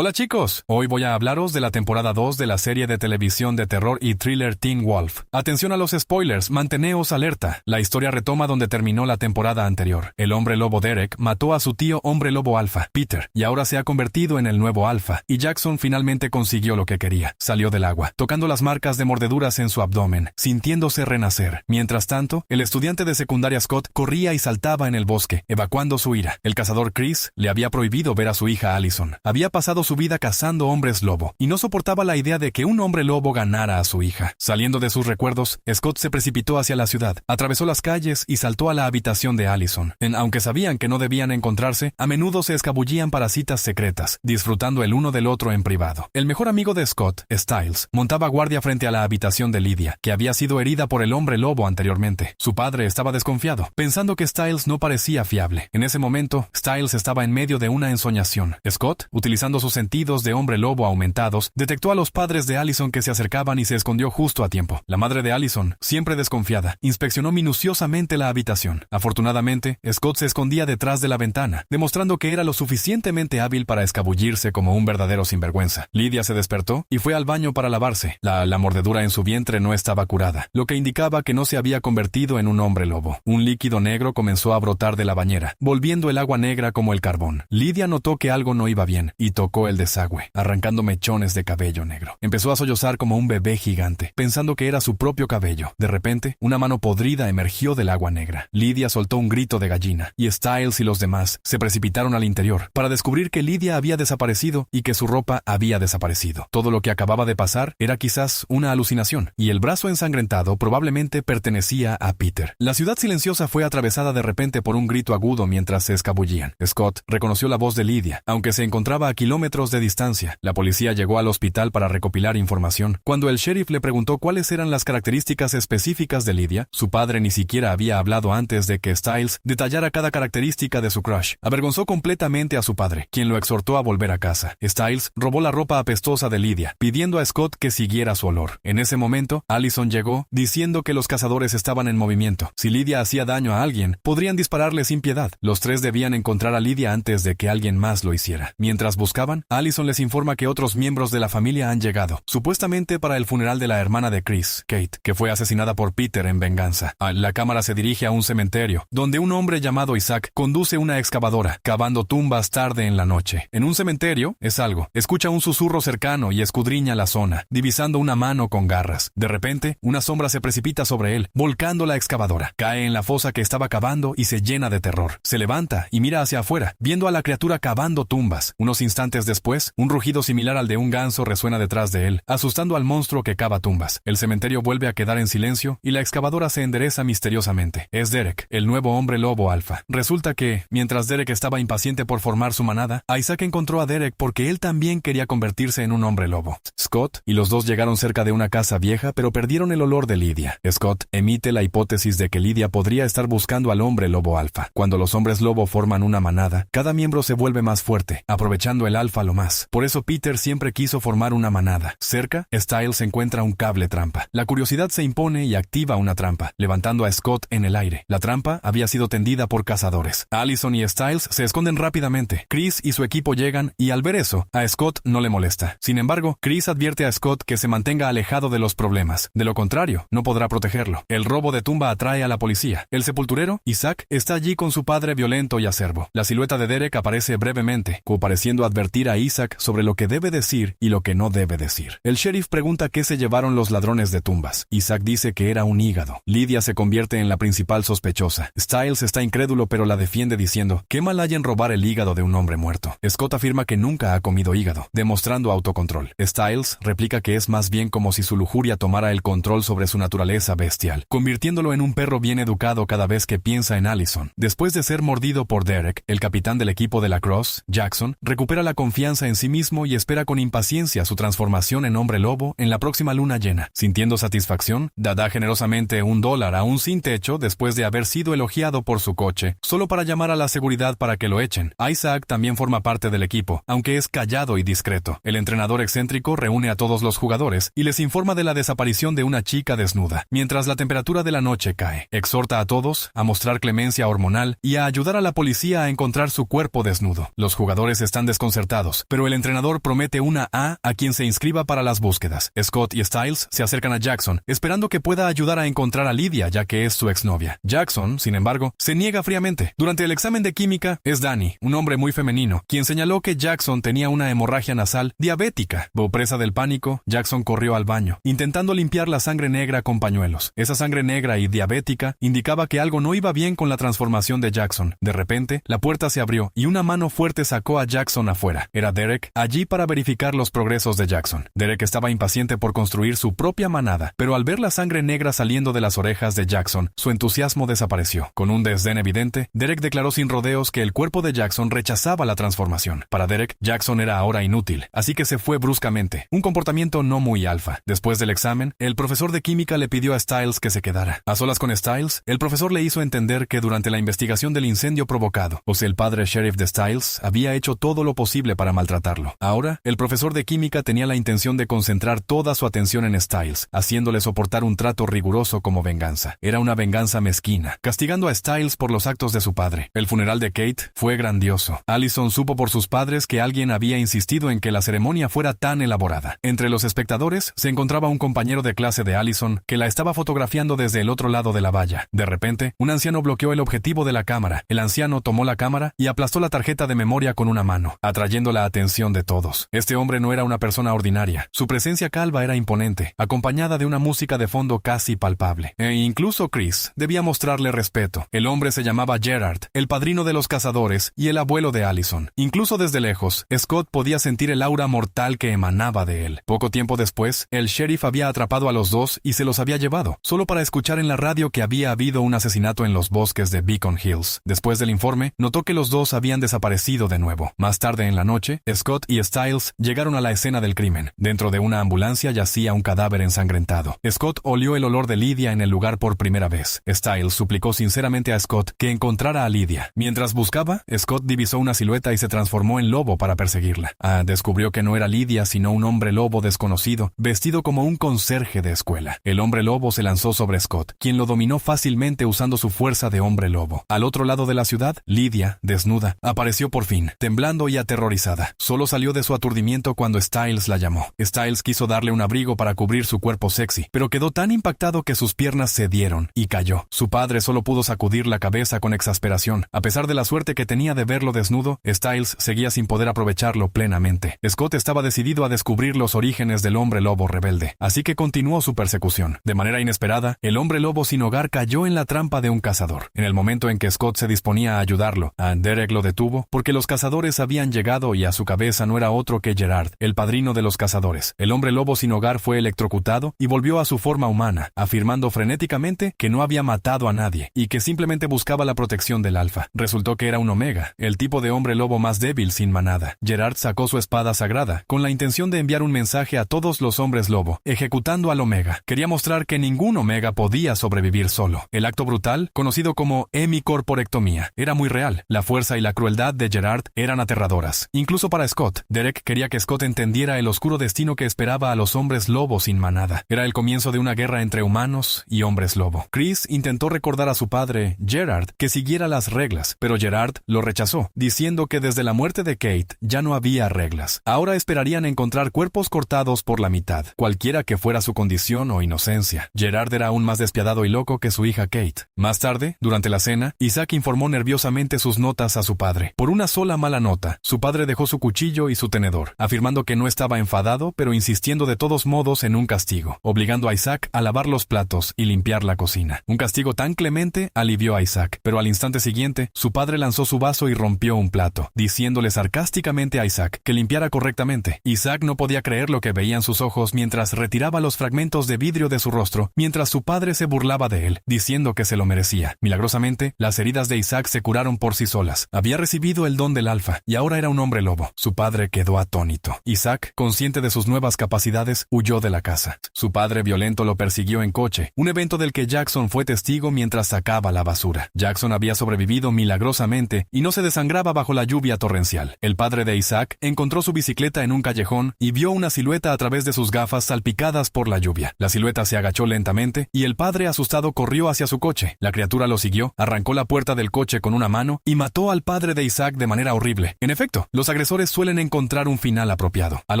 Hola chicos, hoy voy a hablaros de la temporada 2 de la serie de televisión de terror y thriller Teen Wolf. Atención a los spoilers, manteneos alerta. La historia retoma donde terminó la temporada anterior. El hombre lobo Derek mató a su tío hombre lobo alfa, Peter, y ahora se ha convertido en el nuevo alfa, y Jackson finalmente consiguió lo que quería. Salió del agua, tocando las marcas de mordeduras en su abdomen, sintiéndose renacer. Mientras tanto, el estudiante de secundaria Scott corría y saltaba en el bosque, evacuando su ira. El cazador Chris le había prohibido ver a su hija Allison. Había pasado su vida cazando hombres lobo, y no soportaba la idea de que un hombre lobo ganara a su hija. Saliendo de sus recuerdos, Scott se precipitó hacia la ciudad, atravesó las calles y saltó a la habitación de Allison. Aunque sabían que no debían encontrarse, a menudo se escabullían para citas secretas, disfrutando el uno del otro en privado. El mejor amigo de Scott, Stiles, montaba guardia frente a la habitación de Lydia, que había sido herida por el hombre lobo anteriormente. Su padre estaba desconfiado, pensando que Stiles no parecía fiable. En ese momento, Stiles estaba en medio de una ensoñación. Scott, utilizando sus sentidos de hombre lobo aumentados, detectó a los padres de Allison que se acercaban y se escondió justo a tiempo. La madre de Allison, siempre desconfiada, inspeccionó minuciosamente la habitación. Afortunadamente, Scott se escondía detrás de la ventana, demostrando que era lo suficientemente hábil para escabullirse como un verdadero sinvergüenza. Lydia se despertó y fue al baño para lavarse. La mordedura en su vientre no estaba curada, lo que indicaba que no se había convertido en un hombre lobo. Un líquido negro comenzó a brotar de la bañera, volviendo el agua negra como el carbón. Lydia notó que algo no iba bien y tocó el desagüe, arrancando mechones de cabello negro. Empezó a sollozar como un bebé gigante, pensando que era su propio cabello. De repente, una mano podrida emergió del agua negra. Lydia soltó un grito de gallina, y Stiles y los demás se precipitaron al interior para descubrir que Lydia había desaparecido y que su ropa había desaparecido. Todo lo que acababa de pasar era quizás una alucinación, y el brazo ensangrentado probablemente pertenecía a Peter. La ciudad silenciosa fue atravesada de repente por un grito agudo mientras se escabullían. Scott reconoció la voz de Lydia, aunque se encontraba a kilómetros de distancia. La policía llegó al hospital para recopilar información. Cuando el sheriff le preguntó cuáles eran las características específicas de Lydia, su padre ni siquiera había hablado antes de que Stiles detallara cada característica de su crush. Avergonzó completamente a su padre, quien lo exhortó a volver a casa. Stiles robó la ropa apestosa de Lydia, pidiendo a Scott que siguiera su olor. En ese momento, Allison llegó, diciendo que los cazadores estaban en movimiento. Si Lydia hacía daño a alguien, podrían dispararle sin piedad. Los tres debían encontrar a Lydia antes de que alguien más lo hiciera. Mientras buscaban, Allison les informa que otros miembros de la familia han llegado, supuestamente para el funeral de la hermana de Chris, Kate, que fue asesinada por Peter en venganza. La cámara se dirige a un cementerio, donde un hombre llamado Isaac conduce una excavadora, cavando tumbas tarde en la noche. En un cementerio, es algo. Escucha un susurro cercano y escudriña la zona, divisando una mano con garras. De repente, una sombra se precipita sobre él, volcando la excavadora. Cae en la fosa que estaba cavando y se llena de terror. Se levanta y mira hacia afuera, viendo a la criatura cavando tumbas. Unos instantes después, un rugido similar al de un ganso resuena detrás de él, asustando al monstruo que cava tumbas. El cementerio vuelve a quedar en silencio y la excavadora se endereza misteriosamente. Es Derek, el nuevo hombre lobo alfa. Resulta que, mientras Derek estaba impaciente por formar su manada, Isaac encontró a Derek porque él también quería convertirse en un hombre lobo. Scott y los dos llegaron cerca de una casa vieja, pero perdieron el olor de Lydia. Scott emite la hipótesis de que Lydia podría estar buscando al hombre lobo alfa. Cuando los hombres lobo forman una manada, cada miembro se vuelve más fuerte, aprovechando el alfa lo más. Por eso Peter siempre quiso formar una manada. Cerca, Stiles encuentra un cable trampa. La curiosidad se impone y activa una trampa, levantando a Scott en el aire. La trampa había sido tendida por cazadores. Allison y Stiles se esconden rápidamente. Chris y su equipo llegan y al ver eso, a Scott no le molesta. Sin embargo, Chris advierte a Scott que se mantenga alejado de los problemas. De lo contrario, no podrá protegerlo. El robo de tumba atrae a la policía. El sepulturero, Isaac, está allí con su padre violento y acerbo. La silueta de Derek aparece brevemente, como pareciendo advertir a Isaac sobre lo que debe decir y lo que no debe decir. El sheriff pregunta qué se llevaron los ladrones de tumbas. Isaac dice que era un hígado. Lydia se convierte en la principal sospechosa. Stiles está incrédulo pero la defiende diciendo, ¿qué mal hay en robar el hígado de un hombre muerto? Scott afirma que nunca ha comido hígado, demostrando autocontrol. Stiles replica que es más bien como si su lujuria tomara el control sobre su naturaleza bestial, convirtiéndolo en un perro bien educado cada vez que piensa en Allison. Después de ser mordido por Derek, el capitán del equipo de la Cross, Jackson, recupera la confianza en sí mismo y espera con impaciencia su transformación en hombre lobo en la próxima luna llena. Sintiendo satisfacción, da generosamente $1 a un sin techo después de haber sido elogiado por su coche, solo para llamar a la seguridad para que lo echen. Isaac también forma parte del equipo, aunque es callado y discreto. El entrenador excéntrico reúne a todos los jugadores y les informa de la desaparición de una chica desnuda, mientras la temperatura de la noche cae. Exhorta a todos a mostrar clemencia hormonal y a ayudar a la policía a encontrar su cuerpo desnudo. Los jugadores están desconcertados resultados, pero el entrenador promete una A quien se inscriba para las búsquedas. Scott y Styles se acercan a Jackson, esperando que pueda ayudar a encontrar a Lydia, ya que es su exnovia. Jackson, sin embargo, se niega fríamente. Durante el examen de química, es Danny, un hombre muy femenino, quien señaló que Jackson tenía una hemorragia nasal diabética. Presa del pánico, Jackson corrió al baño, intentando limpiar la sangre negra con pañuelos. Esa sangre negra y diabética indicaba que algo no iba bien con la transformación de Jackson. De repente, la puerta se abrió y una mano fuerte sacó a Jackson afuera. Era Derek, allí para verificar los progresos de Jackson. Derek estaba impaciente por construir su propia manada, pero al ver la sangre negra saliendo de las orejas de Jackson, su entusiasmo desapareció. Con un desdén evidente, Derek declaró sin rodeos que el cuerpo de Jackson rechazaba la transformación. Para Derek, Jackson era ahora inútil, así que se fue bruscamente. Un comportamiento no muy alfa. Después del examen, el profesor de química le pidió a Styles que se quedara. A solas con Styles, el profesor le hizo entender que durante la investigación del incendio provocado, el padre sheriff de Styles había hecho todo lo posible para maltratarlo. Ahora, el profesor de química tenía la intención de concentrar toda su atención en Styles, haciéndole soportar un trato riguroso como venganza. Era una venganza mezquina, castigando a Styles por los actos de su padre. El funeral de Kate fue grandioso. Allison supo por sus padres que alguien había insistido en que la ceremonia fuera tan elaborada. Entre los espectadores se encontraba un compañero de clase de Allison que la estaba fotografiando desde el otro lado de la valla. De repente, un anciano bloqueó el objetivo de la cámara. El anciano tomó la cámara y aplastó la tarjeta de memoria con una mano, atrayendo la atención de todos. Este hombre no era una persona ordinaria. Su presencia calva era imponente, acompañada de una música de fondo casi palpable. E incluso Chris debía mostrarle respeto. El hombre se llamaba Gerard, el padrino de los cazadores y el abuelo de Allison. Incluso desde lejos, Scott podía sentir el aura mortal que emanaba de él. Poco tiempo después, el sheriff había atrapado a los dos y se los había llevado, solo para escuchar en la radio que había habido un asesinato en los bosques de Beacon Hills. Después del informe, notó que los dos habían desaparecido de nuevo. Más tarde en la noche, Scott y Styles llegaron a la escena del crimen. Dentro de una ambulancia yacía un cadáver ensangrentado. Scott olió el olor de Lydia en el lugar por primera vez. Styles suplicó sinceramente a Scott que encontrara a Lydia. Mientras buscaba, Scott divisó una silueta y se transformó en lobo para perseguirla. Descubrió que no era Lydia, sino un hombre lobo desconocido, vestido como un conserje de escuela. El hombre lobo se lanzó sobre Scott, quien lo dominó fácilmente usando su fuerza de hombre lobo. Al otro lado de la ciudad, Lydia, desnuda, apareció por fin, temblando y aterrorizada. Solo salió de su aturdimiento cuando Styles la llamó. Styles quiso darle un abrigo para cubrir su cuerpo sexy, pero quedó tan impactado que sus piernas cedieron y cayó. Su padre solo pudo sacudir la cabeza con exasperación. A pesar de la suerte que tenía de verlo desnudo, Styles seguía sin poder aprovecharlo plenamente. Scott estaba decidido a descubrir los orígenes del hombre lobo rebelde, así que continuó su persecución. De manera inesperada, el hombre lobo sin hogar cayó en la trampa de un cazador. En el momento en que Scott se disponía a ayudarlo, Derek lo detuvo porque los cazadores habían llegado y a su cabeza no era otro que Gerard, el padrino de los cazadores. El hombre lobo sin hogar fue electrocutado y volvió a su forma humana, afirmando frenéticamente que no había matado a nadie y que simplemente buscaba la protección del alfa. Resultó que era un omega, el tipo de hombre lobo más débil sin manada. Gerard sacó su espada sagrada con la intención de enviar un mensaje a todos los hombres lobo, ejecutando al omega. Quería mostrar que ningún omega podía sobrevivir solo. El acto brutal, conocido como hemicorporectomía, era muy real. La fuerza y la crueldad de Gerard eran aterradoras. Incluso para Scott, Derek quería que Scott entendiera el oscuro destino que esperaba a los hombres lobo sin manada. Era el comienzo de una guerra entre humanos y hombres lobo. Chris intentó recordar a su padre, Gerard, que siguiera las reglas, pero Gerard lo rechazó, diciendo que desde la muerte de Kate ya no había reglas. Ahora esperarían encontrar cuerpos cortados por la mitad, cualquiera que fuera su condición o inocencia. Gerard era aún más despiadado y loco que su hija Kate. Más tarde, durante la cena, Isaac informó nerviosamente sus notas a su padre. Por una sola mala nota, su padre dejó su cuchillo y su tenedor, afirmando que no estaba enfadado, pero insistiendo de todos modos en un castigo, obligando a Isaac a lavar los platos y limpiar la cocina. Un castigo tan clemente alivió a Isaac, pero al instante siguiente, su padre lanzó su vaso y rompió un plato, diciéndole sarcásticamente a Isaac que limpiara correctamente. Isaac no podía creer lo que veían sus ojos mientras retiraba los fragmentos de vidrio de su rostro, mientras su padre se burlaba de él, diciendo que se lo merecía. Milagrosamente, las heridas de Isaac se curaron por sí solas. Había recibido el don del alfa, y ahora era un hombre lobo. Su padre quedó atónito. Isaac, consciente de sus nuevas capacidades, huyó de la casa. Su padre violento lo persiguió en coche, un evento del que Jackson fue testigo mientras sacaba la basura. Jackson había sobrevivido milagrosamente y no se desangraba bajo la lluvia torrencial. El padre de Isaac encontró su bicicleta en un callejón y vio una silueta a través de sus gafas salpicadas por la lluvia. La silueta se agachó lentamente y el padre asustado corrió hacia su coche. La criatura lo siguió, arrancó la puerta del coche con una mano y mató al padre de Isaac de manera horrible. En efecto, los los agresores suelen encontrar un final apropiado. Al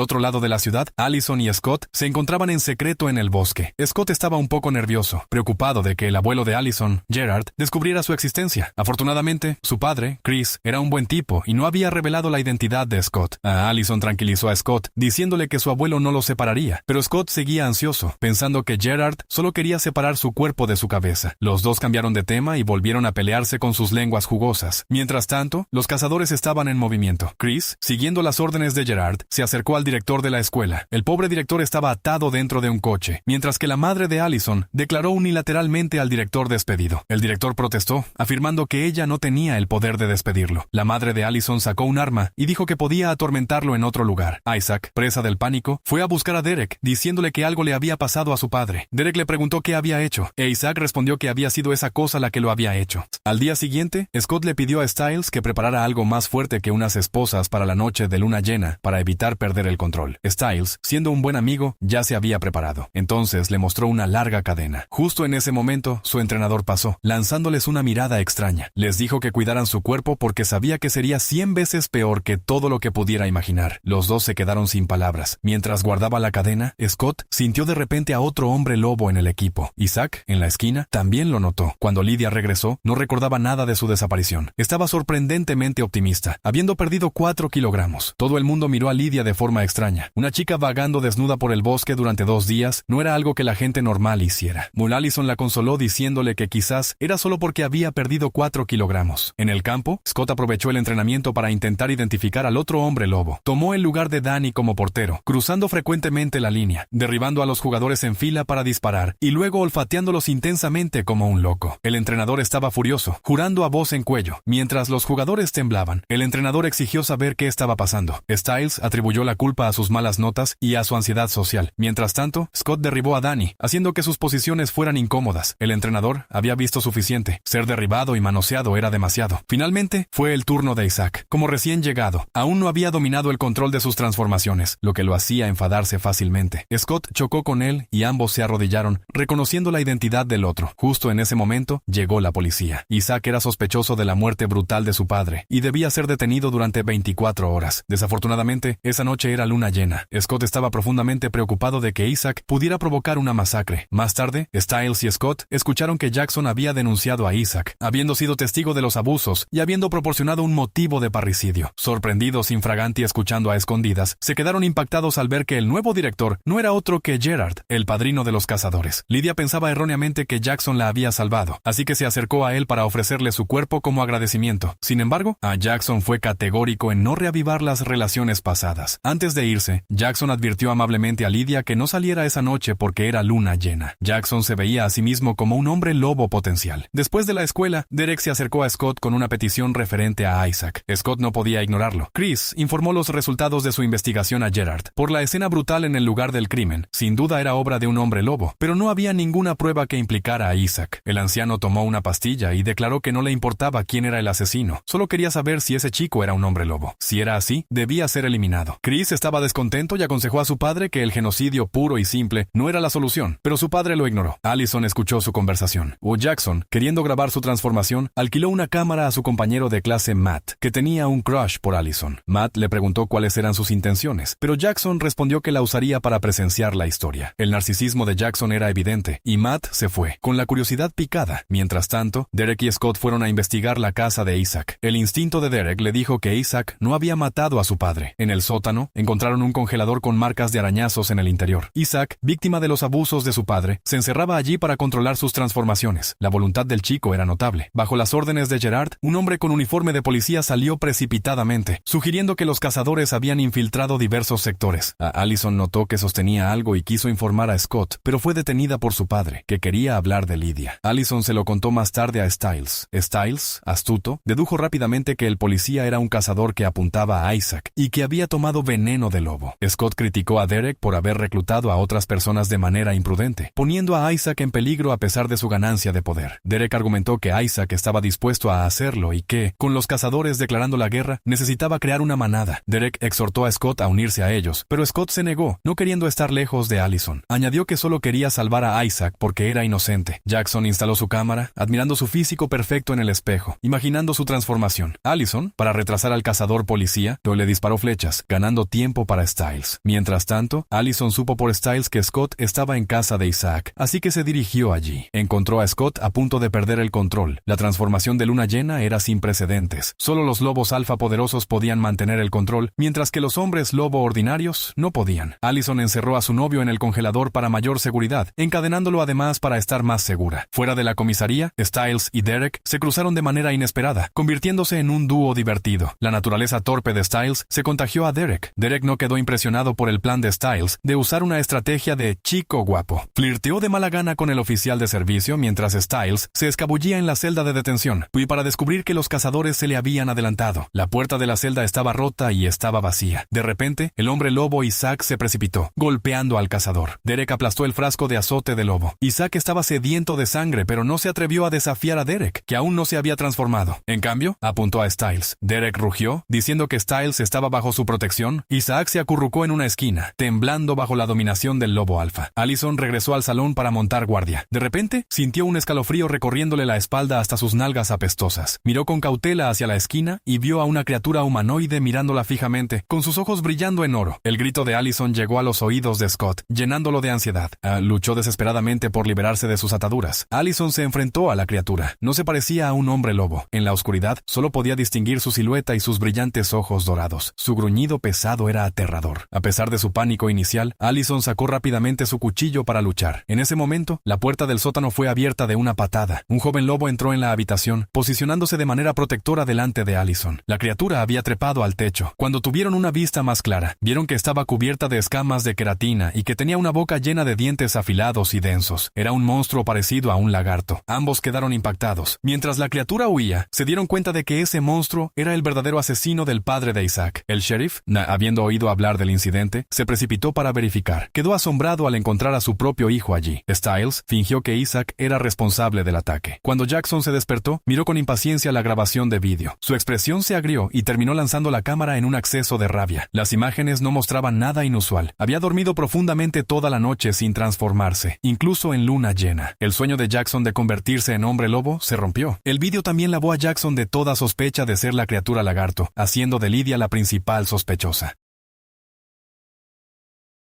otro lado de la ciudad, Allison y Scott se encontraban en secreto en el bosque. Scott estaba un poco nervioso, preocupado de que el abuelo de Allison, Gerard, descubriera su existencia. Afortunadamente, su padre, Chris, era un buen tipo y no había revelado la identidad de Scott. Allison tranquilizó a Scott, diciéndole que su abuelo no lo separaría, pero Scott seguía ansioso, pensando que Gerard solo quería separar su cuerpo de su cabeza. Los dos cambiaron de tema y volvieron a pelearse con sus lenguas jugosas. Mientras tanto, los cazadores estaban en movimiento. Chris, siguiendo las órdenes de Gerard, se acercó al director de la escuela. El pobre director estaba atado dentro de un coche, mientras que la madre de Allison declaró unilateralmente al director despedido. El director protestó, afirmando que ella no tenía el poder de despedirlo. La madre de Allison sacó un arma y dijo que podía atormentarlo en otro lugar. Isaac, presa del pánico, fue a buscar a Derek, diciéndole que algo le había pasado a su padre. Derek le preguntó qué había hecho, e Isaac respondió que había sido esa cosa la que lo había hecho. Al día siguiente, Scott le pidió a Stiles que preparara algo más fuerte que unas esposas para la noche de luna llena, para evitar perder el control. Stiles, siendo un buen amigo, ya se había preparado. Entonces le mostró una larga cadena. Justo en ese momento, su entrenador pasó, lanzándoles una mirada extraña. Les dijo que cuidaran su cuerpo porque sabía que sería 100 veces peor que todo lo que pudiera imaginar. Los dos se quedaron sin palabras. Mientras guardaba la cadena, Scott sintió de repente a otro hombre lobo en el equipo. Isaac, en la esquina, también lo notó. Cuando Lydia regresó, no recordaba nada de su desaparición. Estaba sorprendentemente optimista, habiendo perdido 4 kilogramos. Todo el mundo miró a Lydia de forma extraña. Una chica vagando desnuda por el bosque durante 2 días no era algo que la gente normal hiciera. Allison la consoló diciéndole que quizás era solo porque había perdido 4 kilogramos. En el campo, Scott aprovechó el entrenamiento para intentar identificar al otro hombre lobo. Tomó el lugar de Danny como portero, cruzando frecuentemente la línea, derribando a los jugadores en fila para disparar y luego olfateándolos intensamente como un loco. El entrenador estaba furioso, jurando a voz en cuello. Mientras los jugadores temblaban, el entrenador exigió saber qué estaba pasando. Stiles atribuyó la culpa a sus malas notas y a su ansiedad social. Mientras tanto, Scott derribó a Danny, haciendo que sus posiciones fueran incómodas. El entrenador había visto suficiente. Ser derribado y manoseado era demasiado. Finalmente, fue el turno de Isaac. Como recién llegado, aún no había dominado el control de sus transformaciones, lo que lo hacía enfadarse fácilmente. Scott chocó con él y ambos se arrodillaron, reconociendo la identidad del otro. Justo en ese momento, llegó la policía. Isaac era sospechoso de la muerte brutal de su padre y debía ser detenido durante 24 horas. Desafortunadamente, esa noche era luna llena. Scott estaba profundamente preocupado de que Isaac pudiera provocar una masacre. Más tarde, Stiles y Scott escucharon que Jackson había denunciado a Isaac, habiendo sido testigo de los abusos y habiendo proporcionado un motivo de parricidio. Sorprendidos infraganti escuchando a escondidas, se quedaron impactados al ver que el nuevo director no era otro que Gerard, el padrino de los cazadores. Lydia pensaba erróneamente que Jackson la había salvado, así que se acercó a él para ofrecerle su cuerpo como agradecimiento. Sin embargo, Jackson fue categórico en no reavivar las relaciones pasadas. Antes de irse, Jackson advirtió amablemente a Lydia que no saliera esa noche porque era luna llena. Jackson se veía a sí mismo como un hombre lobo potencial. Después de la escuela, Derek se acercó a Scott con una petición referente a Isaac. Scott no podía ignorarlo. Chris informó los resultados de su investigación a Gerard. Por la escena brutal en el lugar del crimen, sin duda era obra de un hombre lobo, pero no había ninguna prueba que implicara a Isaac. El anciano tomó una pastilla y declaró que no le importaba quién era el asesino, solo quería saber si ese chico era un hombre lobo. Si era así, debía ser eliminado. Chris estaba descontento y aconsejó a su padre que el genocidio puro y simple no era la solución, pero su padre lo ignoró. Allison escuchó su conversación. Jackson, queriendo grabar su transformación, alquiló una cámara a su compañero de clase Matt, que tenía un crush por Allison. Matt le preguntó cuáles eran sus intenciones, pero Jackson respondió que la usaría para presenciar la historia. El narcisismo de Jackson era evidente, y Matt se fue, con la curiosidad picada. Mientras tanto, Derek y Scott fueron a investigar la casa de Isaac. El instinto de Derek le dijo que Isaac no había matado a su padre. En el sótano, encontraron un congelador con marcas de arañazos en el interior. Isaac, víctima de los abusos de su padre, se encerraba allí para controlar sus transformaciones. La voluntad del chico era notable. Bajo las órdenes de Gerard, un hombre con uniforme de policía salió precipitadamente, sugiriendo que los cazadores habían infiltrado diversos sectores. Allison notó que sostenía algo y quiso informar a Scott, pero fue detenida por su padre, que quería hablar de Lydia. Allison se lo contó más tarde a Stiles. Stiles, astuto, dedujo rápidamente que el policía era un cazador que apuntaba a Isaac y que había tomado veneno de lobo. Scott criticó a Derek por haber reclutado a otras personas de manera imprudente, poniendo a Isaac en peligro a pesar de su ganancia de poder. Derek argumentó que Isaac estaba dispuesto a hacerlo y que, con los cazadores declarando la guerra, necesitaba crear una manada. Derek exhortó a Scott a unirse a ellos, pero Scott se negó, no queriendo estar lejos de Allison. Añadió que solo quería salvar a Isaac porque era inocente. Jackson instaló su cámara, admirando su físico perfecto en el espejo, imaginando su transformación. Allison, para retrasar al cazador cazador policía, le disparó flechas, ganando tiempo para Stiles. Mientras tanto, Allison supo por Stiles que Scott estaba en casa de Isaac, así que se dirigió allí. Encontró a Scott a punto de perder el control. La transformación de luna llena era sin precedentes. Solo los lobos alfa poderosos podían mantener el control, mientras que los hombres lobo ordinarios no podían. Allison encerró a su novio en el congelador para mayor seguridad, encadenándolo además para estar más segura. Fuera de la comisaría, Stiles y Derek se cruzaron de manera inesperada, convirtiéndose en un dúo divertido. La naturaleza torpe de Stiles se contagió a Derek. Derek no quedó impresionado por el plan de Stiles de usar una estrategia de chico guapo. Flirteó de mala gana con el oficial de servicio mientras Stiles se escabullía en la celda de detención, y para descubrir que los cazadores se le habían adelantado. La puerta de la celda estaba rota y estaba vacía. De repente, el hombre lobo Isaac se precipitó, golpeando al cazador. Derek aplastó el frasco de azote del lobo. Isaac estaba sediento de sangre, pero no se atrevió a desafiar a Derek, que aún no se había transformado. En cambio, apuntó a Stiles. Derek rugió, diciendo que Stiles estaba bajo su protección. Isaac se acurrucó en una esquina, temblando bajo la dominación del lobo alfa. Allison regresó al salón para montar guardia. De repente, sintió un escalofrío recorriéndole la espalda hasta sus nalgas apestosas. Miró con cautela hacia la esquina y vio a una criatura humanoide mirándola fijamente, con sus ojos brillando en oro. El grito de Allison llegó a los oídos de Scott, llenándolo de ansiedad. Luchó desesperadamente por liberarse de sus ataduras. Allison se enfrentó a la criatura. No se parecía a un hombre lobo. En la oscuridad, solo podía distinguir su silueta y sus brillantes ojos dorados. Su gruñido pesado era aterrador. A pesar de su pánico inicial, Allison sacó rápidamente su cuchillo para luchar. En ese momento, la puerta del sótano fue abierta de una patada. Un joven lobo entró en la habitación, posicionándose de manera protectora delante de Allison. La criatura había trepado al techo. Cuando tuvieron una vista más clara, vieron que estaba cubierta de escamas de queratina y que tenía una boca llena de dientes afilados y densos. Era un monstruo parecido a un lagarto. Ambos quedaron impactados. Mientras la criatura huía, se dieron cuenta de que ese monstruo era el verdadero asesino del padre de Isaac. El sheriff, habiendo oído hablar del incidente, se precipitó para verificar. Quedó asombrado al encontrar a su propio hijo allí. Stiles fingió que Isaac era responsable del ataque. Cuando Jackson se despertó, miró con impaciencia la grabación de vídeo. Su expresión se agrió y terminó lanzando la cámara en un acceso de rabia. Las imágenes no mostraban nada inusual. Había dormido profundamente toda la noche sin transformarse, incluso en luna llena. El sueño de Jackson de convertirse en hombre lobo se rompió. El vídeo también lavó a Jackson de toda sospecha de ser la criatura lagarto, haciendo de Lydia la principal sospechosa.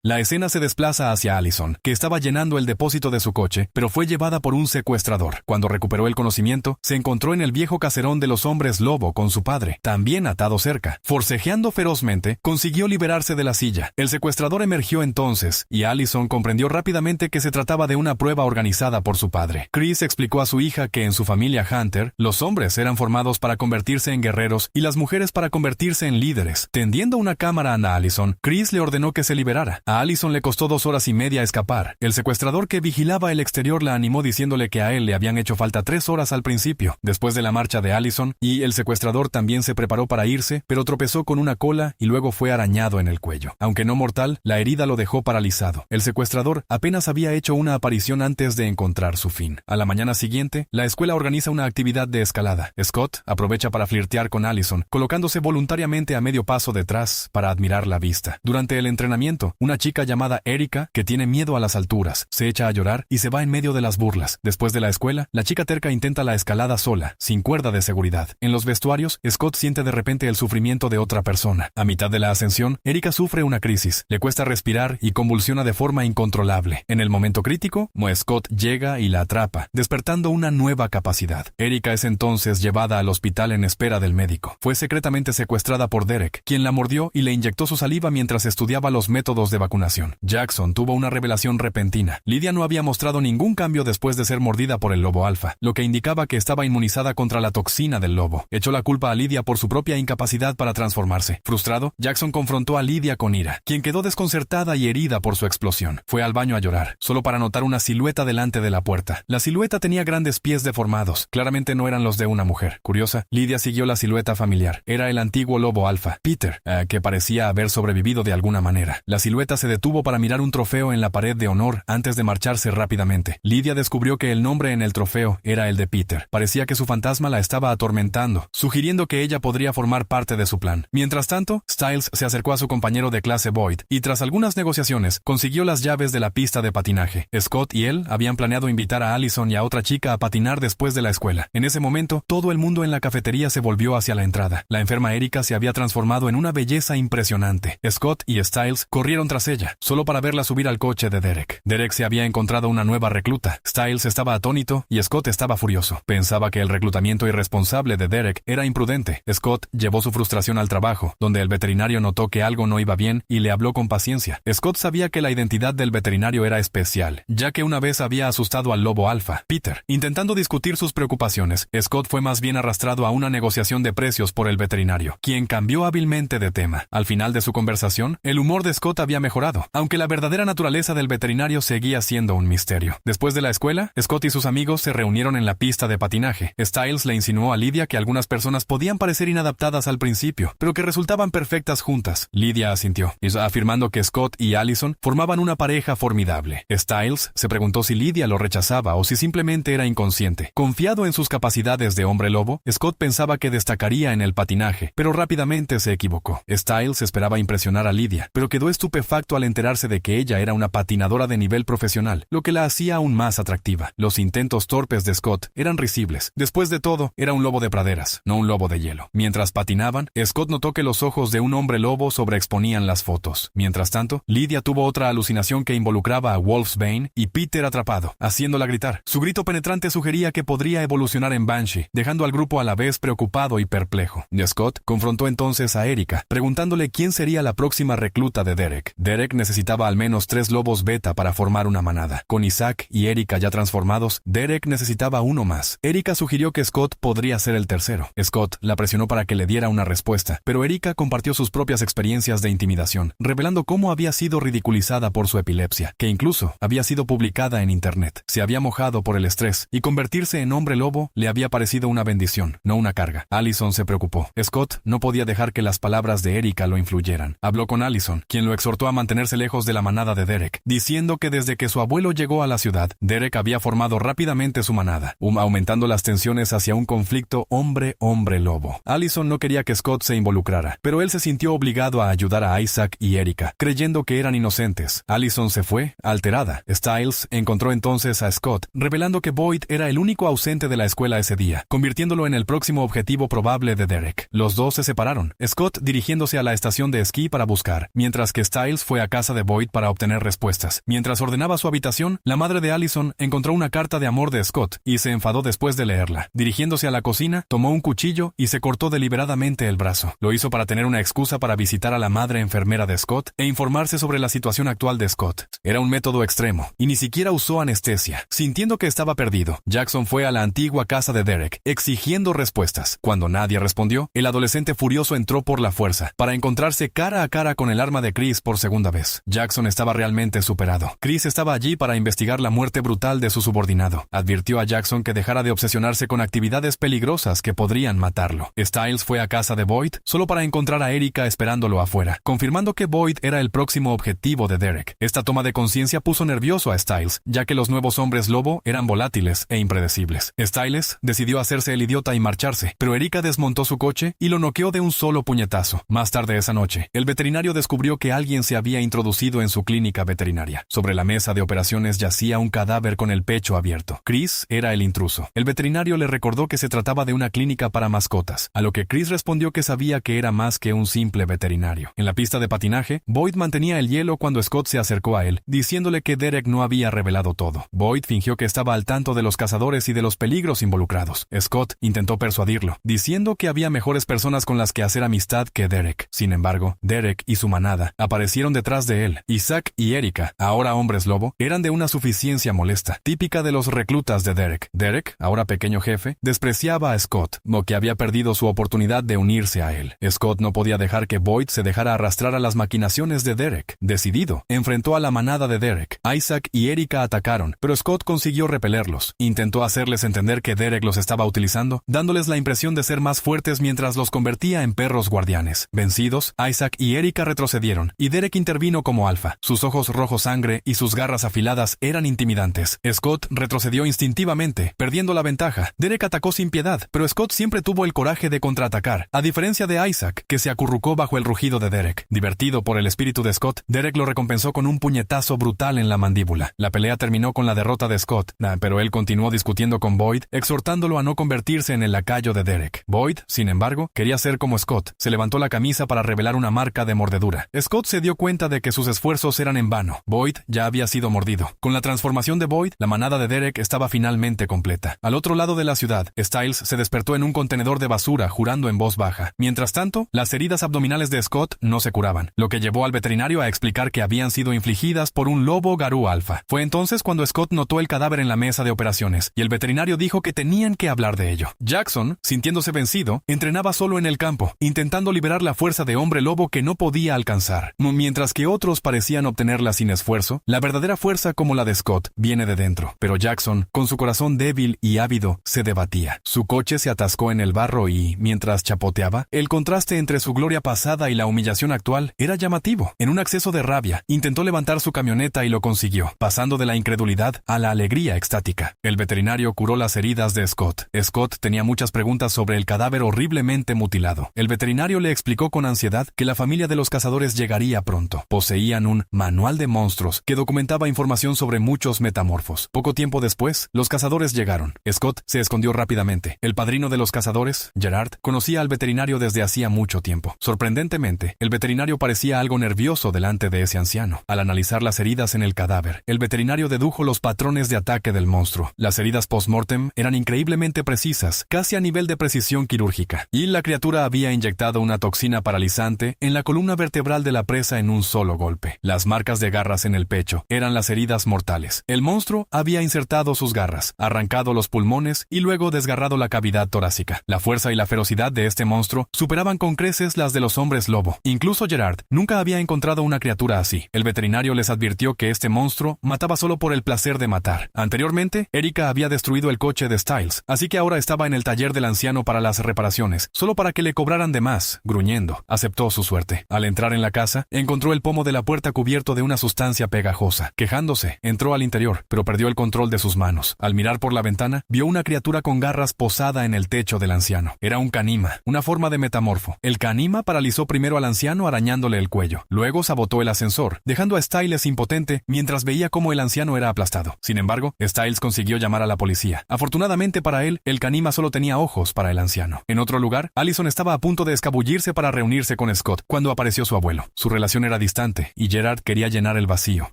La escena se desplaza hacia Allison, que estaba llenando el depósito de su coche, pero fue llevada por un secuestrador. Cuando recuperó el conocimiento, se encontró en el viejo caserón de los hombres lobo con su padre, también atado cerca. Forcejeando ferozmente, consiguió liberarse de la silla. El secuestrador emergió entonces, y Allison comprendió rápidamente que se trataba de una prueba organizada por su padre. Chris explicó a su hija que en su familia Hunter, los hombres eran formados para convertirse en guerreros y las mujeres para convertirse en líderes. Tendiendo una cámara a Allison, Chris le ordenó que se liberara. A Allison le costó 2 horas y media escapar. El secuestrador que vigilaba el exterior la animó diciéndole que a él le habían hecho falta 3 horas al principio, después de la marcha de Allison, y el secuestrador también se preparó para irse, pero tropezó con una cola y luego fue arañado en el cuello. Aunque no mortal, la herida lo dejó paralizado. El secuestrador apenas había hecho una aparición antes de encontrar su fin. A la mañana siguiente, la escuela organiza una actividad de escalada. Scott aprovecha para flirtear con Allison, colocándose voluntariamente a medio paso detrás para admirar la vista. Durante el entrenamiento, una chica llamada Erika, que tiene miedo a las alturas, se echa a llorar y se va en medio de las burlas. Después de la escuela, la chica terca intenta la escalada sola, sin cuerda de seguridad. En los vestuarios, Scott siente de repente el sufrimiento de otra persona. A mitad de la ascensión, Erika sufre una crisis, le cuesta respirar y convulsiona de forma incontrolable. En el momento crítico, Scott llega y la atrapa, despertando una nueva capacidad. Erika es entonces llevada al hospital en espera del médico. Fue secretamente secuestrada por Derek, quien la mordió y le inyectó su saliva mientras estudiaba los métodos de vacunación. Jackson tuvo una revelación repentina. Lydia no había mostrado ningún cambio después de ser mordida por el lobo alfa, lo que indicaba que estaba inmunizada contra la toxina del lobo. Echó la culpa a Lydia por su propia incapacidad para transformarse. Frustrado, Jackson confrontó a Lydia con ira, quien quedó desconcertada y herida por su explosión. Fue al baño a llorar, solo para notar una silueta delante de la puerta. La silueta tenía grandes pies deformados. Claramente no eran los de una mujer. Curiosa, Lydia siguió la silueta familiar. Era el antiguo lobo alfa, Peter, que parecía haber sobrevivido de alguna manera. La silueta se detuvo para mirar un trofeo en la pared de honor antes de marcharse rápidamente. Lydia descubrió que el nombre en el trofeo era el de Peter. Parecía que su fantasma la estaba atormentando, sugiriendo que ella podría formar parte de su plan. Mientras tanto, Stiles se acercó a su compañero de clase Boyd y tras algunas negociaciones consiguió las llaves de la pista de patinaje. Scott y él habían planeado invitar a Allison y a otra chica a patinar después de la escuela. En ese momento, todo el mundo en la cafetería se volvió hacia la entrada. La enferma Erica se había transformado en una belleza impresionante. Scott y Stiles corrieron tras ella, solo para verla subir al coche de Derek. Derek se había encontrado una nueva recluta. Stiles estaba atónito y Scott estaba furioso. Pensaba que el reclutamiento irresponsable de Derek era imprudente. Scott llevó su frustración al trabajo, donde el veterinario notó que algo no iba bien y le habló con paciencia. Scott sabía que la identidad del veterinario era especial, ya que una vez había asustado al lobo alfa, Peter. Intentando discutir sus preocupaciones, Scott fue más bien arrastrado a una negociación de precios por el veterinario, quien cambió hábilmente de tema. Al final de su conversación, el humor de Scott había mejorado, aunque la verdadera naturaleza del veterinario seguía siendo un misterio. Después de la escuela, Scott y sus amigos se reunieron en la pista de patinaje. Stiles le insinuó a Lydia que algunas personas podían parecer inadaptadas al principio, pero que resultaban perfectas juntas. Lydia asintió, afirmando que Scott y Allison formaban una pareja formidable. Stiles se preguntó si Lydia lo rechazaba o si simplemente era inconsciente. Confiado en sus capacidades de hombre lobo, Scott pensaba que destacaría en el patinaje, pero rápidamente se equivocó. Stiles esperaba impresionar a Lydia, pero quedó estupefacto al enterarse de que ella era una patinadora de nivel profesional, lo que la hacía aún más atractiva. Los intentos torpes de Scott eran risibles. Después de todo, era un lobo de praderas, no un lobo de hielo. Mientras patinaban, Scott notó que los ojos de un hombre lobo sobreexponían las fotos. Mientras tanto, Lydia tuvo otra alucinación que involucraba a Wolfsbane y Peter atrapado, haciéndola gritar. Su grito penetrante sugería que podría evolucionar en Banshee, dejando al grupo a la vez preocupado y perplejo. Scott confrontó entonces a Erica, preguntándole quién sería la próxima recluta de Derek. Derek necesitaba al menos 3 lobos beta para formar una manada. Con Isaac y Erica ya transformados, Derek necesitaba uno más. Erica sugirió que Scott podría ser el tercero. Scott la presionó para que le diera una respuesta, pero Erica compartió sus propias experiencias de intimidación, revelando cómo había sido ridiculizada por su epilepsia, que incluso había sido publicada en internet. Se había mojado por el estrés, y convertirse en hombre lobo le había parecido una bendición, no una carga. Allison se preocupó. Scott no podía dejar que las palabras de Erica lo influyeran. Habló con Allison, quien lo exhortó a mantenerse lejos de la manada de Derek, diciendo que desde que su abuelo llegó a la ciudad, Derek había formado rápidamente su manada, aumentando las tensiones hacia un conflicto hombre-hombre lobo. Allison no quería que Scott se involucrara, pero él se sintió obligado a ayudar a Isaac y Erica, creyendo que eran inocentes. Allison se fue, alterada. Stiles encontró entonces a Scott, revelando que Boyd era el único ausente de la escuela ese día, convirtiéndolo en el próximo objetivo probable de Derek. Los dos se separaron, Scott dirigiéndose a la estación de esquí para buscar, mientras que Stiles fue a casa de Boyd para obtener respuestas. Mientras ordenaba su habitación, la madre de Allison encontró una carta de amor de Scott y se enfadó después de leerla. Dirigiéndose a la cocina, tomó un cuchillo y se cortó deliberadamente el brazo. Lo hizo para tener una excusa para visitar a la madre enfermera de Scott e informarse sobre la situación actual de Scott. Era un método extremo y ni siquiera usó anestesia. Sintiendo que estaba perdido, Jackson fue a la antigua casa de Derek, exigiendo respuestas. Cuando nadie respondió, el adolescente furioso entró por la fuerza, para encontrarse cara a cara con el arma de Chris por segunda vez. Jackson estaba realmente superado. Chris estaba allí para investigar la muerte brutal de su subordinado. Advirtió a Jackson que dejara de obsesionarse con actividades peligrosas que podrían matarlo. Stiles fue a casa de Boyd solo para encontrar a Erica esperándolo afuera, confirmando que Boyd era el próximo objetivo de Derek. Esta toma de conciencia puso nervioso a Stiles, ya que los nuevos hombres lobo eran volátiles e impredecibles. Stiles decidió hacerse el idiota y marcharse, pero Erica desmontó su coche y lo noqueó de un solo puñetazo. Más tarde esa noche, el veterinario descubrió que alguien se había introducido en su clínica veterinaria. Sobre la mesa de operaciones yacía un cadáver con el pecho abierto. Chris era el intruso. El veterinario le recordó que se trataba de una clínica para mascotas, a lo que Chris respondió que sabía que era más que un simple veterinario. En la pista de patinaje, Boyd mantenía el hielo cuando Scott se acercó a él, diciéndole que Derek no había revelado todo. Boyd fingió que estaba al tanto de los cazadores y de los peligros involucrados. Scott intentó persuadirlo, diciendo que había mejores personas con las que hacer amistad que Derek. Sin embargo, Derek y su manada aparecieron detrás de él. Isaac y Erica, ahora hombres lobo, eran de una suficiencia molesta, típica de los reclutas de Derek. Derek, ahora pequeño jefe, despreciaba a Scott, lo que había perdido su oportunidad de unirse a él. Scott no podía dejar que Boyd se dejara arrastrar a las maquinaciones de Derek. Decidido, enfrentó a la manada de Derek. Isaac y Erica atacaron, pero Scott consiguió repelerlos. Intentó hacerles entender que Derek los estaba utilizando, dándoles la impresión de ser más fuertes mientras los convertía en perros guardianes. Vencidos, Isaac y Erica retrocedieron, y Derek intervino como alfa. Sus ojos rojos sangre y sus garras afiladas eran intimidantes. Scott retrocedió instintivamente, perdiendo la ventaja. Derek atacó sin piedad, pero Scott siempre tuvo el coraje de contraatacar, a diferencia de Isaac, que se acurrucó bajo el rugido de Derek. Divertido por el espíritu de Scott, Derek lo recompensó con un puñetazo brutal en la mandíbula. La pelea terminó con la derrota de Scott, pero él continuó discutiendo con Boyd, exhortándolo a no convertirse en el lacayo de Derek. Boyd, sin embargo, quería ser como Scott. Se levantó la camisa para revelar una marca de mordedura. Scott se dio cuenta de que sus esfuerzos eran en vano. Boyd ya había sido mordido. Con la transformación de Boyd, la manada de Derek estaba finalmente completa. Al otro lado de la ciudad, Stiles se despertó en un contenedor de basura, jurando en voz baja. Mientras tanto, las heridas abdominales de Scott no se curaban, lo que llevó al veterinario a explicar que habían sido infligidas por un lobo garú alfa. Fue entonces cuando Scott notó el cadáver en la mesa de operaciones, y el veterinario dijo que tenían que hablar de ello. Jackson, sintiéndose vencido, entrenaba solo en el campo, intentando liberar la fuerza de hombre lobo que no podía alcanzar. Mientras que otros parecían obtenerla sin esfuerzo, la verdadera fuerza como la de Scott viene de dentro. Pero Jackson, con su corazón débil y ávido, se debatía. Su coche se atascó en el barro y, mientras chapoteaba, el contraste entre su gloria pasada y la humillación actual era llamativo. En un acceso de rabia, intentó levantar su camioneta y lo consiguió, pasando de la incredulidad a la alegría extática. El veterinario curó las heridas de Scott. Scott tenía muchas preguntas sobre el cadáver horriblemente mutilado. El veterinario le explicó con ansiedad que la familia de los cazadores llegaría pronto. Poseían un manual de monstruos que documentaba información sobre muchos metamorfos. Poco tiempo después, los cazadores llegaron. Scott se escondió rápidamente. El padrino de los cazadores, Gerard, conocía al veterinario desde hacía mucho tiempo. Sorprendentemente, el veterinario parecía algo nervioso delante de ese anciano. Al analizar las heridas en el cadáver, el veterinario dedujo los patrones de ataque del monstruo. Las heridas post-mortem eran increíblemente precisas, casi a nivel de precisión quirúrgica, y la criatura había inyectado una toxina paralizante en la columna vertebral de la presa en un solo golpe. Las marcas de garras en el pecho eran las heridas mortales. El monstruo había insertado sus garras, arrancado los pulmones y luego desgarrado la cavidad torácica. La fuerza y la ferocidad de este monstruo superaban con creces las de los hombres lobo. Incluso Gerard nunca había encontrado una criatura así. El veterinario les advirtió que este monstruo mataba solo por el placer de matar. Anteriormente, Erica había destruido el coche de Stiles, así que ahora estaba en el taller del anciano para las reparaciones, solo para que le cobraran de más. Gruñendo, aceptó su suerte. Al entrar en la casa, encontró el pomo de la puerta cubierto de una sustancia pegajosa. Quejándose, entró al interior, pero perdió el control de sus manos. Al mirar por la ventana, vio una criatura con garras posada en el techo del anciano. Era un canima, una forma de metamorfo. El canima paralizó primero al anciano arañándole el cuello. Luego sabotó el ascensor, dejando a Stiles impotente mientras veía cómo el anciano era aplastado. Sin embargo, Stiles consiguió llamar a la policía. Afortunadamente para él, el canima solo tenía ojos para el anciano. En otro lugar, Allison estaba a punto de escabullirse para reunirse con Scott cuando apareció su abuelo. Su relación era distante y Gerard quería llenar el vacío.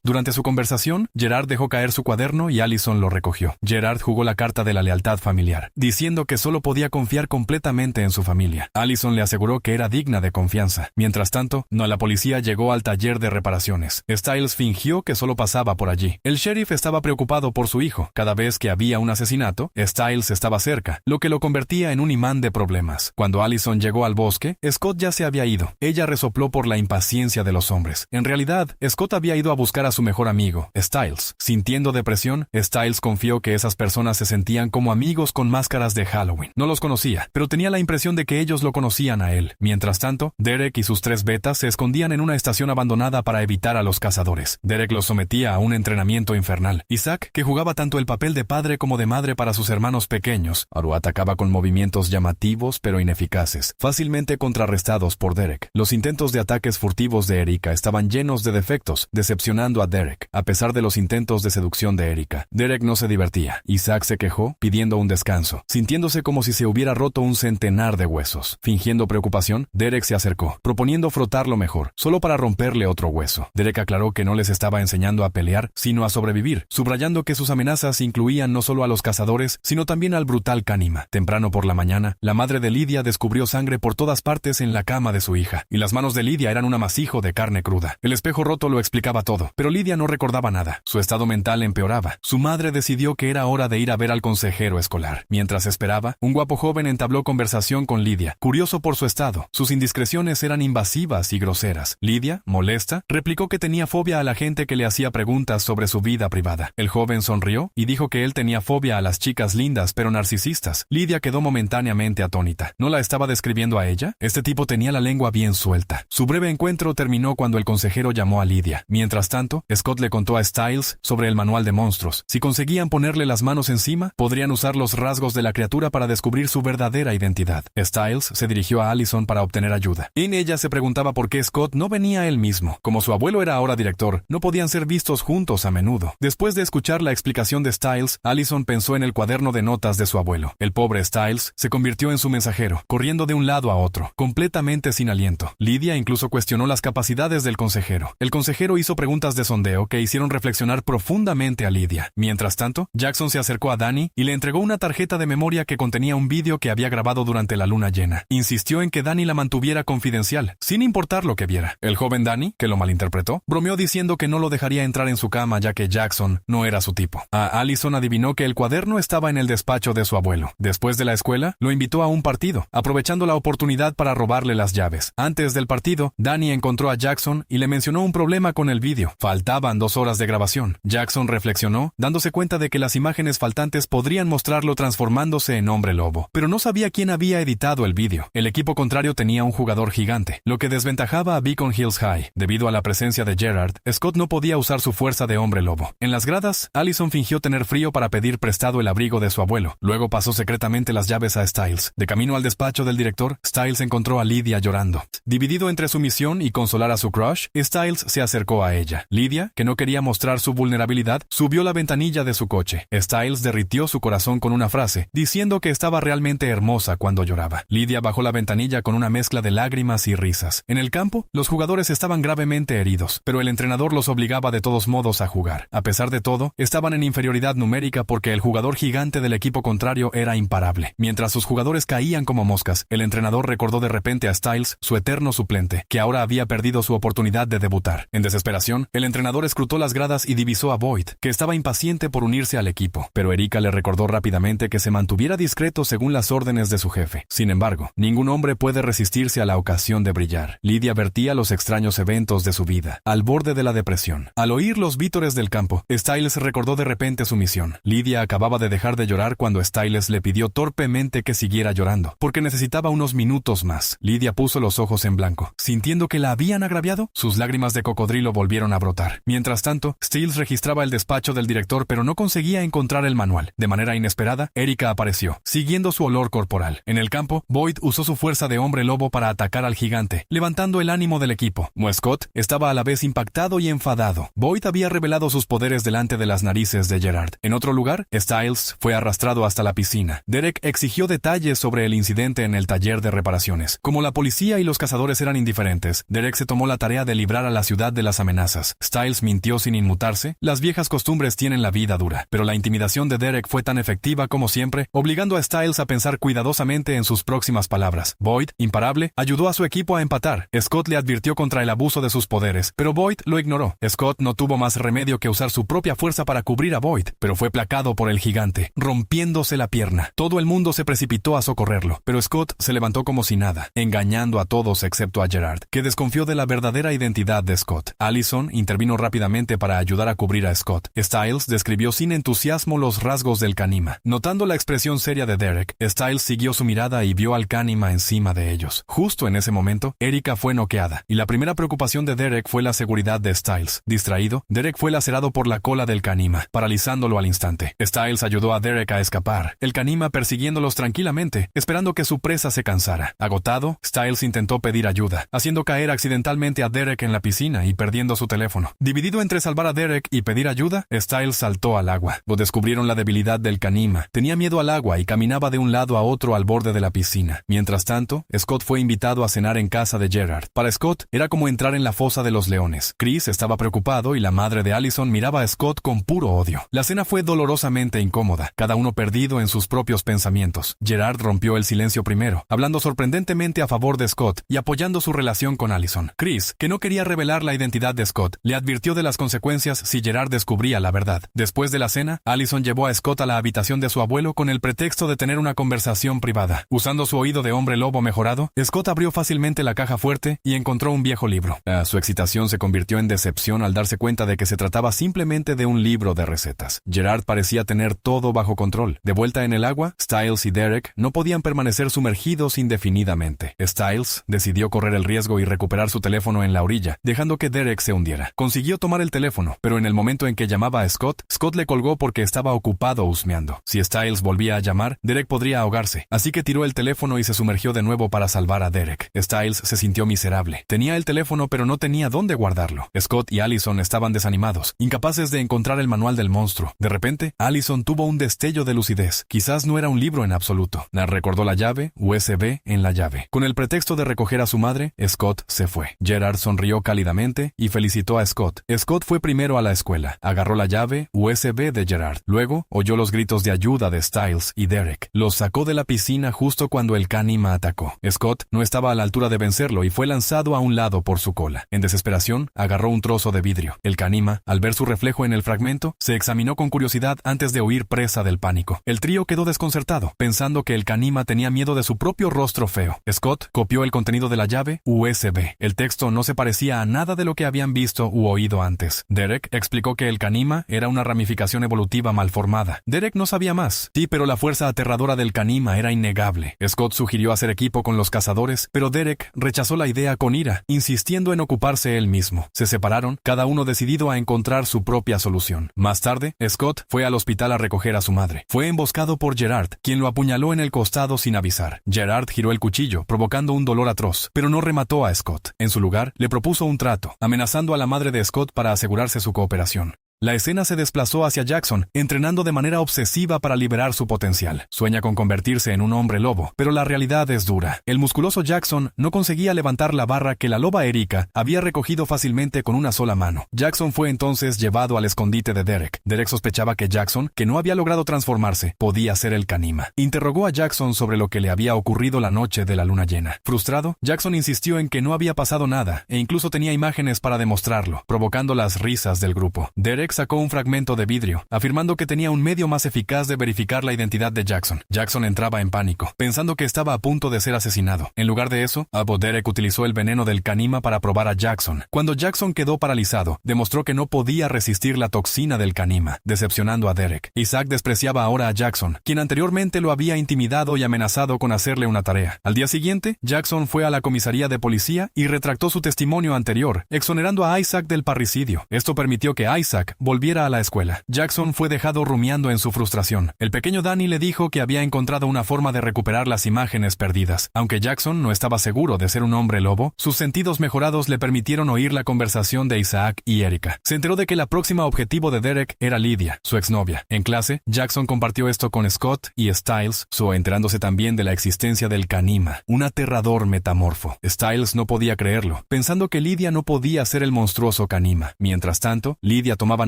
Durante su conversación, Gerard dejó caer su cuaderno y Allison lo recogió. Gerard jugó la carta de la lealtad familiar, diciendo que solo podía confiar completamente en su familia. Allison le aseguró que era digna de confianza. Mientras tanto, la policía llegó al taller de reparaciones. Stiles fingió que solo pasaba por allí. El sheriff estaba preocupado por su hijo. Cada vez que había un asesinato, Stiles estaba cerca, lo que lo convertía en un imán de problemas. Cuando Allison llegó al bosque, Scott ya se había ido. Ella resopló por la impaciencia de los hombres. En realidad, Scott había ido a buscar a su mejor amigo, Stiles. Sintiendo depresión, Stiles confió que esas personas se sentían como amigos con máscaras de Halloween. No los conocía, pero tenía la impresión de que ellos lo conocían a él. Mientras tanto, Derek y sus 3 betas se escondían en una estación abandonada para evitar a los cazadores. Derek los sometía a un entrenamiento infernal. Isaac, que jugaba tanto el papel de padre como de madre para sus hermanos pequeños, ahora atacaba con movimientos llamativos pero ineficaces, fácilmente contrarrestados por Derek. Los intentos de ataques furtivos de Erica estaban llenos de defectos, decepcionando a Derek. A pesar de los intentos de seducción de Erica, Derek no se divertía. Isaac se quejó, pidiendo un descanso, sintiéndose como si se hubiera roto un centenar de huesos. Fingiendo preocupación, Derek se acercó, proponiendo frotarlo mejor, solo para romperle otro hueso. Derek aclaró que no les estaba enseñando a pelear, sino a sobrevivir, subrayando que sus amenazas incluían no solo a los cazadores, sino también al brutal canima. Temprano por la mañana, la madre de Lydia descubrió sangre por todas partes en la cama de su hija, y las manos de Lydia eran un amasijo de carne cruda. El espejo roto lo explicaba todo, pero Lydia no recordaba nada. Su estado mental empeoraba. Su madre decidió que era hora de ir a ver al consejero escolar. Mientras esperaba, un guapo joven entabló conversación con Lydia, curioso por su estado. Sus indiscreciones eran invasivas y groseras. Lydia, molesta, replicó que tenía fobia a la gente que le hacía preguntas sobre su vida privada. El joven sonrió y dijo que él tenía fobia a las chicas lindas pero narcisistas. Lydia quedó momentáneamente atónita. ¿No la estaba describiendo a ella? Este tipo tenía la lengua bien suelta. Su breve encuentro terminó cuando cuando el consejero llamó a Lydia. Mientras tanto, Scott le contó a Stiles sobre el manual de monstruos. Si conseguían ponerle las manos encima, podrían usar los rasgos de la criatura para descubrir su verdadera identidad. Stiles se dirigió a Allison para obtener ayuda. En ella se preguntaba por qué Scott no venía él mismo. Como su abuelo era ahora director, no podían ser vistos juntos a menudo. Después de escuchar la explicación de Stiles, Allison pensó en el cuaderno de notas de su abuelo. El pobre Stiles se convirtió en su mensajero, corriendo de un lado a otro, completamente sin aliento. Lydia incluso cuestionó las capacidades del consejero. El consejero hizo preguntas de sondeo que hicieron reflexionar profundamente a Lydia. Mientras tanto, Jackson se acercó a Danny y le entregó una tarjeta de memoria que contenía un vídeo que había grabado durante la luna llena. Insistió en que Danny la mantuviera confidencial, sin importar lo que viera. El joven Danny, que lo malinterpretó, bromeó diciendo que no lo dejaría entrar en su cama ya que Jackson no era su tipo. A Allison adivinó que el cuaderno estaba en el despacho de su abuelo. Después de la escuela, lo invitó a un partido, aprovechando la oportunidad para robarle las llaves. Antes del partido, Danny encontró a Jackson y le mencionó un problema con el vídeo. Faltaban 2 horas de grabación. Jackson reflexionó, dándose cuenta de que las imágenes faltantes podrían mostrarlo transformándose en hombre lobo. Pero no sabía quién había editado el vídeo. El equipo contrario tenía un jugador gigante, lo que desventajaba a Beacon Hills High. Debido a la presencia de Gerard, Scott no podía usar su fuerza de hombre lobo. En las gradas, Allison fingió tener frío para pedir prestado el abrigo de su abuelo. Luego pasó secretamente las llaves a Stiles. De camino al despacho del director, Stiles encontró a Lydia llorando. Dividido entre su misión y consolar a su crush, Stiles se acercó a ella. Lydia, que no quería mostrar su vulnerabilidad, subió la ventanilla de su coche. Stiles derritió su corazón con una frase, diciendo que estaba realmente hermosa cuando lloraba. Lydia bajó la ventanilla con una mezcla de lágrimas y risas. En el campo, los jugadores estaban gravemente heridos, pero el entrenador los obligaba de todos modos a jugar. A pesar de todo, estaban en inferioridad numérica porque el jugador gigante del equipo contrario era imparable. Mientras sus jugadores caían como moscas, el entrenador recordó de repente a Stiles, su eterno suplente, que ahora había perdido su oportunidad de debutar. En desesperación, el entrenador escrutó las gradas y divisó a Boyd, que estaba impaciente por unirse al equipo. Pero Erika le recordó rápidamente que se mantuviera discreto según las órdenes de su jefe. Sin embargo, ningún hombre puede resistirse a la ocasión de brillar. Lydia vertía los extraños eventos de su vida, al borde de la depresión. Al oír los vítores del campo, Stiles recordó de repente su misión. Lydia acababa de dejar de llorar cuando Stiles le pidió torpemente que siguiera llorando, porque necesitaba unos minutos más. Lydia puso los ojos en blanco. Sintiendo que la habían agraviado, sus lágrimas de cocodrilo volvieron a brotar. Mientras tanto, Stiles registraba el despacho del director pero no conseguía encontrar el manual. De manera inesperada, Erika apareció, siguiendo su olor corporal. En el campo, Boyd usó su fuerza de hombre lobo para atacar al gigante, levantando el ánimo del equipo. Scott estaba a la vez impactado y enfadado. Boyd había revelado sus poderes delante de las narices de Gerard. En otro lugar, Stiles fue arrastrado hasta la piscina. Derek exigió detalles sobre el incidente en el taller de reparaciones. Como la policía y los cazadores eran indiferentes, Derek se tomó la tarea de librar a la ciudad de las amenazas. Stiles mintió sin inmutarse. Las viejas costumbres tienen la vida dura, pero la intimidación de Derek fue tan efectiva como siempre, obligando a Stiles a pensar cuidadosamente en sus próximas palabras. Boyd, imparable, ayudó a su equipo a empatar. Scott le advirtió contra el abuso de sus poderes, pero Boyd lo ignoró. Scott no tuvo más remedio que usar su propia fuerza para cubrir a Boyd, pero fue placado por el gigante, rompiéndose la pierna. Todo el mundo se precipitó a socorrerlo, pero Scott se levantó como si nada, engañando a todos excepto a Gerard, que desconfió de la verdadera identidad de Scott. Allison intervino rápidamente para ayudar a cubrir a Scott. Stiles describió sin entusiasmo los rasgos del Canima. Notando la expresión seria de Derek, Stiles siguió su mirada y vio al Canima encima de ellos. Justo en ese momento, Erika fue noqueada, y la primera preocupación de Derek fue la seguridad de Stiles. Distraído, Derek fue lacerado por la cola del Canima, paralizándolo al instante. Stiles ayudó a Derek a escapar, el Canima persiguiéndolos tranquilamente, esperando que su presa se cansara. Agotado, Stiles intentó pedir ayuda, haciendo caer accidentalmente a Derek en la piscina y perdiendo su teléfono. Dividido entre salvar a Derek y pedir ayuda, Stiles saltó al agua. Descubrieron la debilidad del Canima. Tenía miedo al agua y caminaba de un lado a otro al borde de la piscina. Mientras tanto, Scott fue invitado a cenar en casa de Gerard. Para Scott, era como entrar en la fosa de los leones. Chris estaba preocupado y la madre de Allison miraba a Scott con puro odio. La cena fue dolorosamente incómoda, cada uno perdido en sus propios pensamientos. Gerard rompió el silencio primero, hablando sorprendentemente a favor de Scott y apoyando su relación con Allison. Chris, que no quería revelar la identidad de Scott, le advirtió de las consecuencias si Gerard descubría la verdad. Después de la cena, Allison llevó a Scott a la habitación de su abuelo con el pretexto de tener una conversación privada. Usando su oído de hombre lobo mejorado, Scott abrió fácilmente la caja fuerte y encontró un viejo libro. Su excitación se convirtió en decepción al darse cuenta de que se trataba simplemente de un libro de recetas. Gerard parecía tener todo bajo control. De vuelta en el agua, Stiles y Derek no podían permanecer sumergidos indefinidamente. Stiles decidió correr el riesgo y recuperar su teléfono teléfono en la orilla, dejando que Derek se hundiera. Consiguió tomar el teléfono, pero en el momento en que llamaba a Scott, Scott le colgó porque estaba ocupado husmeando. Si Stiles volvía a llamar, Derek podría ahogarse, así que tiró el teléfono y se sumergió de nuevo para salvar a Derek. Stiles se sintió miserable. Tenía el teléfono pero no tenía dónde guardarlo. Scott y Allison estaban desanimados, incapaces de encontrar el manual del monstruo. De repente, Allison tuvo un destello de lucidez. Quizás no era un libro en absoluto. La recordó la llave USB en la llave. Con el pretexto de recoger a su madre, Scott se fue. Gerard sonrió cálidamente y felicitó a Scott. Scott fue primero a la escuela. Agarró la llave USB de Gerard. Luego, oyó los gritos de ayuda de Stiles y Derek. Los sacó de la piscina justo cuando el Canima atacó. Scott no estaba a la altura de vencerlo y fue lanzado a un lado por su cola. En desesperación, agarró un trozo de vidrio. El Canima, al ver su reflejo en el fragmento, se examinó con curiosidad antes de huir presa del pánico. El trío quedó desconcertado, pensando que el Canima tenía miedo de su propio rostro feo. Scott copió el contenido de la llave USB. El texto no se parecía a nada de lo que habían visto u oído antes. Derek explicó que el Canima era una ramificación evolutiva malformada. Derek no sabía más. Sí, pero la fuerza aterradora del Canima era innegable. Scott sugirió hacer equipo con los cazadores, pero Derek rechazó la idea con ira, insistiendo en ocuparse él mismo. Se separaron, cada uno decidido a encontrar su propia solución. Más tarde, Scott fue al hospital a recoger a su madre. Fue emboscado por Gerard, quien lo apuñaló en el costado sin avisar. Gerard giró el cuchillo, provocando un dolor atroz, pero no remató a Scott. En su lugar, le propuso un trato, amenazando a la madre de Scott para asegurarse su cooperación. La escena se desplazó hacia Jackson, entrenando de manera obsesiva para liberar su potencial. Sueña con convertirse en un hombre lobo, pero la realidad es dura. El musculoso Jackson no conseguía levantar la barra que la loba Erika había recogido fácilmente con una sola mano. Jackson fue entonces llevado al escondite de Derek. Derek sospechaba que Jackson, que no había logrado transformarse, podía ser el Canima. Interrogó a Jackson sobre lo que le había ocurrido la noche de la luna llena. Frustrado, Jackson insistió en que no había pasado nada, e incluso tenía imágenes para demostrarlo, provocando las risas del grupo. Derek sacó un fragmento de vidrio, afirmando que tenía un medio más eficaz de verificar la identidad de Jackson. Jackson entraba en pánico, pensando que estaba a punto de ser asesinado. En lugar de eso, Derek utilizó el veneno del Canima para probar a Jackson. Cuando Jackson quedó paralizado, demostró que no podía resistir la toxina del Canima, decepcionando a Derek. Isaac despreciaba ahora a Jackson, quien anteriormente lo había intimidado y amenazado con hacerle una tarea. Al día siguiente, Jackson fue a la comisaría de policía y retractó su testimonio anterior, exonerando a Isaac del parricidio. Esto permitió que Isaac volviera a la escuela. Jackson fue dejado rumiando en su frustración. El pequeño Danny le dijo que había encontrado una forma de recuperar las imágenes perdidas. Aunque Jackson no estaba seguro de ser un hombre lobo, sus sentidos mejorados le permitieron oír la conversación de Isaac y Erika. Se enteró de que la próxima objetivo de Derek era Lydia, su exnovia. En clase, Jackson compartió esto con Scott y Stiles, enterándose también de la existencia del Canima, un aterrador metamorfo. Stiles no podía creerlo, pensando que Lydia no podía ser el monstruoso Canima. Mientras tanto, Lydia tomaba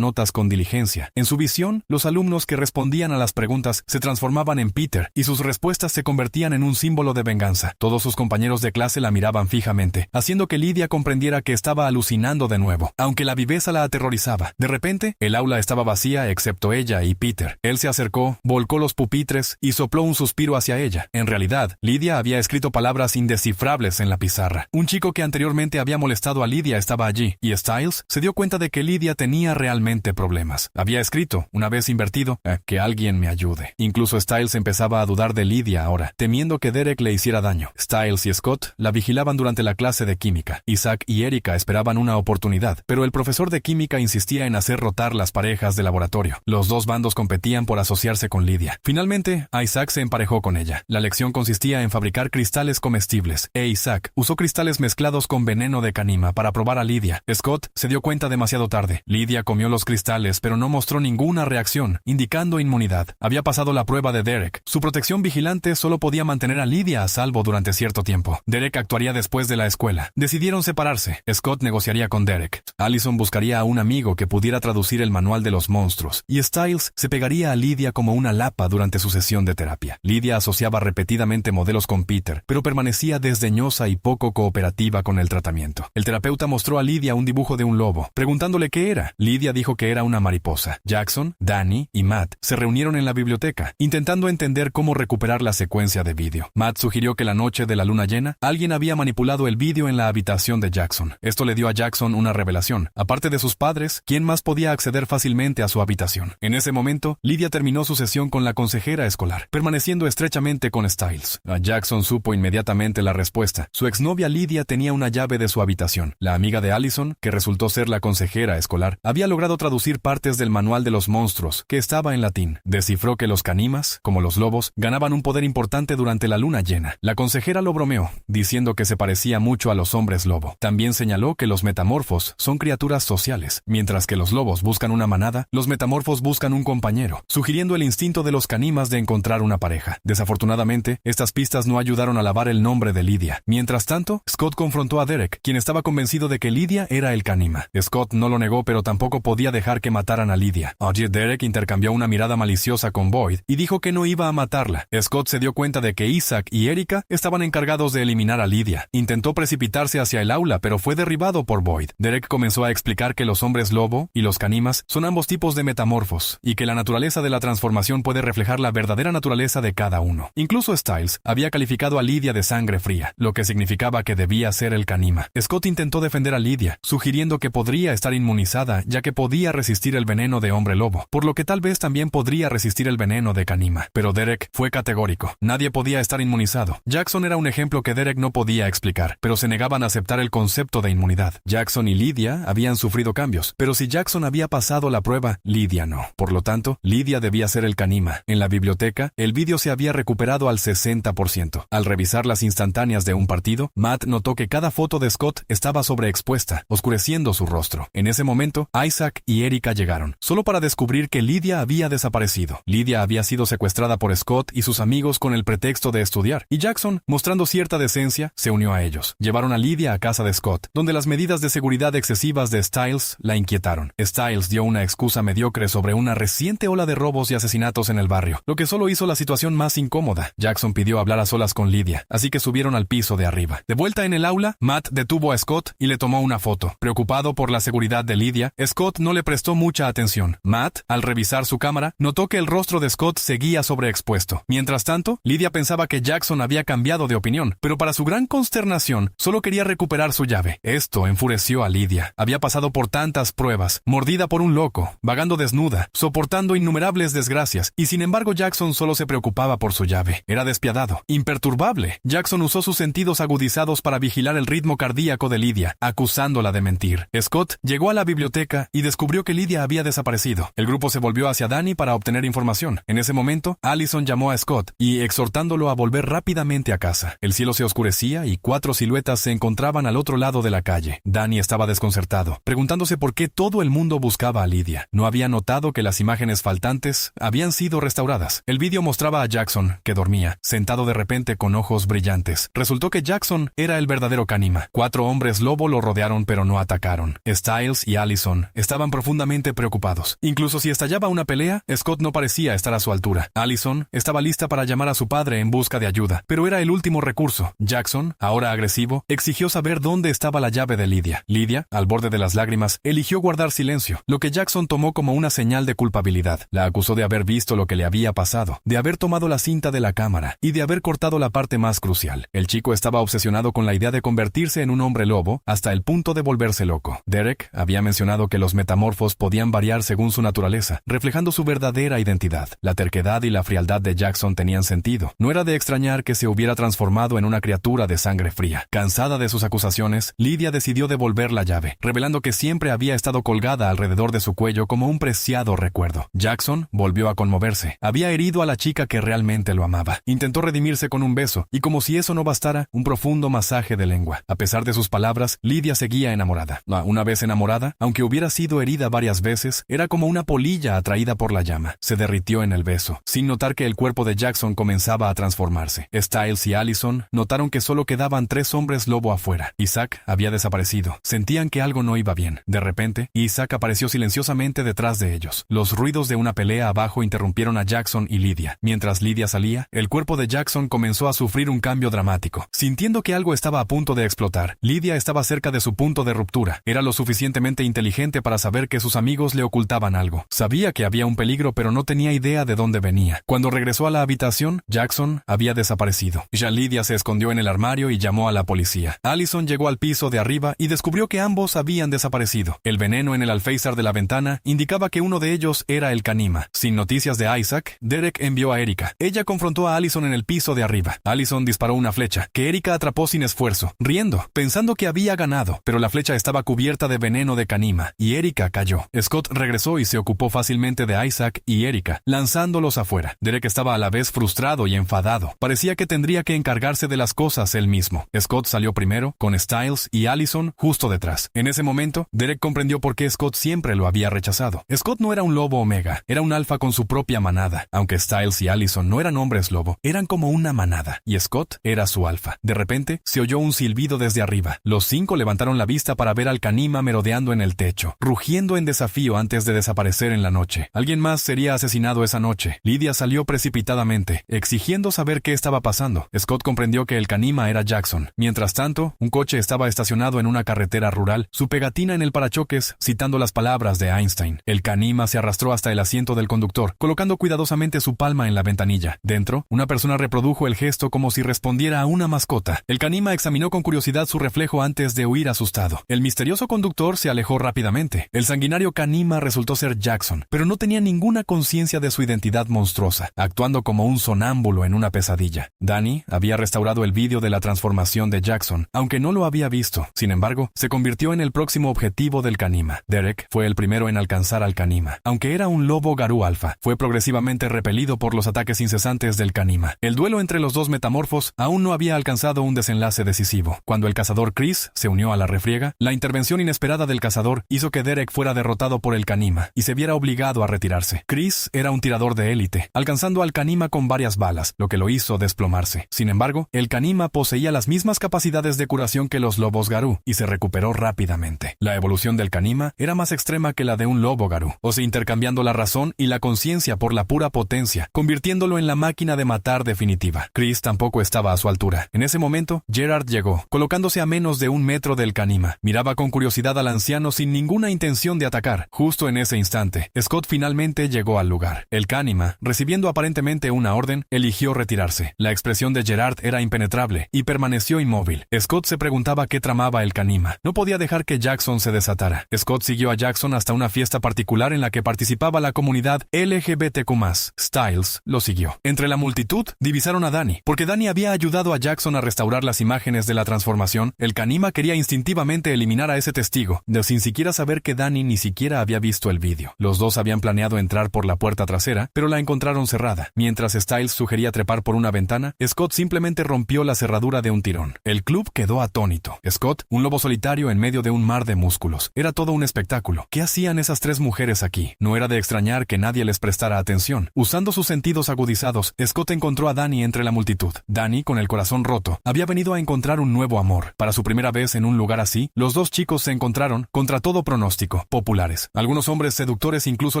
notas con diligencia. En su visión, los alumnos que respondían a las preguntas se transformaban en Peter y sus respuestas se convertían en un símbolo de venganza. Todos sus compañeros de clase la miraban fijamente, haciendo que Lydia comprendiera que estaba alucinando de nuevo, aunque la viveza la aterrorizaba. De repente, el aula estaba vacía excepto ella y Peter. Él se acercó, volcó los pupitres y sopló un suspiro hacia ella. En realidad, Lydia había escrito palabras indescifrables en la pizarra. Un chico que anteriormente había molestado a Lydia estaba allí, y Stiles se dio cuenta de que Lydia tenía realmente problemas. Había escrito, una vez invertido, que alguien me ayude. Incluso Stiles empezaba a dudar de Lydia ahora, temiendo que Derek le hiciera daño. Stiles y Scott la vigilaban durante la clase de química. Isaac y Erika esperaban una oportunidad, pero el profesor de química insistía en hacer rotar las parejas de laboratorio. Los dos bandos competían por asociarse con Lydia. Finalmente, Isaac se emparejó con ella. La lección consistía en fabricar cristales comestibles, e Isaac usó cristales mezclados con veneno de Canima para probar a Lydia. Scott se dio cuenta demasiado tarde. Lydia comió los cristales, pero no mostró ninguna reacción, indicando inmunidad. Había pasado la prueba de Derek. Su protección vigilante solo podía mantener a Lydia a salvo durante cierto tiempo. Derek actuaría después de la escuela. Decidieron separarse. Scott negociaría con Derek. Allison buscaría a un amigo que pudiera traducir el manual de los monstruos. Y Stiles se pegaría a Lydia como una lapa durante su sesión de terapia. Lydia asociaba repetidamente modelos con Peter, pero permanecía desdeñosa y poco cooperativa con el tratamiento. El terapeuta mostró a Lydia un dibujo de un lobo, preguntándole qué era. Lydia dijo que era una mariposa. Jackson, Danny y Matt se reunieron en la biblioteca, intentando entender cómo recuperar la secuencia de vídeo. Matt sugirió que la noche de la luna llena, alguien había manipulado el vídeo en la habitación de Jackson. Esto le dio a Jackson una revelación. Aparte de sus padres, ¿quién más podía acceder fácilmente a su habitación? En ese momento, Lydia terminó su sesión con la consejera escolar, permaneciendo estrechamente con Stiles. Jackson supo inmediatamente la respuesta. Su exnovia Lydia tenía una llave de su habitación. La amiga de Allison, que resultó ser la consejera escolar, había logrado traducir partes del manual de los monstruos, que estaba en latín. Descifró que los canimas, como los lobos, ganaban un poder importante durante la luna llena. La consejera lo bromeó, diciendo que se parecía mucho a los hombres lobo. También señaló que los metamorfos son criaturas sociales. Mientras que los lobos buscan una manada, los metamorfos buscan un compañero, sugiriendo el instinto de los canimas de encontrar una pareja. Desafortunadamente, estas pistas no ayudaron a lavar el nombre de Lydia. Mientras tanto, Scott confrontó a Derek, quien estaba convencido de que Lydia era el canima. Scott no lo negó, pero tampoco podía dejar que mataran a Lydia. Derek intercambió una mirada maliciosa con Boyd y dijo que no iba a matarla. Scott se dio cuenta de que Isaac y Erika estaban encargados de eliminar a Lydia. Intentó precipitarse hacia el aula, pero fue derribado por Boyd. Derek comenzó a explicar que los hombres lobo y los canimas son ambos tipos de metamorfos, y que la naturaleza de la transformación puede reflejar la verdadera naturaleza de cada uno. Incluso Stiles había calificado a Lydia de sangre fría, lo que significaba que debía ser el canima. Scott intentó defender a Lydia, sugiriendo que podría estar inmunizada, ya que podía resistir el veneno de hombre lobo, por lo que tal vez también podría resistir el veneno de canima. Pero Derek fue categórico. Nadie podía estar inmunizado. Jackson era un ejemplo que Derek no podía explicar, pero se negaban a aceptar el concepto de inmunidad. Jackson y Lydia habían sufrido cambios, pero si Jackson había pasado la prueba, Lydia no. Por lo tanto, Lydia debía ser el canima. En la biblioteca, el vídeo se había recuperado al 60%. Al revisar las instantáneas de un partido, Matt notó que cada foto de Scott estaba sobreexpuesta, oscureciendo su rostro. En ese momento, Isaac y Erika llegaron, solo para descubrir que Lydia había desaparecido. Lydia había sido secuestrada por Scott y sus amigos con el pretexto de estudiar, y Jackson, mostrando cierta decencia, se unió a ellos. Llevaron a Lydia a casa de Scott, donde las medidas de seguridad excesivas de Stiles la inquietaron. Stiles dio una excusa mediocre sobre una reciente ola de robos y asesinatos en el barrio, lo que solo hizo la situación más incómoda. Jackson pidió hablar a solas con Lydia, así que subieron al piso de arriba. De vuelta en el aula, Matt detuvo a Scott y le tomó una foto. Preocupado por la seguridad de Lydia, Scott no le prestó mucha atención. Matt, al revisar su cámara, notó que el rostro de Scott seguía sobreexpuesto. Mientras tanto, Lydia pensaba que Jackson había cambiado de opinión, pero para su gran consternación, solo quería recuperar su llave. Esto enfureció a Lydia. Había pasado por tantas pruebas, mordida por un loco, vagando desnuda, soportando innumerables desgracias, y sin embargo Jackson solo se preocupaba por su llave. Era despiadado, imperturbable. Jackson usó sus sentidos agudizados para vigilar el ritmo cardíaco de Lydia, acusándola de mentir. Scott llegó a la biblioteca y descubrió que Lydia había desaparecido. El grupo se volvió hacia Danny para obtener información. En ese momento, Allison llamó a Scott y exhortándolo a volver rápidamente a casa. El cielo se oscurecía y 4 siluetas se encontraban al otro lado de la calle. Danny estaba desconcertado, preguntándose por qué todo el mundo buscaba a Lydia. No había notado que las imágenes faltantes habían sido restauradas. El vídeo mostraba a Jackson, que dormía, sentado de repente con ojos brillantes. Resultó que Jackson era el verdadero canima. 4 hombres lobo lo rodearon pero no atacaron. Stiles y Allison estaban profundamente preocupados. Incluso si estallaba una pelea, Scott no parecía estar a su altura. Allison estaba lista para llamar a su padre en busca de ayuda, pero era el último recurso. Jackson, ahora agresivo, exigió saber dónde estaba la llave de Lydia. Lydia, al borde de las lágrimas, eligió guardar silencio, lo que Jackson tomó como una señal de culpabilidad. La acusó de haber visto lo que le había pasado, de haber tomado la cinta de la cámara y de haber cortado la parte más crucial. El chico estaba obsesionado con la idea de convertirse en un hombre lobo hasta el punto de volverse loco. Derek había mencionado que los metamorfos podían variar según su naturaleza, reflejando su verdadera identidad. La terquedad y la frialdad de Jackson tenían sentido. No era de extrañar que se hubiera transformado en una criatura de sangre fría. Cansada de sus acusaciones, Lydia decidió devolver la llave, revelando que siempre había estado colgada alrededor de su cuello como un preciado recuerdo. Jackson volvió a conmoverse. Había herido a la chica que realmente lo amaba. Intentó redimirse con un beso, y como si eso no bastara, un profundo masaje de lengua. A pesar de sus palabras, Lydia seguía enamorada. Una vez enamorada, aunque hubiera sido herida varias veces, era como una polilla atraída por la llama. Se derritió en el beso, sin notar que el cuerpo de Jackson comenzaba a transformarse. Stiles y Allison notaron que solo quedaban 3 hombres lobo afuera. Isaac había desaparecido. Sentían que algo no iba bien. De repente, Isaac apareció silenciosamente detrás de ellos. Los ruidos de una pelea abajo interrumpieron a Jackson y Lydia. Mientras Lydia salía, el cuerpo de Jackson comenzó a sufrir un cambio dramático. Sintiendo que algo estaba a punto de explotar, Lydia estaba cerca de su punto de ruptura. Era lo suficientemente inteligente para saber saber que sus amigos le ocultaban algo. Sabía que había un peligro, pero no tenía idea de dónde venía. Cuando regresó a la habitación, Jackson había desaparecido. Ya Lydia se escondió en el armario y llamó a la policía. Allison llegó al piso de arriba y descubrió que ambos habían desaparecido. El veneno en el alféizar de la ventana indicaba que uno de ellos era el Kanima. Sin noticias de Isaac, Derek envió a Erika. Ella confrontó a Allison en el piso de arriba. Allison disparó una flecha, que Erika atrapó sin esfuerzo, riendo, pensando que había ganado, pero la flecha estaba cubierta de veneno de Kanima, y Erika cayó. Scott regresó y se ocupó fácilmente de Isaac y Erika, lanzándolos afuera. Derek estaba a la vez frustrado y enfadado. Parecía que tendría que encargarse de las cosas él mismo. Scott salió primero, con Stiles y Allison justo detrás. En ese momento, Derek comprendió por qué Scott siempre lo había rechazado. Scott no era un lobo omega, era un alfa con su propia manada. Aunque Stiles y Allison no eran hombres lobo, eran como una manada, y Scott era su alfa. De repente, se oyó un silbido desde arriba. Los 5 levantaron la vista para ver al Kanima merodeando en el techo, rugiendo en desafío antes de desaparecer en la noche. Alguien más sería asesinado esa noche. Lydia salió precipitadamente, exigiendo saber qué estaba pasando. Scott comprendió que el Kanima era Jackson. Mientras tanto, un coche estaba estacionado en una carretera rural, su pegatina en el parachoques citando las palabras de Einstein. El Kanima se arrastró hasta el asiento del conductor, colocando cuidadosamente su palma en la ventanilla. Dentro, una persona reprodujo el gesto como si respondiera a una mascota. El Kanima examinó con curiosidad su reflejo antes de huir asustado. El misterioso conductor se alejó rápidamente. El sanguinario Kanima resultó ser Jackson, pero no tenía ninguna conciencia de su identidad monstruosa, actuando como un sonámbulo en una pesadilla. Danny había restaurado el vídeo de la transformación de Jackson, aunque no lo había visto. Sin embargo, se convirtió en el próximo objetivo del Kanima. Derek fue el primero en alcanzar al Kanima. Aunque era un lobo Garú alfa, fue progresivamente repelido por los ataques incesantes del Kanima. El duelo entre los dos metamorfos aún no había alcanzado un desenlace decisivo. Cuando el cazador Chris se unió a la refriega, la intervención inesperada del cazador hizo que Derek fuera derrotado por el Kanima y se viera obligado a retirarse. Chris era un tirador de élite, alcanzando al Kanima con varias balas, lo que lo hizo desplomarse. Sin embargo, el Kanima poseía las mismas capacidades de curación que los lobos Garú y se recuperó rápidamente. La evolución del Kanima era más extrema que la de un lobo Garú, o sea, intercambiando la razón y la conciencia por la pura potencia, convirtiéndolo en la máquina de matar definitiva. Chris tampoco estaba a su altura. En ese momento, Gerard llegó, colocándose a menos de 1 metro del Kanima. Miraba con curiosidad al anciano sin ninguna intención de atacar. Justo en ese instante, Scott finalmente llegó al lugar. El Kanima, recibiendo aparentemente una orden, eligió retirarse. La expresión de Gerard era impenetrable y permaneció inmóvil. Scott se preguntaba qué tramaba el Kanima. No podía dejar que Jackson se desatara. Scott siguió a Jackson hasta una fiesta particular en la que participaba la comunidad LGBTQ+. Stiles lo siguió. Entre la multitud, divisaron a Danny. Porque Danny había ayudado a Jackson a restaurar las imágenes de la transformación, el Kanima quería instintivamente eliminar a ese testigo, sin siquiera saber que Danny ni siquiera había visto el vídeo. Los dos habían planeado entrar por la puerta trasera, pero la encontraron cerrada. Mientras Stiles sugería trepar por una ventana, Scott simplemente rompió la cerradura de un tirón. El club quedó atónito. Scott, un lobo solitario en medio de un mar de músculos. Era todo un espectáculo. ¿Qué hacían esas 3 mujeres aquí? No era de extrañar que nadie les prestara atención. Usando sus sentidos agudizados, Scott encontró a Danny entre la multitud. Danny, con el corazón roto, había venido a encontrar un nuevo amor. Para su primera vez en un lugar así, los dos chicos se encontraron, contra todo pronóstico, populares. Algunos hombres seductores incluso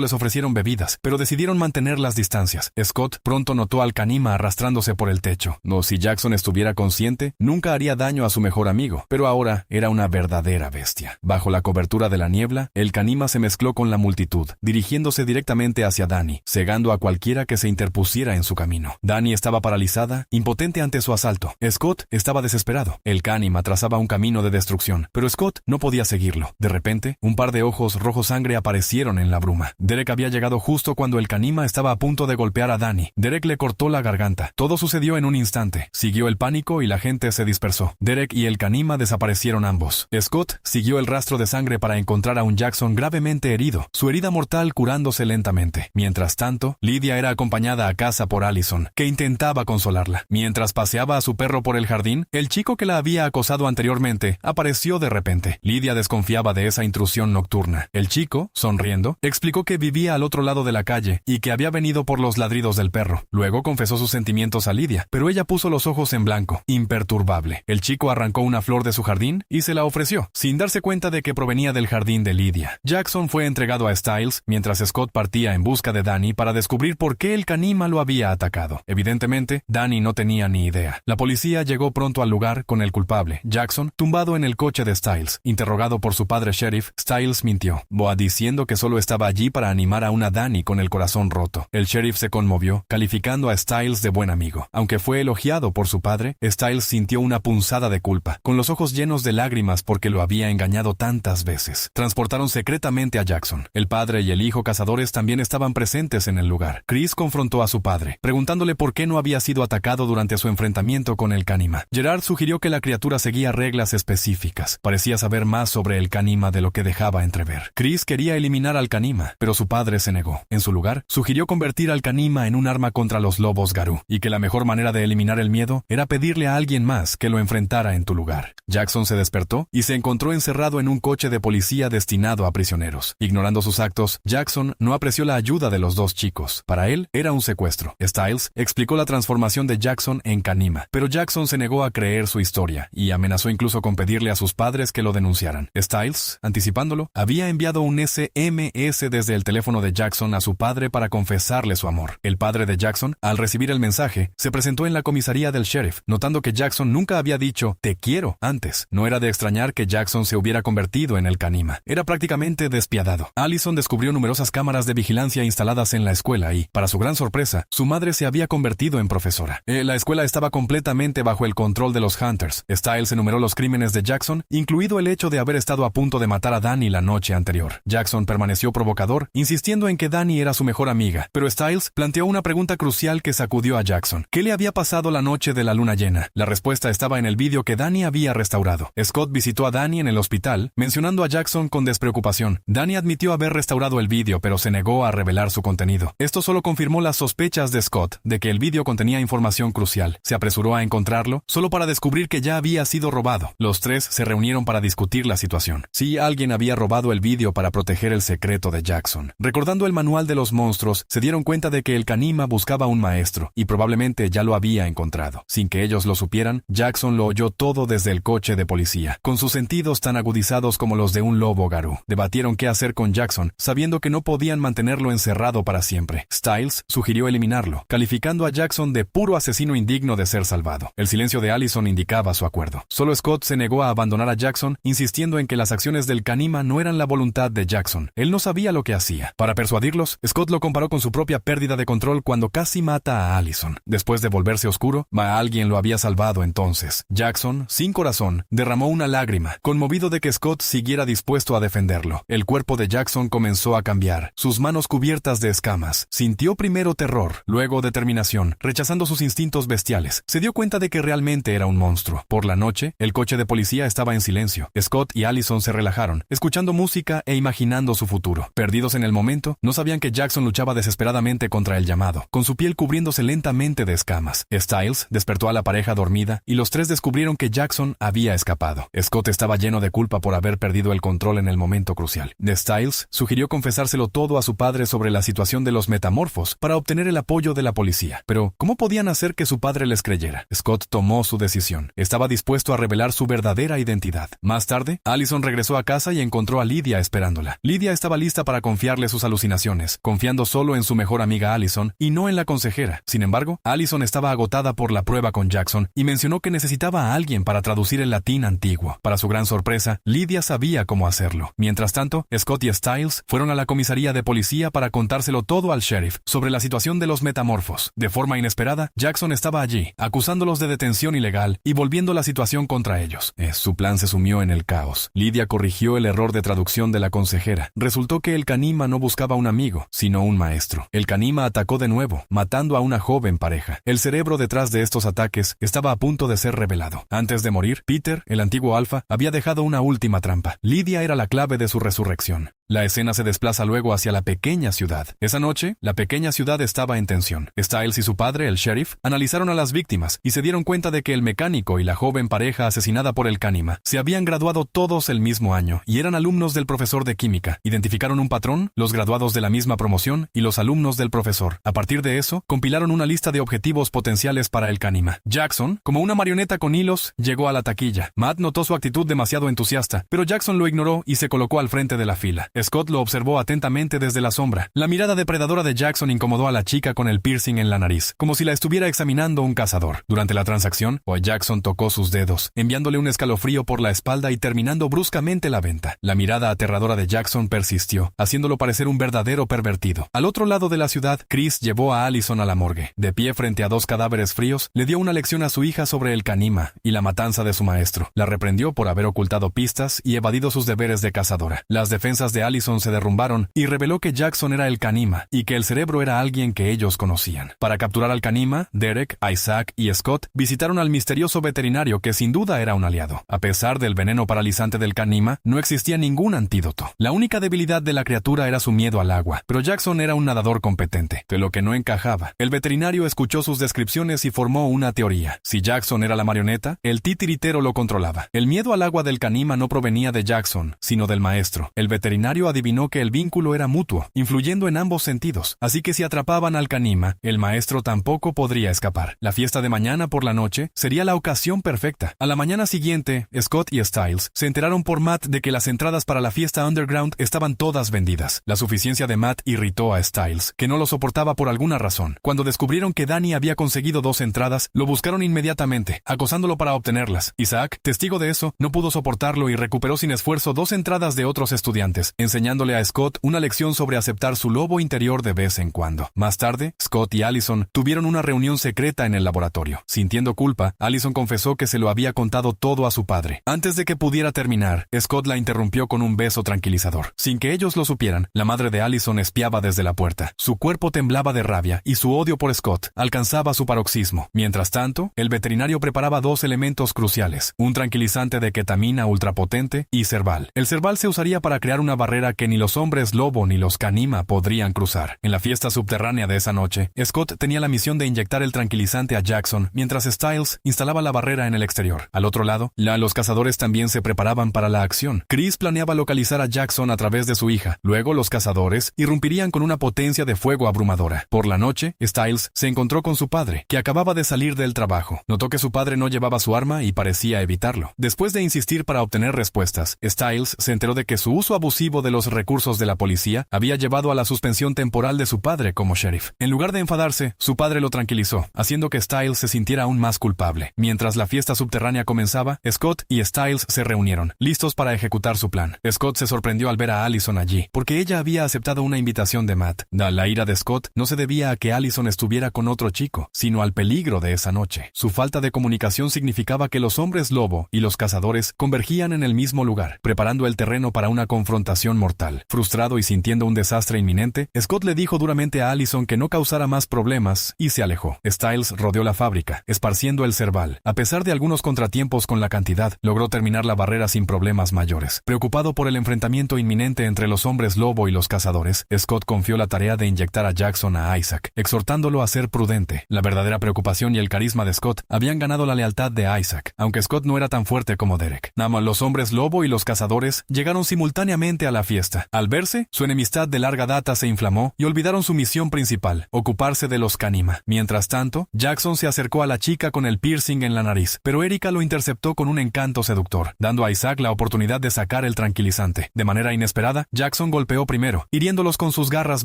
les ofrecieron bebidas, pero decidieron mantener las distancias. Scott pronto notó al Kanima arrastrándose por el techo. No, si Jackson estuviera consciente, nunca haría daño a su mejor amigo, pero ahora era una verdadera bestia. Bajo la cobertura de la niebla, el Kanima se mezcló con la multitud, dirigiéndose directamente hacia Danny, cegando a cualquiera que se interpusiera en su camino. Danny estaba paralizada, impotente ante su asalto. Scott estaba desesperado. El Kanima trazaba un camino de destrucción, pero Scott no podía seguirlo. De repente, un par de ojos rojo sangre aparecieron en la bruma. Derek había llegado justo cuando el Kanima estaba a punto de golpear a Danny. Derek le cortó la garganta. Todo sucedió en un instante. Siguió el pánico y la gente se dispersó. Derek y el Kanima desaparecieron ambos. Scott siguió el rastro de sangre para encontrar a un Jackson gravemente herido, su herida mortal curándose lentamente. Mientras tanto, Lydia era acompañada a casa por Allison, que intentaba consolarla. Mientras paseaba a su perro por el jardín, el chico que la había acosado anteriormente apareció de repente. Lydia desconfiaba de esa intrusión nocturna. El chico, sonriendo, explicó que vivía al otro lado de la calle y que había venido por los ladridos del perro. Luego confesó sus sentimientos a Lydia, pero ella puso los ojos en blanco, imperturbable. El chico arrancó una flor de su jardín y se la ofreció, sin darse cuenta de que provenía del jardín de Lydia. Jackson fue entregado a Stiles mientras Scott partía en busca de Danny para descubrir por qué el Kanima lo había atacado. Evidentemente, Danny no tenía ni idea. La policía llegó pronto al lugar con el culpable, Jackson, tumbado en el coche de Stiles. Interrogado por su padre sheriff, Stiles Stiles mintió, Boa diciendo que solo estaba allí para animar a una Dani con el corazón roto. El sheriff se conmovió, calificando a Stiles de buen amigo. Aunque fue elogiado por su padre, Stiles sintió una punzada de culpa, con los ojos llenos de lágrimas porque lo había engañado tantas veces. Transportaron secretamente a Jackson. El padre y el hijo cazadores también estaban presentes en el lugar. Chris confrontó a su padre, preguntándole por qué no había sido atacado durante su enfrentamiento con el Canima. Gerard sugirió que la criatura seguía reglas específicas. Parecía saber más sobre el Canima de lo que dejaba entrever. Chris quería eliminar al Canima, pero su padre se negó. En su lugar, sugirió convertir al Canima en un arma contra los lobos Garú, y que la mejor manera de eliminar el miedo era pedirle a alguien más que lo enfrentara en tu lugar. Jackson se despertó y se encontró encerrado en un coche de policía destinado a prisioneros. Ignorando sus actos, Jackson no apreció la ayuda de los dos chicos. Para él, era un secuestro. Stiles explicó la transformación de Jackson en Canima, pero Jackson se negó a creer su historia y amenazó incluso con pedirle a sus padres que lo denunciaran. Stiles, anticipándolo, había enviado un SMS desde el teléfono de Jackson a su padre para confesarle su amor. El padre de Jackson, al recibir el mensaje, se presentó en la comisaría del sheriff, notando que Jackson nunca había dicho «te quiero» antes. No era de extrañar que Jackson se hubiera convertido en el Canima. Era prácticamente despiadado. Allison descubrió numerosas cámaras de vigilancia instaladas en la escuela y, para su gran sorpresa, su madre se había convertido en profesora. La escuela estaba completamente bajo el control de los Hunters. Stiles enumeró los crímenes de Jackson, incluido el hecho de haber estado a punto de matar a Dani la noche anterior. Jackson permaneció provocador, insistiendo en que Dani era su mejor amiga, pero Stiles planteó una pregunta crucial que sacudió a Jackson. ¿Qué le había pasado la noche de la luna llena? La respuesta estaba en el vídeo que Dani había restaurado. Scott visitó a Dani en el hospital, mencionando a Jackson con despreocupación. Dani admitió haber restaurado el vídeo, pero se negó a revelar su contenido. Esto solo confirmó las sospechas de Scott de que el vídeo contenía información crucial. Se apresuró a encontrarlo, solo para descubrir que ya había sido robado. Los tres se reunieron para discutir la situación. Sí, alguien había robado el vídeo para proteger el secreto de Jackson. Recordando el manual de los monstruos, se dieron cuenta de que el Canima buscaba un maestro, y probablemente ya lo había encontrado. Sin que ellos lo supieran, Jackson lo oyó todo desde el coche de policía, con sus sentidos tan agudizados como los de un lobo Garú. Debatieron qué hacer con Jackson, sabiendo que no podían mantenerlo encerrado para siempre. Stiles sugirió eliminarlo, calificando a Jackson de puro asesino indigno de ser salvado. El silencio de Allison indicaba su acuerdo. Solo Scott se negó a abandonar a Jackson, insistiendo en que las acciones del Canima no eran la voluntad de Jackson. Él no sabía lo que hacía. Para persuadirlos, Scott lo comparó con su propia pérdida de control cuando casi mata a Allison. Después de volverse oscuro, alguien lo había salvado entonces. Jackson, sin corazón, derramó una lágrima, conmovido de que Scott siguiera dispuesto a defenderlo. El cuerpo de Jackson comenzó a cambiar, sus manos cubiertas de escamas. Sintió primero terror, luego determinación, rechazando sus instintos bestiales. Se dio cuenta de que realmente era un monstruo. Por la noche, el coche de policía estaba en silencio. Scott y Allison se relajaron, escuchando música e imaginando su futuro. Perdidos en el momento, no sabían que Jackson luchaba desesperadamente contra el llamado, con su piel cubriéndose lentamente de escamas. Stiles despertó a la pareja dormida y los tres descubrieron que Jackson había escapado. Scott estaba lleno de culpa por haber perdido el control en el momento crucial. Stiles sugirió confesárselo todo a su padre sobre la situación de los metamorfos para obtener el apoyo de la policía. Pero, ¿cómo podían hacer que su padre les creyera? Scott tomó su decisión. Estaba dispuesto a revelar su verdadera identidad. Más tarde, Allison regresó a casa y encontró a Lydia esperándola. Lydia estaba lista para confiarle sus alucinaciones, confiando solo en su mejor amiga Allison y no en la consejera. Sin embargo, Allison estaba agotada por la prueba con Jackson y mencionó que necesitaba a alguien para traducir el latín antiguo. Para su gran sorpresa, Lydia sabía cómo hacerlo. Mientras tanto, Scott y Stiles fueron a la comisaría de policía para contárselo todo al sheriff sobre la situación de los metamorfos. De forma inesperada, Jackson estaba allí, acusándolos de detención ilegal y volviendo la situación contra ellos. Su plan se sumió en el caos. Lydia corrigió el error de traducción de la consejera. Resultó que el Canima no buscaba un amigo, sino un maestro. El Canima atacó de nuevo, matando a una joven pareja. El cerebro detrás de estos ataques estaba a punto de ser revelado. Antes de morir, Peter, el antiguo Alfa, había dejado una última trampa. Lydia era la clave de su resurrección. La escena se desplaza luego hacia la pequeña ciudad. Esa noche, la pequeña ciudad estaba en tensión. Stiles y su padre, el sheriff, analizaron a las víctimas y se dieron cuenta de que el mecánico y la joven pareja asesinada por el Canima se habían graduado todos el mismo año y eran alumnos del profesor de química. Identificaron un patrón, los graduados de la misma promoción y los alumnos del profesor. A partir de eso, compilaron una lista de objetivos potenciales para el Canima. Jackson, como una marioneta con hilos, llegó a la taquilla. Matt notó su actitud demasiado entusiasta, pero Jackson lo ignoró y se colocó al frente de la fila. Scott lo observó atentamente desde la sombra. La mirada depredadora de Jackson incomodó a la chica con el piercing en la nariz, como si la estuviera examinando un cazador. Durante la transacción, Jackson tocó sus dedos, enviándole un escalofrío por la espalda y terminando bruscamente la venta. La mirada mirada aterradora de Jackson persistió, haciéndolo parecer un verdadero pervertido. Al otro lado de la ciudad, Chris llevó a Allison a la morgue. De pie frente a dos cadáveres fríos, le dio una lección a su hija sobre el Kanima y la matanza de su maestro. La reprendió por haber ocultado pistas y evadido sus deberes de cazadora. Las defensas de Allison se derrumbaron y reveló que Jackson era el Kanima y que el cerebro era alguien que ellos conocían. Para capturar al Kanima, Derek, Isaac y Scott visitaron al misterioso veterinario que sin duda era un aliado. A pesar del veneno paralizante del Kanima, no existía ningún antídoto. La única debilidad de la criatura era su miedo al agua, pero Jackson era un nadador competente, de lo que no encajaba. El veterinario escuchó sus descripciones y formó una teoría. Si Jackson era la marioneta, el titiritero lo controlaba. El miedo al agua del Kanima no provenía de Jackson, sino del maestro. El veterinario adivinó que el vínculo era mutuo, influyendo en ambos sentidos, así que si atrapaban al Kanima, el maestro tampoco podría escapar. La fiesta de mañana por la noche sería la ocasión perfecta. A la mañana siguiente, Scott y Styles se enteraron por Matt de que las entradas para la fiesta underground estaban todas vendidas. La suficiencia de Matt irritó a Styles, que no lo soportaba por alguna razón. Cuando descubrieron que Danny había conseguido 2 entradas, lo buscaron inmediatamente, acosándolo para obtenerlas. Isaac, testigo de eso, no pudo soportarlo y recuperó sin esfuerzo 2 entradas de otros estudiantes, enseñándole a Scott una lección sobre aceptar su lobo interior de vez en cuando. Más tarde, Scott y Allison tuvieron una reunión secreta en el laboratorio. Sintiendo culpa, Allison confesó que se lo había contado todo a su padre. Antes de que pudiera terminar, Scott la interrumpió con un beso tranquilizador. Sin que ellos lo supieran, la madre de Allison espiaba desde la puerta. Su cuerpo temblaba de rabia y su odio por Scott alcanzaba su paroxismo. Mientras tanto, el veterinario preparaba 2 elementos cruciales, un tranquilizante de ketamina ultrapotente y Serval. El Serval se usaría para crear una barrera que ni los hombres lobo ni los Kanima podrían cruzar. En la fiesta subterránea de esa noche, Scott tenía la misión de inyectar el tranquilizante a Jackson, mientras Styles instalaba la barrera en el exterior. Al otro lado, los cazadores también se preparaban para la acción. Chris planeaba localizar a Jackson a través de su hija. Luego, los cazadores irrumpirían con una potencia de fuego abrumadora. Por la noche, Styles se encontró con su padre, que acababa de salir del trabajo. Notó que su padre no llevaba su arma y parecía evitarlo. Después de insistir para obtener respuestas, Styles se enteró de que su uso abusivo de los recursos de la policía había llevado a la suspensión temporal de su padre como sheriff. En lugar de enfadarse, su padre lo tranquilizó, haciendo que Styles se sintiera aún más culpable. Mientras la fiesta subterránea comenzaba, Scott y Styles se reunieron, listos para ejecutar su plan. Scott se sorprendió al ver a Allison allí, porque ella había aceptado una invitación de Matt. La ira de Scott no se debía a que Allison estuviera con otro chico, sino al peligro de esa noche. Su falta de comunicación significaba que los hombres lobo y los cazadores convergían en el mismo lugar, preparando el terreno para una confrontación mortal. Frustrado y sintiendo un desastre inminente, Scott le dijo duramente a Allison que no causara más problemas y se alejó. Styles rodeó la fábrica, esparciendo el Serval. A pesar de algunos contratiempos con la cantidad, logró terminar la barrera sin problemas mayores. Preocupado por el enfrentamiento inminente entre los hombres lobo y los cazadores, Scott confió la tarea de inyectar a Jackson a Isaac, exhortándolo a ser prudente. La verdadera preocupación y el carisma de Scott habían ganado la lealtad de Isaac, aunque Scott no era tan fuerte como Derek. Los hombres lobo y los cazadores llegaron simultáneamente a la fiesta. Al verse, su enemistad de larga data se inflamó y olvidaron su misión principal, ocuparse de los Kanima. Mientras tanto, Jackson se acercó a la chica con el piercing en la nariz, pero Erika lo interceptó con un encanto seductor, dando a Isaac la oportunidad de sacar el tranquilizante. De manera inesperada, Jackson golpeó primero, hiriéndolos con sus garras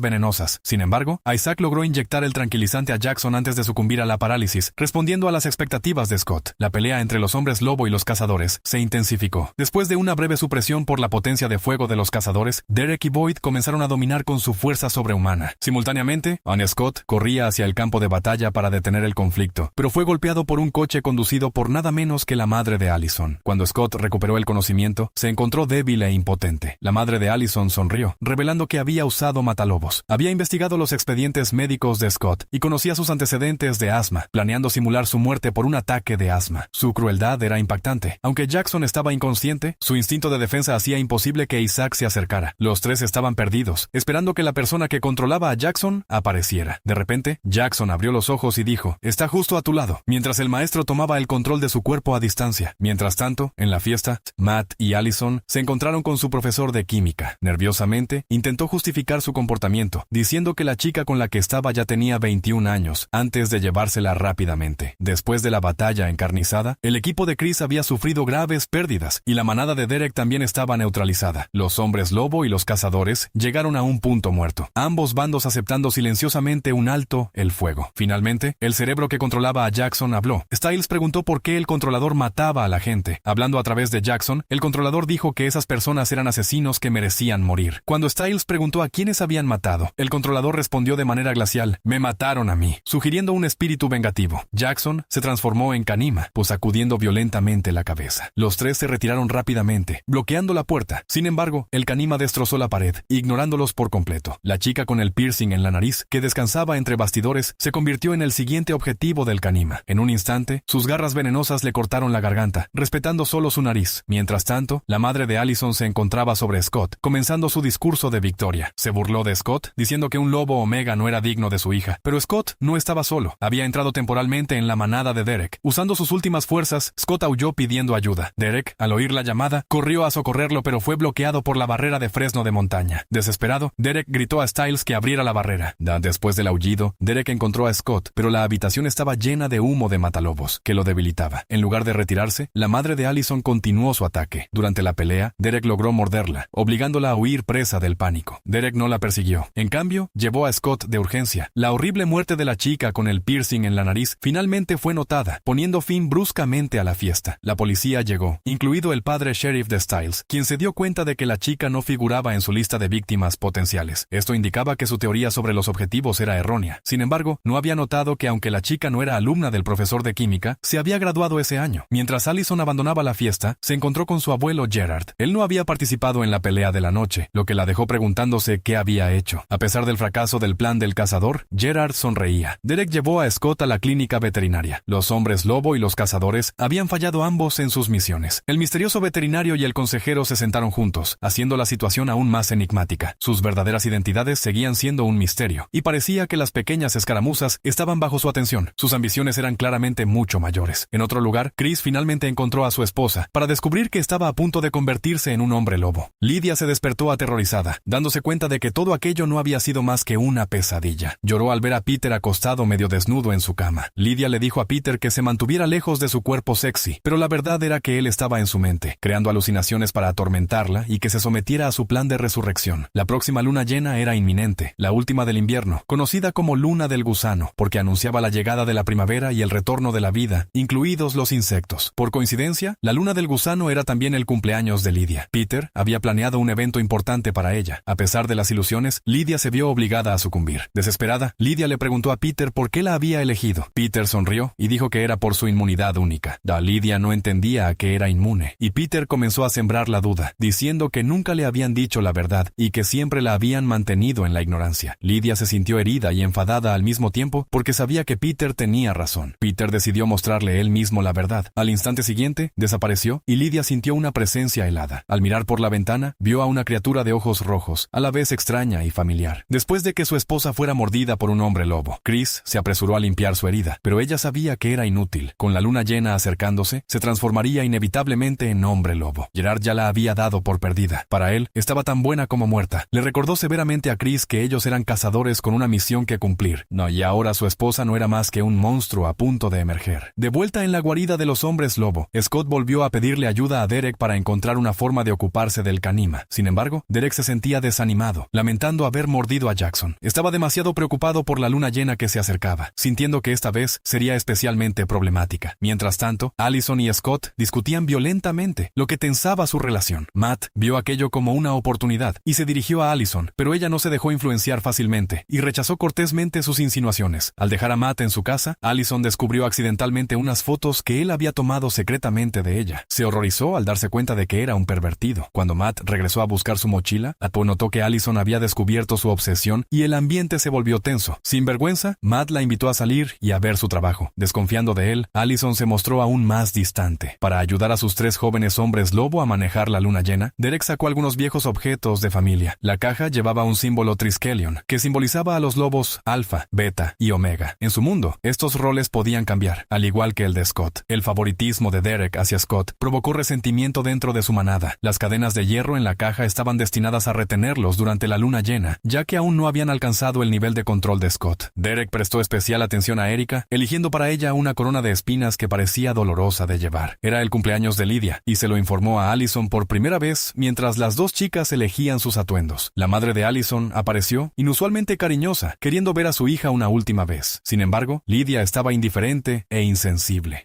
venenosas. Sin embargo, Isaac logró inyectar el tranquilizante a Jackson antes de sucumbir a la parálisis, respondiendo a las expectativas de Scott. La pelea entre los hombres lobo y los cazadores se intensificó. Después de una breve supresión por la potencia de fuego de los cazadores, Derek y Boyd comenzaron a dominar con su fuerza sobrehumana. Simultáneamente, Anne Scott corría hacia el campo de batalla para detener el conflicto, pero fue golpeado por un coche conducido por nada menos que la madre de Allison. Cuando Scott recuperó el conocimiento, se encontró débil e impotente. La madre de Allison sonrió, revelando que había usado matalobos. Había investigado los expedientes médicos de Scott y conocía sus antecedentes de asma, planeando simular su muerte por un ataque de asma. Su crueldad era impactante. Aunque Jackson estaba inconsciente, su instinto de defensa hacía imposible que Isaac se acercara. Los tres estaban perdidos, esperando que la persona que controlaba a Jackson apareciera. De repente, Jackson abrió los ojos y dijo: «Está justo a tu lado», mientras el maestro tomaba el control de su cuerpo a distancia. Mientras tanto, en la fiesta, Matt y Allison se encontraron con su profesor de química. Nerviosamente, intentó justificar su comportamiento, diciendo que la chica con la que estaba ya tenía 21 años, antes de llevársela rápidamente. Después de la batalla encarnizada, el equipo de Chris había sufrido graves pérdidas, y la manada de Derek también estaba neutralizada. Los hombres lobo y los cazadores llegaron a un punto muerto, ambos bandos aceptando silenciosamente un alto el fuego. Finalmente, el cerebro que controlaba a Jackson habló. Styles preguntó por qué el controlador mataba a la gente. Hablando a través de Jackson, el controlador dijo que esas personas personas eran asesinos que merecían morir. Cuando Stiles preguntó a quiénes habían matado, el controlador respondió de manera glacial: me mataron a mí, sugiriendo un espíritu vengativo. Jackson se transformó en Kanima, sacudiendo violentamente la cabeza. Los tres se retiraron rápidamente, bloqueando la puerta. Sin embargo, el Kanima destrozó la pared, ignorándolos por completo. La chica con el piercing en la nariz, que descansaba entre bastidores, se convirtió en el siguiente objetivo del Kanima. En un instante, sus garras venenosas le cortaron la garganta, respetando solo su nariz. Mientras tanto, la madre de Allison se encontraba sobre Scott, comenzando su discurso de victoria. Se burló de Scott, diciendo que un lobo omega no era digno de su hija. Pero Scott no estaba solo. Había entrado temporalmente en la manada de Derek. Usando sus últimas fuerzas, Scott aulló pidiendo ayuda. Derek, al oír la llamada, corrió a socorrerlo, pero fue bloqueado por la barrera de fresno de montaña. Desesperado, Derek gritó a Stiles que abriera la barrera. Después del aullido, Derek encontró a Scott, pero la habitación estaba llena de humo de matalobos, que lo debilitaba. En lugar de retirarse, la madre de Allison continuó su ataque. Durante la pelea, Derek logró morderla, obligándola a huir presa del pánico. Derek no la persiguió. En cambio, llevó a Scott de urgencia. La horrible muerte de la chica con el piercing en la nariz finalmente fue notada, poniendo fin bruscamente a la fiesta. La policía llegó, incluido el padre sheriff de Stiles, quien se dio cuenta de que la chica no figuraba en su lista de víctimas potenciales. Esto indicaba que su teoría sobre los objetivos era errónea. Sin embargo, no había notado que aunque la chica no era alumna del profesor de química, se había graduado ese año. Mientras Allison abandonaba la fiesta, se encontró con su abuelo Gerard. Él no había participado en la pelea de la noche, lo que la dejó preguntándose qué había hecho. A pesar del fracaso del plan del cazador, Gerard sonreía. Derek llevó a Scott a la clínica veterinaria. Los hombres lobo y los cazadores habían fallado ambos en sus misiones. El misterioso veterinario y el consejero se sentaron juntos, haciendo la situación aún más enigmática. Sus verdaderas identidades seguían siendo un misterio, y parecía que las pequeñas escaramuzas estaban bajo su atención. Sus ambiciones eran claramente mucho mayores. En otro lugar, Chris finalmente encontró a su esposa, para descubrir que estaba a punto de convertirse en un hombre lobo. Lydia se despertó aterrorizada, dándose cuenta de que todo aquello no había sido más que una pesadilla. Lloró al ver a Peter acostado medio desnudo en su cama. Lydia le dijo a Peter que se mantuviera lejos de su cuerpo sexy, pero la verdad era que él estaba en su mente, creando alucinaciones para atormentarla y que se sometiera a su plan de resurrección. La próxima luna llena era inminente, la última del invierno, conocida como Luna del Gusano, porque anunciaba la llegada de la primavera y el retorno de la vida, incluidos los insectos. Por coincidencia, la Luna del Gusano era también el cumpleaños de Lydia. Peter había planeado un evento importante para ella. A pesar de las ilusiones, Lydia se vio obligada a sucumbir. Desesperada, Lydia le preguntó a Peter por qué la había elegido. Peter sonrió y dijo que era por su inmunidad única. Lydia no entendía a qué era inmune, y Peter comenzó a sembrar la duda, diciendo que nunca le habían dicho la verdad y que siempre la habían mantenido en la ignorancia. Lydia se sintió herida y enfadada al mismo tiempo porque sabía que Peter tenía razón. Peter decidió mostrarle él mismo la verdad. Al instante siguiente, desapareció y Lydia sintió una presencia helada. Al mirar por la ventana, vio a una criatura de ojos rojos, a la vez extraña y familiar. Después de que su esposa fuera mordida por un hombre lobo, Chris se apresuró a limpiar su herida, pero ella sabía que era inútil. Con la luna llena acercándose, se transformaría inevitablemente en hombre lobo. Gerard ya la había dado por perdida. Para él, estaba tan buena como muerta. Le recordó severamente a Chris que ellos eran cazadores con una misión que cumplir. Y ahora su esposa no era más que un monstruo a punto de emerger. De vuelta en la guarida de los hombres lobo, Scott volvió a pedirle ayuda a Derek para encontrar una forma de ocuparse del Kanima. Sin embargo, Derek se sentía desanimado, lamentando haber mordido a Jackson. Estaba demasiado preocupado por la luna llena que se acercaba, sintiendo que esta vez sería especialmente problemática. Mientras tanto, Allison y Scott discutían violentamente, lo que tensaba su relación. Matt vio aquello como una oportunidad y se dirigió a Allison, pero ella no se dejó influenciar fácilmente y rechazó cortésmente sus insinuaciones. Al dejar a Matt en su casa, Allison descubrió accidentalmente unas fotos que él había tomado secretamente de ella. Se horrorizó al darse cuenta de que era un pervertido. Cuando Matt regresó a buscar su mochila, notó que Allison había descubierto su obsesión y el ambiente se volvió tenso. Sin vergüenza, Matt la invitó a salir y a ver su trabajo. Desconfiando de él, Allison se mostró aún más distante. Para ayudar a sus tres jóvenes hombres lobo a manejar la luna llena, Derek sacó algunos viejos objetos de familia. La caja llevaba un símbolo Triskelion, que simbolizaba a los lobos Alfa, Beta y Omega. En su mundo, estos roles podían cambiar, al igual que el de Scott. El favoritismo de Derek hacia Scott provocó resentimiento dentro de su manada. Las cadenas de hierro en la caja estaban destinadas a retenerlos durante la luna llena, ya que aún no habían alcanzado el nivel de control de Scott. Derek prestó especial atención a Erika, eligiendo para ella una corona de espinas que parecía dolorosa de llevar. Era el cumpleaños de Lydia, y se lo informó a Allison por primera vez mientras las dos chicas elegían sus atuendos. La madre de Allison apareció, inusualmente cariñosa, queriendo ver a su hija una última vez. Sin embargo, Lydia estaba indiferente e insensible.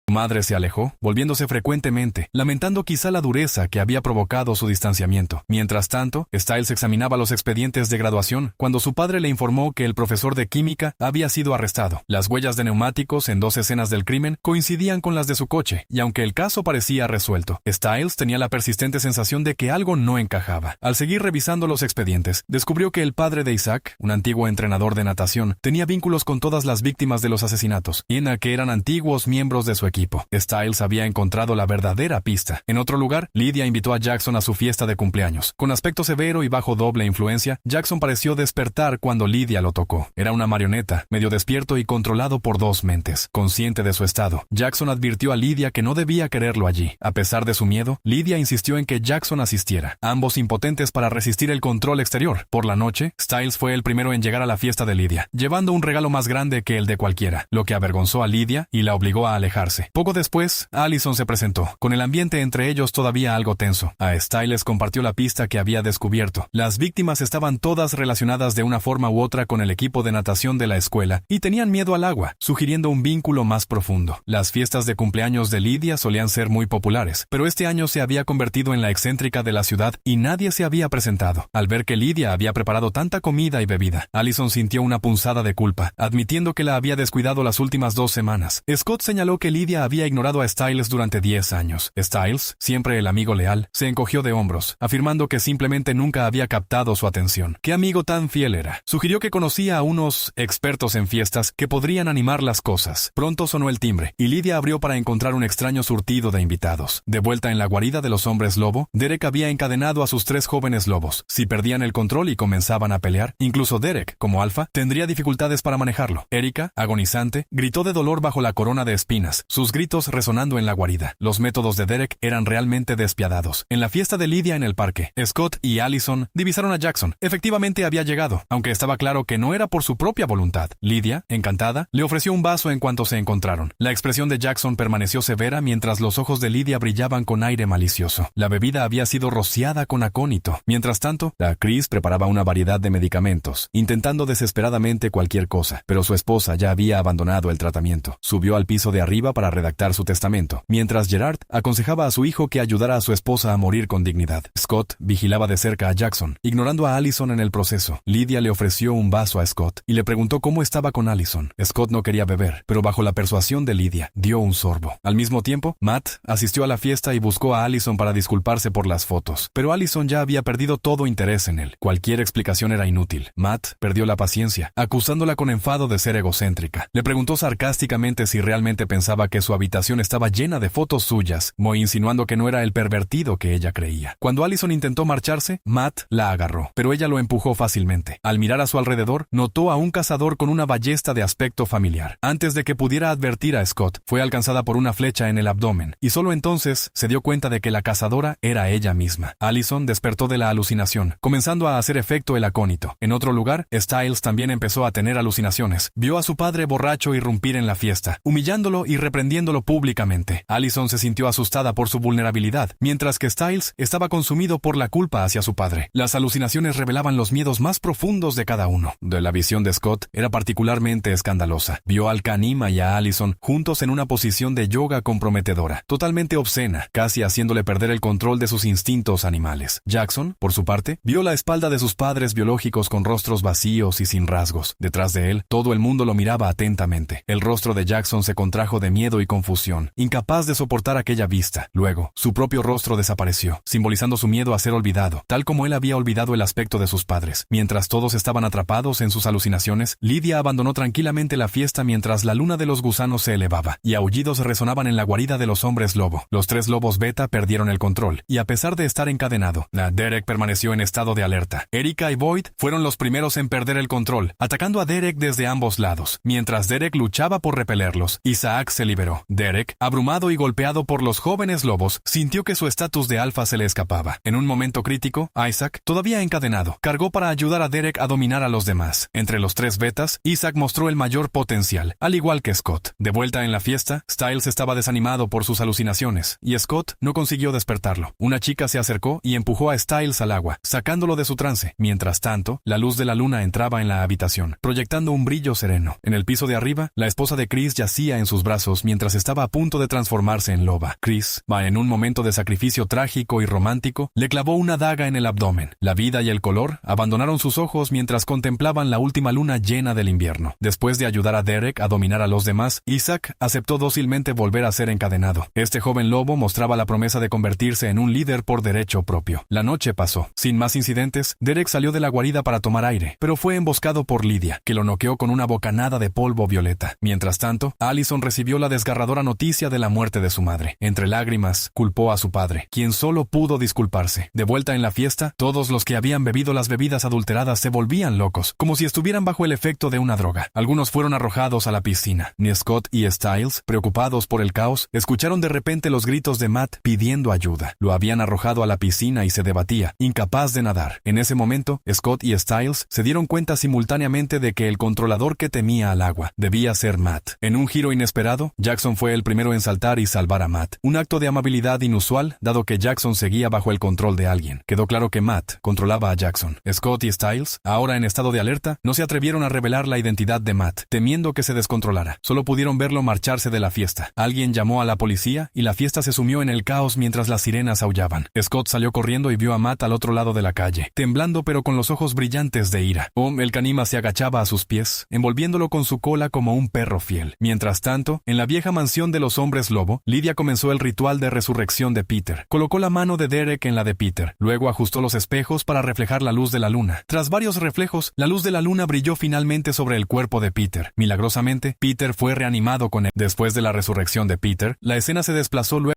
Su madre se alejó, volviéndose frecuentemente, lamentando quizá la dureza que había provocado su distanciamiento. Mientras tanto, Stiles examinaba los expedientes de graduación cuando su padre le informó que el profesor de química había sido arrestado. Las huellas de neumáticos en 2 escenas del crimen coincidían con las de su coche, y aunque el caso parecía resuelto, Stiles tenía la persistente sensación de que algo no encajaba. Al seguir revisando los expedientes, descubrió que el padre de Isaac, un antiguo entrenador de natación, tenía vínculos con todas las víctimas de los asesinatos, y en que eran antiguos miembros de su equipo. Stiles había encontrado la verdadera pista. En otro lugar, Lydia invitó a Jackson a su fiesta de cumpleaños. Con aspecto severo y bajo doble influencia, Jackson pareció despertar cuando Lydia lo tocó. Era una marioneta, medio despierto y controlado por 2 mentes. Consciente de su estado, Jackson advirtió a Lydia que no debía quererlo allí. A pesar de su miedo, Lydia insistió en que Jackson asistiera, ambos impotentes para resistir el control exterior. Por la noche, Stiles fue el primero en llegar a la fiesta de Lydia, llevando un regalo más grande que el de cualquiera, lo que avergonzó a Lydia y la obligó a alejarse. Poco después, Allison se presentó, con el ambiente entre ellos todavía algo tenso. A Stiles compartió la pista que había descubierto. Las víctimas estaban todas relacionadas de una forma u otra con el equipo de natación de la escuela y tenían miedo al agua, sugiriendo un vínculo más profundo. Las fiestas de cumpleaños de Lydia solían ser muy populares, pero este año se había convertido en la excéntrica de la ciudad y nadie se había presentado. Al ver que Lydia había preparado tanta comida y bebida, Allison sintió una punzada de culpa, admitiendo que la había descuidado las últimas 2 semanas. Scott señaló que Lydia había ignorado a Stiles durante 10 años. Stiles, siempre el amigo leal, se encogió de hombros, afirmando que simplemente nunca había captado su atención. ¿Qué amigo tan fiel era? Sugirió que conocía a unos expertos en fiestas que podrían animar las cosas. Pronto sonó el timbre, y Lydia abrió para encontrar un extraño surtido de invitados. De vuelta en la guarida de los hombres lobo, Derek había encadenado a sus 3 jóvenes lobos. Si perdían el control y comenzaban a pelear, incluso Derek, como alfa, tendría dificultades para manejarlo. Erika, agonizante, gritó de dolor bajo la corona de espinas, sus gritos resonando en la guarida. Los métodos de Derek eran realmente despiadados. En la fiesta de Lydia en el parque, Scott y Allison divisaron a Jackson. Efectivamente había llegado, aunque estaba claro que no era por su propia voluntad. Lydia, encantada, le ofreció un vaso en cuanto se encontraron. La expresión de Jackson permaneció severa mientras los ojos de Lydia brillaban con aire malicioso. La bebida había sido rociada con acónito. Mientras tanto, la Chris preparaba una variedad de medicamentos, intentando desesperadamente cualquier cosa, pero su esposa ya había abandonado el tratamiento. Subió al piso de arriba para redactar su testamento, mientras Gerard aconsejaba a su hijo que ayudara a su esposa a morir con dignidad. Scott vigilaba de cerca a Jackson, ignorando a Allison en el proceso. Lydia le ofreció un vaso a Scott y le preguntó cómo estaba con Allison. Scott no quería beber, pero bajo la persuasión de Lydia, dio un sorbo. Al mismo tiempo, Matt asistió a la fiesta y buscó a Allison para disculparse por las fotos, pero Allison ya había perdido todo interés en él. Cualquier explicación era inútil. Matt perdió la paciencia, acusándola con enfado de ser egocéntrica. Le preguntó sarcásticamente si realmente pensaba que su habitación estaba llena de fotos suyas, muy insinuando que no era el pervertido que ella creía. Cuando Allison intentó marcharse, Matt la agarró, pero ella lo empujó fácilmente. Al mirar a su alrededor, notó a un cazador con una ballesta de aspecto familiar. Antes de que pudiera advertir a Scott, fue alcanzada por una flecha en el abdomen, y solo entonces se dio cuenta de que la cazadora era ella misma. Allison despertó de la alucinación, comenzando a hacer efecto el acónito. En otro lugar, Stiles también empezó a tener alucinaciones. Vio a su padre borracho irrumpir en la fiesta, humillándolo y reprendiéndolo públicamente. Allison se sintió asustada por su vulnerabilidad, mientras que Stiles estaba consumido por la culpa hacia su padre. Las alucinaciones revelaban los miedos más profundos de cada uno. La visión de Scott era particularmente escandalosa. Vio al Kanima y a Allison juntos en una posición de yoga comprometedora, totalmente obscena, casi haciéndole perder el control de sus instintos animales. Jackson, por su parte, vio la espalda de sus padres biológicos con rostros vacíos y sin rasgos. Detrás de él, todo el mundo lo miraba atentamente. El rostro de Jackson se contrajo de miedo y confusión, incapaz de soportar aquella vista. Luego, su propio rostro desapareció, simbolizando su miedo a ser olvidado, tal como él había olvidado el aspecto de sus padres. Mientras todos estaban atrapados en sus alucinaciones, Lydia abandonó tranquilamente la fiesta mientras la luna de los gusanos se elevaba, y aullidos resonaban en la guarida de los hombres lobo. Los 3 lobos beta perdieron el control, y a pesar de estar encadenado, Derek permaneció en estado de alerta. Erika y Boyd fueron los primeros en perder el control, atacando a Derek desde ambos lados. Mientras Derek luchaba por repelerlos, Isaac se liberó. Derek, abrumado y golpeado por los jóvenes lobos, sintió que su estatus de alfa se le escapaba. En un momento crítico, Isaac, todavía encadenado, cargó para ayudar a Derek a dominar a los demás. Entre los 3 betas, Isaac mostró el mayor potencial, al igual que Scott. De vuelta en la fiesta, Stiles estaba desanimado por sus alucinaciones, y Scott no consiguió despertarlo. Una chica se acercó y empujó a Stiles al agua, sacándolo de su trance. Mientras tanto, la luz de la luna entraba en la habitación, proyectando un brillo sereno. En el piso de arriba, la esposa de Chris yacía en sus brazos mientras estaba a punto de transformarse en loba. Chris, en un momento de sacrificio trágico y romántico, le clavó una daga en el abdomen. La vida y el color abandonaron sus ojos mientras contemplaban la última luna llena del invierno. Después de ayudar a Derek a dominar a los demás, Isaac aceptó dócilmente volver a ser encadenado. Este joven lobo mostraba la promesa de convertirse en un líder por derecho propio. La noche pasó. Sin más incidentes, Derek salió de la guarida para tomar aire, pero fue emboscado por Lydia, que lo noqueó con una bocanada de polvo violeta. Mientras tanto, Allison recibió la desgarradora noticia de la muerte de su madre. Entre lágrimas, culpó a su padre, quien solo pudo disculparse. De vuelta en la fiesta, todos los que habían bebido las bebidas adulteradas se volvían locos, como si estuvieran bajo el efecto de una droga. Algunos fueron arrojados a la piscina. Ni Scott y Stiles, preocupados por el caos, escucharon de repente los gritos de Matt pidiendo ayuda. Lo habían arrojado a la piscina y se debatía, incapaz de nadar. En ese momento, Scott y Stiles se dieron cuenta simultáneamente de que el controlador que temía al agua debía ser Matt. En un giro inesperado, Jackson fue el primero en saltar y salvar a Matt. Un acto de amabilidad inusual, dado que Jackson seguía bajo el control de alguien. Quedó claro que Matt controlaba a Jackson. Scott y Stiles, ahora en estado de alerta, no se atrevieron a revelar la identidad de Matt, temiendo que se descontrolara. Solo pudieron verlo marcharse de la fiesta. Alguien llamó a la policía y la fiesta se sumió en el caos mientras las sirenas aullaban. Scott salió corriendo y vio a Matt al otro lado de la calle, temblando pero con los ojos brillantes de ira. El canima se agachaba a sus pies, envolviéndolo con su cola como un perro fiel. Mientras tanto, en la vieja mansión de los hombres lobo, Lydia comenzó el ritual de resurrección de Peter. Colocó la mano de Derek en la de Peter. Luego ajustó los espejos para reflejar la luz de la luna. Tras varios reflejos, la luz de la luna brilló finalmente sobre el cuerpo de Peter. Milagrosamente, Peter fue reanimado con él. Después de la resurrección de Peter, la escena se desplazó luego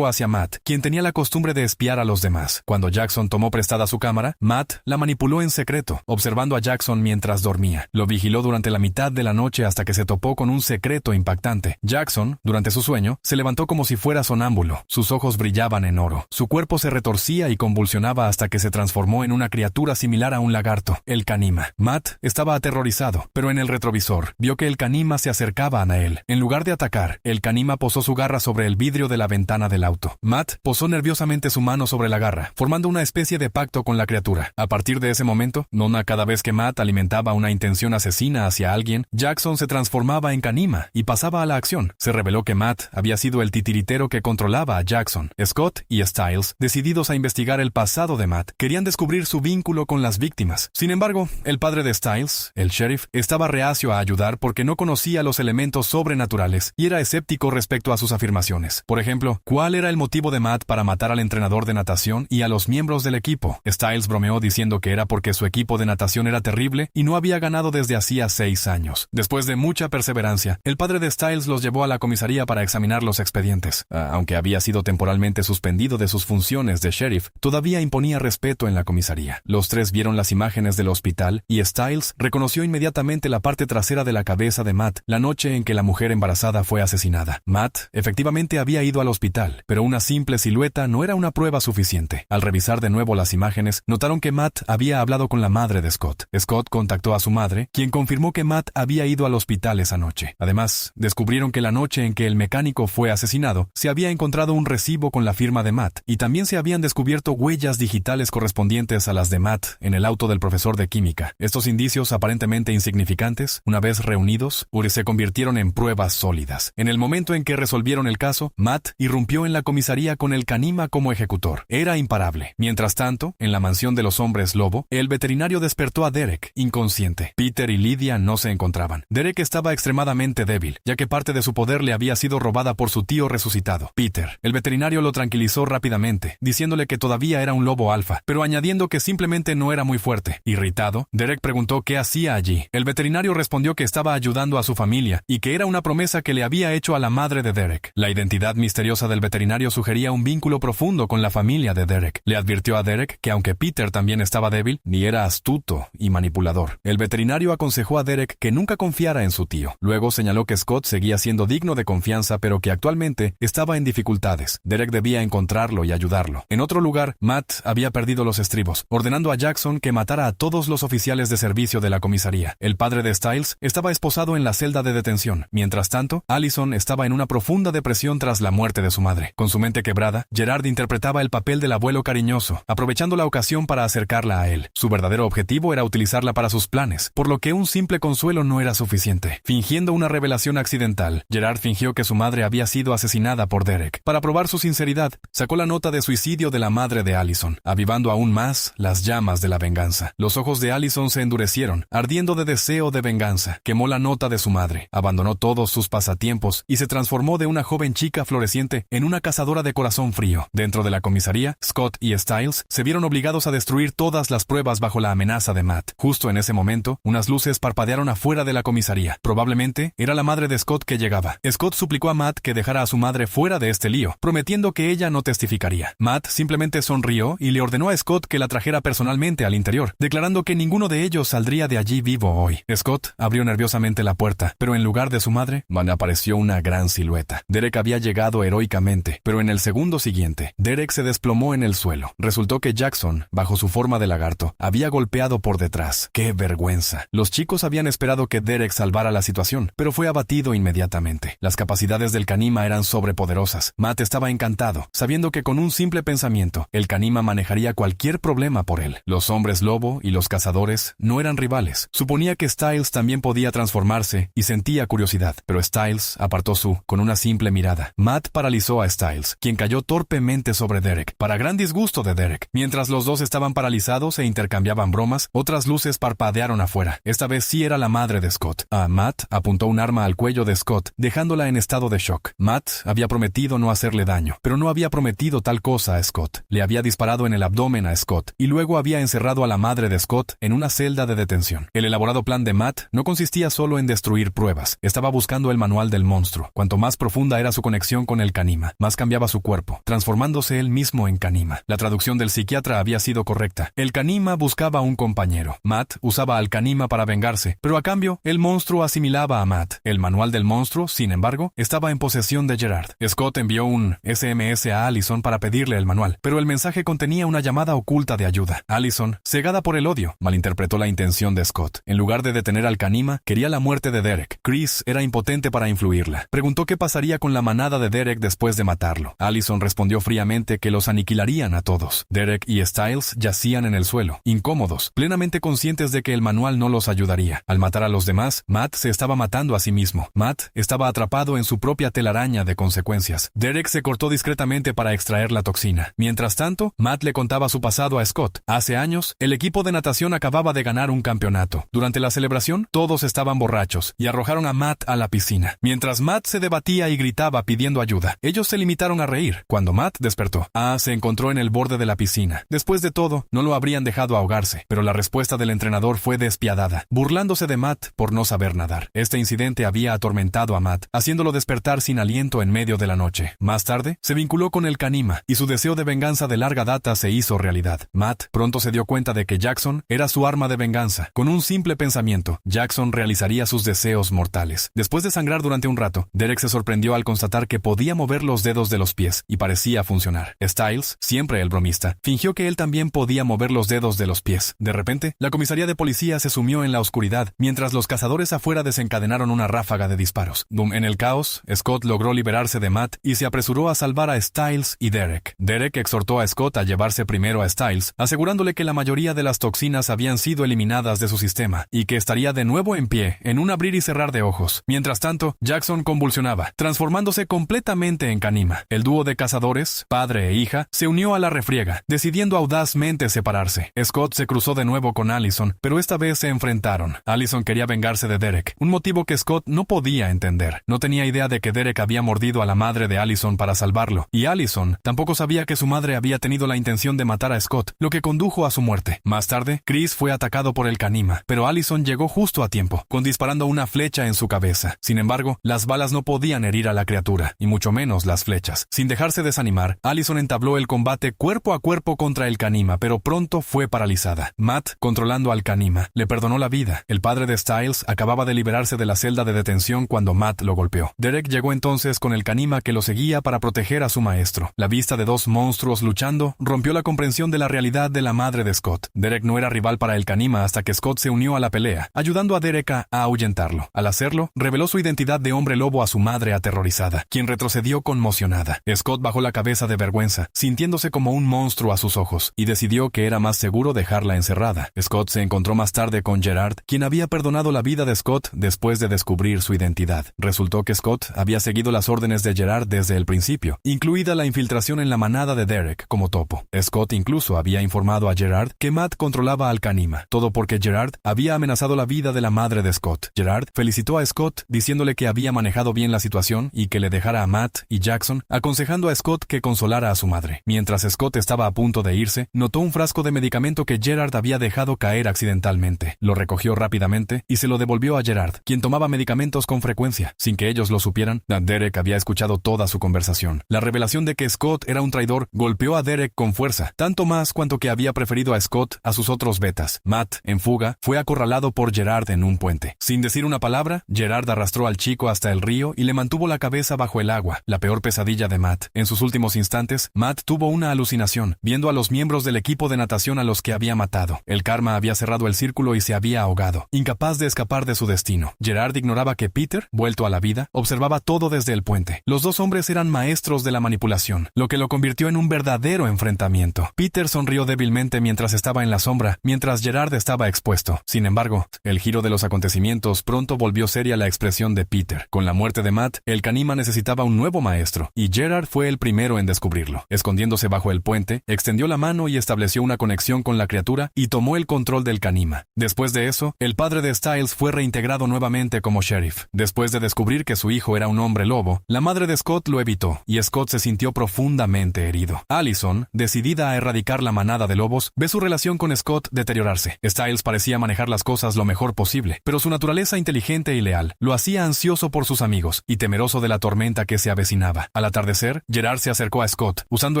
hacia Matt, quien tenía la costumbre de espiar a los demás. Cuando Jackson tomó prestada su cámara, Matt la manipuló en secreto, observando a Jackson mientras dormía. Lo vigiló durante la mitad de la noche hasta que se topó con un secreto impactante. Jackson, durante su sueño, se levantó como si fuera sonámbulo. Sus ojos brillaban en oro. Su cuerpo se retorcía y convulsionaba hasta que se transformó en una criatura similar a un lagarto, el canima. Matt estaba aterrorizado, pero en el retrovisor vio que el canima se acercaba a él. En lugar de atacar, el canima posó su garra sobre el vidrio de la ventana del auto. Matt posó nerviosamente su mano sobre la garra, formando una especie de pacto con la criatura. A partir de ese momento, cada vez que Matt alimentaba una intención asesina hacia alguien, Jackson se transformaba en canima y pasaba a la acción. Se reveló que Matt había sido el titiritero que controlaba a Jackson. Scott y Stiles, decididos a investigar el pasado de Matt, querían descubrir su vínculo con las víctimas. Sin embargo, el padre de Stiles, el sheriff, estaba reacio a ayudar porque no conocía los elementos sobrenaturales y era escéptico respecto a sus afirmaciones. Por ejemplo, ¿cuál era el motivo de Matt para matar al entrenador de natación y a los miembros del equipo? Stiles bromeó diciendo que era porque su equipo de natación era terrible y no había ganado desde hacía 6 años. Después de mucha perseverancia, el padre de Stiles los llevó a la comisaría para examinar los expedientes. Aunque había sido temporalmente suspendido de sus funciones de sheriff, todavía imponía respeto en la comisaría. Los tres vieron las imágenes del hospital y Stiles reconoció inmediatamente la parte trasera de la cabeza de Matt la noche en que la mujer embarazada fue asesinada. Matt efectivamente había ido al hospital, pero una simple silueta no era una prueba suficiente. Al revisar de nuevo las imágenes, notaron que Matt había hablado con la madre de Scott. Scott contactó a su madre, quien confirmó que Matt había ido al hospital esa noche. Además, descubrieron que la noche en que el mecánico fue asesinado, se había encontrado un recibo con la firma de Matt, y también se habían descubierto huellas digitales correspondientes a las de Matt en el auto del profesor de química. Estos indicios aparentemente insignificantes, una vez reunidos, se convirtieron en pruebas sólidas. En el momento en que resolvieron el caso, Matt irrumpió en la comisaría con el canima como ejecutor. Era imparable. Mientras tanto, en la mansión de los hombres lobo, el veterinario despertó a Derek, inconsciente. Peter y Lydia no se encontraban. Derek estaba extremadamente débil, ya que parte de su poder le había sido robada por su tío resucitado, Peter. El veterinario lo tranquilizó rápidamente, diciéndole que todavía era un lobo alfa, pero añadiendo que simplemente no era muy fuerte. Irritado, Derek preguntó qué hacía allí. El veterinario respondió que estaba ayudando a su familia y que era una promesa que le había hecho a la madre de Derek. La identidad misteriosa del veterinario sugería un vínculo profundo con la familia de Derek. Le advirtió a Derek que aunque Peter también estaba débil, ni era astuto y manipulador. El veterinario aconsejó a Derek que nunca confiara en su tío. Luego señaló que Scott seguía siendo digno de confianza, pero que actualmente estaba en dificultades. Derek debía encontrarlo y ayudarlo. En otro lugar, Matt había perdido los estribos, ordenando a Jackson que matara a todos los oficiales de servicio de la comisaría. El padre de Stiles estaba esposado en la celda de detención. Mientras tanto, Allison estaba en una profunda depresión tras la muerte de su madre. madre. Con su mente quebrada, Gerard interpretaba el papel del abuelo cariñoso, aprovechando la ocasión para acercarla a él. Su verdadero objetivo era utilizarla para sus planes, por lo que un simple consuelo no era suficiente. Fingiendo una revelación accidental, Gerard fingió que su madre había sido asesinada por Derek. Para probar su sinceridad, sacó la nota de suicidio de la madre de Allison, avivando aún más las llamas de la venganza. Los ojos de Allison se endurecieron, ardiendo de deseo de venganza. Quemó la nota de su madre, abandonó todos sus pasatiempos y se transformó de una joven chica floreciente en una cazadora de corazón frío. Dentro de la comisaría, Scott y Stiles se vieron obligados a destruir todas las pruebas bajo la amenaza de Matt. Justo en ese momento, unas luces parpadearon afuera de la comisaría. Probablemente era la madre de Scott que llegaba. Scott suplicó a Matt que dejara a su madre fuera de este lío, prometiendo que ella no testificaría. Matt simplemente sonrió y le ordenó a Scott que la trajera personalmente al interior, declarando que ninguno de ellos saldría de allí vivo hoy. Scott abrió nerviosamente la puerta, pero en lugar de su madre, apareció una gran silueta. Derek había llegado heroicamente, pero en el segundo siguiente, Derek se desplomó en el suelo. Resultó que Jackson, bajo su forma de lagarto, había golpeado por detrás. ¡Qué vergüenza! Los chicos habían esperado que Derek salvara la situación, pero fue abatido inmediatamente. Las capacidades del Kanima eran sobrepoderosas. Matt estaba encantado, sabiendo que con un simple pensamiento, el Kanima manejaría cualquier problema por él. Los hombres lobo y los cazadores no eran rivales. Suponía que Stiles también podía transformarse y sentía curiosidad, pero Stiles apartó con una simple mirada. Matt paralizó a Stiles, quien cayó torpemente sobre Derek, para gran disgusto de Derek. Mientras los dos estaban paralizados e intercambiaban bromas, otras luces parpadearon afuera. Esta vez sí era la madre de Scott. Matt apuntó un arma al cuello de Scott, dejándola en estado de shock. Matt había prometido no hacerle daño, pero no había prometido tal cosa a Scott. Le había disparado en el abdomen a Scott, y luego había encerrado a la madre de Scott en una celda de detención. El elaborado plan de Matt no consistía solo en destruir pruebas. Estaba buscando el manual del monstruo. Cuanto más profunda era su conexión con el Kanima, más cambiaba su cuerpo, transformándose él mismo en Kanima. La traducción del psiquiatra había sido correcta. El Kanima buscaba un compañero. Matt usaba al Kanima para vengarse, pero a cambio, el monstruo asimilaba a Matt. El manual del monstruo, sin embargo, estaba en posesión de Gerard. Scott envió un SMS a Allison para pedirle el manual, pero el mensaje contenía una llamada oculta de ayuda. Allison, cegada por el odio, malinterpretó la intención de Scott. En lugar de detener al Kanima, quería la muerte de Derek. Chris era impotente para influirla. Preguntó qué pasaría con la manada de Derek después de matarlo. Allison respondió fríamente que los aniquilarían a todos. Derek y Stiles yacían en el suelo, incómodos, plenamente conscientes de que el manual no los ayudaría. Al matar a los demás, Matt se estaba matando a sí mismo. Matt estaba atrapado en su propia telaraña de consecuencias. Derek se cortó discretamente para extraer la toxina. Mientras tanto, Matt le contaba su pasado a Scott. Hace años, el equipo de natación acababa de ganar un campeonato. Durante la celebración, todos estaban borrachos y arrojaron a Matt a la piscina. Mientras Matt se debatía y gritaba pidiendo ayuda, ellos se limitaron a reír. Cuando Matt despertó, se encontró en el borde de la piscina. Después de todo, no lo habrían dejado ahogarse, pero la respuesta del entrenador fue despiadada, burlándose de Matt por no saber nadar. Este incidente había atormentado a Matt, haciéndolo despertar sin aliento en medio de la noche. Más tarde, se vinculó con el Kanima, y su deseo de venganza de larga data se hizo realidad. Matt pronto se dio cuenta de que Jackson era su arma de venganza. Con un simple pensamiento, Jackson realizaría sus deseos mortales. Después de sangrar durante un rato, Derek se sorprendió al constatar que podía mover los dedos de los pies, y parecía funcionar. Stiles, siempre el bromista, fingió que él también podía mover los dedos de los pies. De repente, la comisaría de policía se sumió en la oscuridad, mientras los cazadores afuera desencadenaron una ráfaga de disparos. En el caos, Scott logró liberarse de Matt y se apresuró a salvar a Stiles y Derek. Derek exhortó a Scott a llevarse primero a Stiles, asegurándole que la mayoría de las toxinas habían sido eliminadas de su sistema, y que estaría de nuevo en pie, en un abrir y cerrar de ojos. Mientras tanto, Jackson convulsionaba, transformándose completamente en Kanima. El dúo de cazadores, padre e hija, se unió a la refriega, decidiendo audazmente separarse. Scott se cruzó de nuevo con Allison, pero esta vez se enfrentaron. Allison quería vengarse de Derek, un motivo que Scott no podía entender. No tenía idea de que Derek había mordido a la madre de Allison para salvarlo, y Allison tampoco sabía que su madre había tenido la intención de matar a Scott, lo que condujo a su muerte. Más tarde, Chris fue atacado por el Kanima, pero Allison llegó justo a tiempo, con disparando una flecha en su cabeza. Sin embargo, las balas no podían herir a la criatura, y mucho menos las flechas. Sin dejarse desanimar, Allison entabló el combate cuerpo a cuerpo contra el Kanima, pero pronto fue paralizada. Matt, controlando al Kanima, le perdonó la vida. El padre de Stiles acababa de liberarse de la celda de detención cuando Matt lo golpeó. Derek llegó entonces con el Kanima que lo seguía para proteger a su maestro. La vista de dos monstruos luchando rompió la comprensión de la realidad de la madre de Scott. Derek no era rival para el Kanima hasta que Scott se unió a la pelea, ayudando a Derek a ahuyentarlo. Al hacerlo, reveló su identidad de hombre lobo a su madre aterrorizada, quien retrocedió conmovida. emocionada. Scott bajó la cabeza de vergüenza, sintiéndose como un monstruo a sus ojos, y decidió que era más seguro dejarla encerrada. Scott se encontró más tarde con Gerard, quien había perdonado la vida de Scott después de descubrir su identidad. Resultó que Scott había seguido las órdenes de Gerard desde el principio, incluida la infiltración en la manada de Derek como topo. Scott incluso había informado a Gerard que Matt controlaba al Kanima, todo porque Gerard había amenazado la vida de la madre de Scott. Gerard felicitó a Scott diciéndole que había manejado bien la situación y que le dejara a Matt y Jackson, aconsejando a Scott que consolara a su madre. Mientras Scott estaba a punto de irse, notó un frasco de medicamento que Gerard había dejado caer accidentalmente. Lo recogió rápidamente y se lo devolvió a Gerard, quien tomaba medicamentos con frecuencia. Sin que ellos lo supieran, Derek había escuchado toda su conversación. La revelación de que Scott era un traidor golpeó a Derek con fuerza, tanto más cuanto que había preferido a Scott a sus otros betas. Matt, en fuga, fue acorralado por Gerard en un puente. Sin decir una palabra, Gerard arrastró al chico hasta el río y le mantuvo la cabeza bajo el agua, la peor pesadilla de Matt. En sus últimos instantes, Matt tuvo una alucinación, viendo a los miembros del equipo de natación a los que había matado. El karma había cerrado el círculo y se había ahogado, incapaz de escapar de su destino. Gerard ignoraba que Peter, vuelto a la vida, observaba todo desde el puente. Los dos hombres eran maestros de la manipulación, lo que lo convirtió en un verdadero enfrentamiento. Peter sonrió débilmente mientras estaba en la sombra, mientras Gerard estaba expuesto. Sin embargo, el giro de los acontecimientos pronto volvió seria la expresión de Peter. Con la muerte de Matt, el Kanima necesitaba un nuevo maestro, y Gerard fue el primero en descubrirlo. Escondiéndose bajo el puente, extendió la mano y estableció una conexión con la criatura y tomó el control del Kanima. Después de eso, el padre de Stiles fue reintegrado nuevamente como sheriff. Después de descubrir que su hijo era un hombre lobo, la madre de Scott lo evitó, y Scott se sintió profundamente herido. Allison, decidida a erradicar la manada de lobos, ve su relación con Scott deteriorarse. Stiles parecía manejar las cosas lo mejor posible, pero su naturaleza inteligente y leal lo hacía ansioso por sus amigos y temeroso de la tormenta que se avecinaba. Al atardecer, Gerard se acercó a Scott, usando